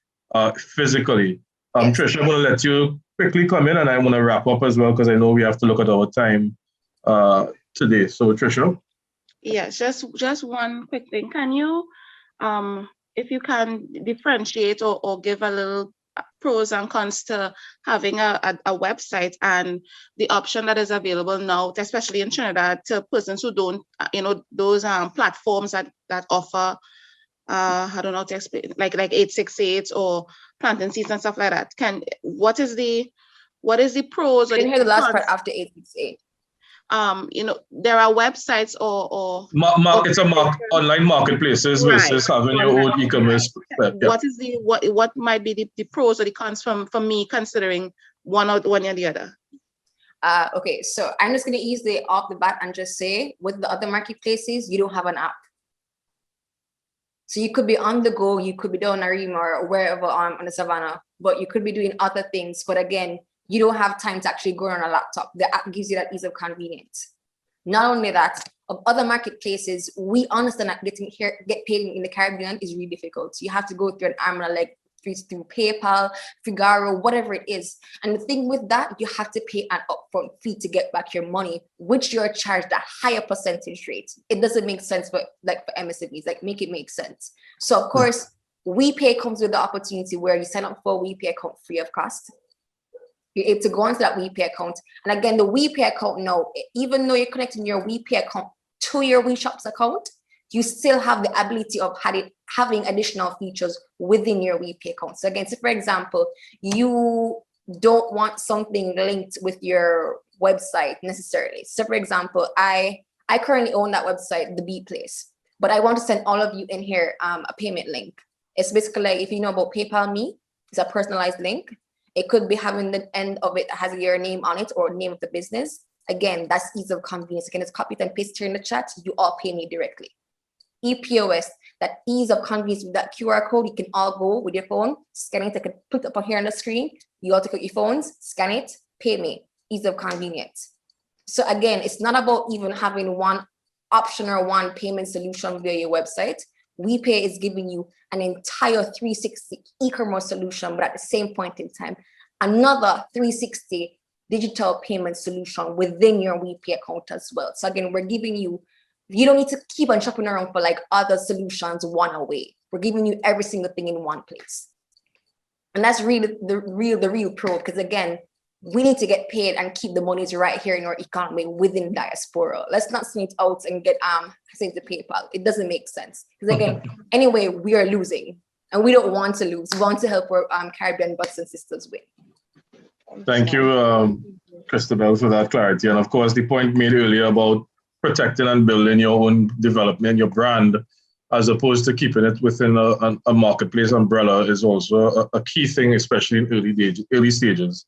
physically.
Yes.
Trisha, I'm going to let you quickly come in and I want to wrap up as well because I know we have to look at our time today. So Trisha.
Yes, just one quick thing. Can you, if you can differentiate or give a little pros and cons to having a website and the option that is available now, especially in Trinidad, to persons who don't, those platforms that offer, I don't know how to explain, like 868 or planting seeds and stuff like that. What is the pros?
I didn't hear the last part after 868.
There are websites or
online marketplaces versus having your own e-commerce.
What might be the pros or the cons from me considering one or the other?
Okay, so I'm just going to easily off the bat and just say with the other marketplaces, you don't have an app. So you could be on the go, you could be down Arima or wherever on the savannah, but you could be doing other things. But again, you don't have time to actually go on a laptop. The app gives you that ease of convenience. Not only that, of other marketplaces, we understand that get paid in the Caribbean is really difficult. You have to go through an arm and a leg through PayPal, Figaro, whatever it is. And the thing with that, you have to pay an upfront fee to get back your money, which you're charged a higher percentage rate. It doesn't make sense for MSMEs, make it make sense. So of course, WePay comes with the opportunity where you sign up for a WePay account free of cost. You're able to go onto that WePay account. And again, the WePay account now, even though you're connecting your WePay account to your WeShops account, you still have the ability of having additional features within your WePay account. So again, so for example, you don't want something linked with your website necessarily. So for example, I currently own that website, The Beat Place, but I want to send all of you in here a payment link. It's basically like, if you know about PayPal Me, it's a personalized link. It could be having the end of it has your name on it or name of the business. Again, that's ease of convenience. You can just copy it and paste it here in the chat. You all pay me directly. EPOS, that ease of convenience with that QR code, you can all go with your phone, scan it, I can put it up here on the screen. You all take out your phones, scan it, pay me, ease of convenience. So again, it's not about even having one option or one payment solution via your website. WePay is giving you an entire 360 e-commerce solution, but at the same point in time, another 360 digital payment solution within your WePay account as well. So again, we're giving you, you don't need to keep on shopping around for other solutions one away. We're giving you every single thing in one place. And that's really the real pro, because again, we need to get paid and keep the monies right here in our economy within diaspora. Let's not send it out and get sent to PayPal. It doesn't make sense. Because again, anyway, we are losing and we don't want to lose. We want to help our Caribbean brothers and sisters win.
Thank you, Christabel, for that clarity. And of course, the point made earlier about protecting and building your own development, your brand, as opposed to keeping it within a marketplace umbrella is also a key thing, especially in early stages.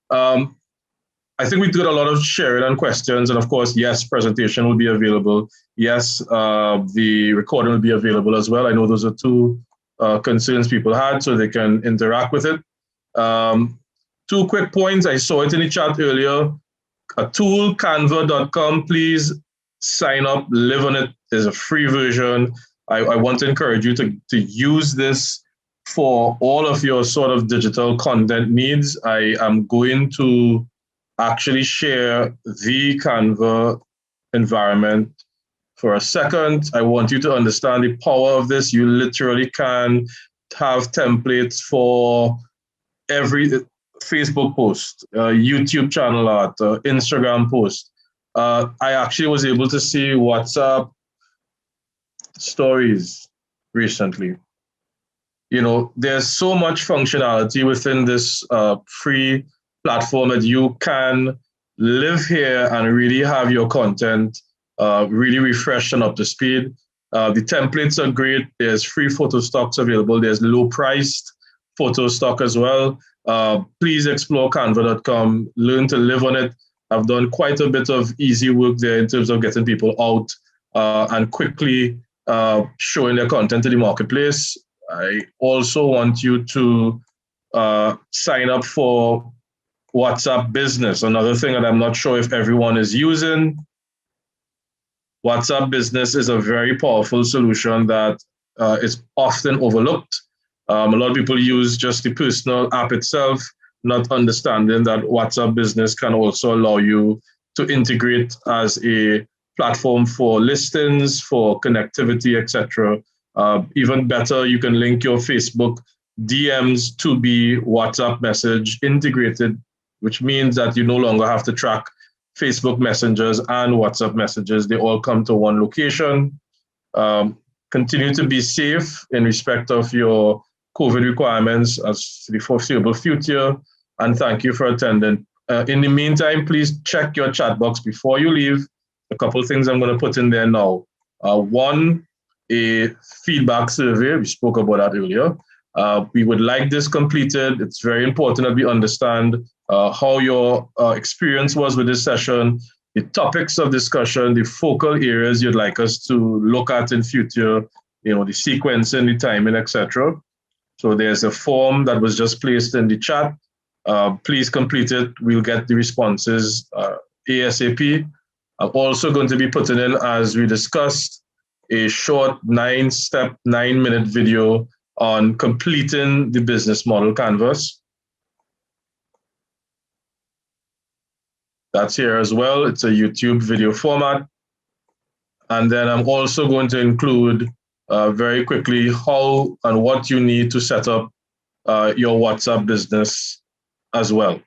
I think we did a lot of sharing and questions, and of course, yes, presentation will be available. Yes, the recording will be available as well. I know those are two concerns people had, so they can interact with it. 2 quick points. I saw it in the chat earlier. A tool, canva.com. Please sign up, live on it. There's a free version. I want to encourage you to use this for all of your sort of digital content needs. I am going to actually share the Canva environment for a second. I want you to understand the power of this. You literally can have templates for every Facebook post, YouTube channel art, Instagram post. I actually was able to see WhatsApp stories recently. You know, there's so much functionality within this free platform that you can live here and really have your content really refreshed and up to speed. The templates are great. There's free photo stocks available. There's low priced photo stock as well. Please explore canva.com, learn to live on it. I've done quite a bit of easy work there in terms of getting people out and quickly showing their content to the marketplace. I also want you to sign up for WhatsApp Business, another thing that I'm not sure if everyone is using. WhatsApp Business is a very powerful solution that is often overlooked. A lot of people use just the personal app itself, not understanding that WhatsApp Business can also allow you to integrate as a platform for listings, for connectivity, etc. Even better, you can link your Facebook DMs to be WhatsApp message integrated, which means that you no longer have to track Facebook messengers and WhatsApp messages. They all come to one location. Continue to be safe in respect of your COVID requirements as the foreseeable future. And thank you for attending. In the meantime, please check your chat box before you leave. A couple of things I'm going to put in there now. One, a feedback survey. We spoke about that earlier. We would like this completed. It's very important that we understand how your experience was with this session, the topics of discussion, the focal areas you'd like us to look at in future, the sequencing, the timing, etc. So there's a form that was just placed in the chat. Please complete it. We'll get the responses ASAP. I'm also going to be putting in, as we discussed, a short 9-step, 9-minute video on completing the business model canvas. That's here as well. It's a YouTube video format. And then I'm also going to include very quickly how and what you need to set up your WhatsApp business as well.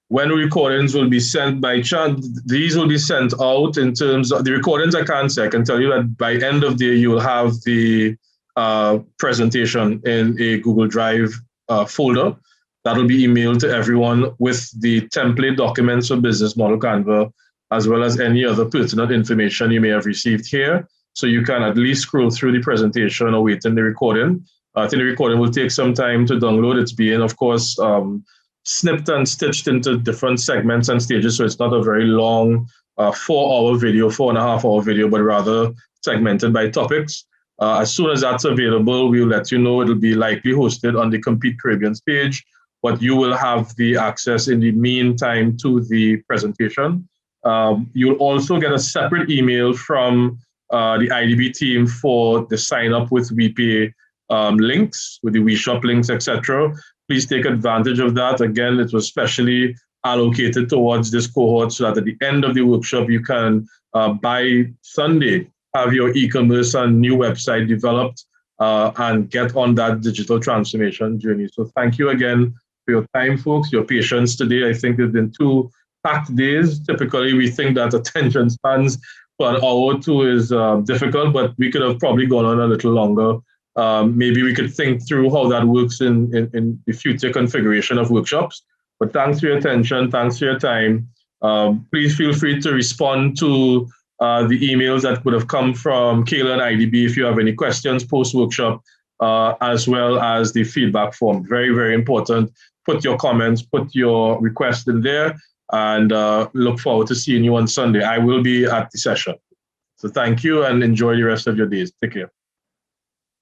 When recordings will be sent by chat, these will be sent out in terms of the recordings. I can't say. I can tell you that by end of the year, you will have the presentation in a Google Drive folder. That will be emailed to everyone with the template documents for Business Model Canva, as well as any other pertinent information you may have received here. So you can at least scroll through the presentation or wait in the recording. I think the recording will take some time to download. It's being, of course, snipped and stitched into different segments and stages. So it's not a very long 4-hour video, 4.5-hour video, but rather segmented by topics. As soon as that's available, we'll let you know. It'll be likely hosted on the Compete Caribbean's page, but you will have the access in the meantime to the presentation. You'll also get a separate email from the IDB team for the sign up with WePay links, with the WeShop links, etc. Please take advantage of that. Again, it was specially allocated towards this cohort so that at the end of the workshop, you can, by Sunday, have your e-commerce and new website developed and get on that digital transformation journey. So thank you again for your time, folks, your patience today. I think it's been 2 packed days. Typically, we think that attention spans for an hour or 2 is difficult, but we could have probably gone on a little longer. Maybe we could think through how that works in the future configuration of workshops. But thanks for your attention. Thanks for your time. Please feel free to respond to the emails that would have come from Kayla and IDB if you have any questions post-workshop, as well as the feedback form. Very, very important. Put your comments, put your requests in there, and look forward to seeing you on Sunday. I will be at the session. So thank you and enjoy the rest of your days. Take care.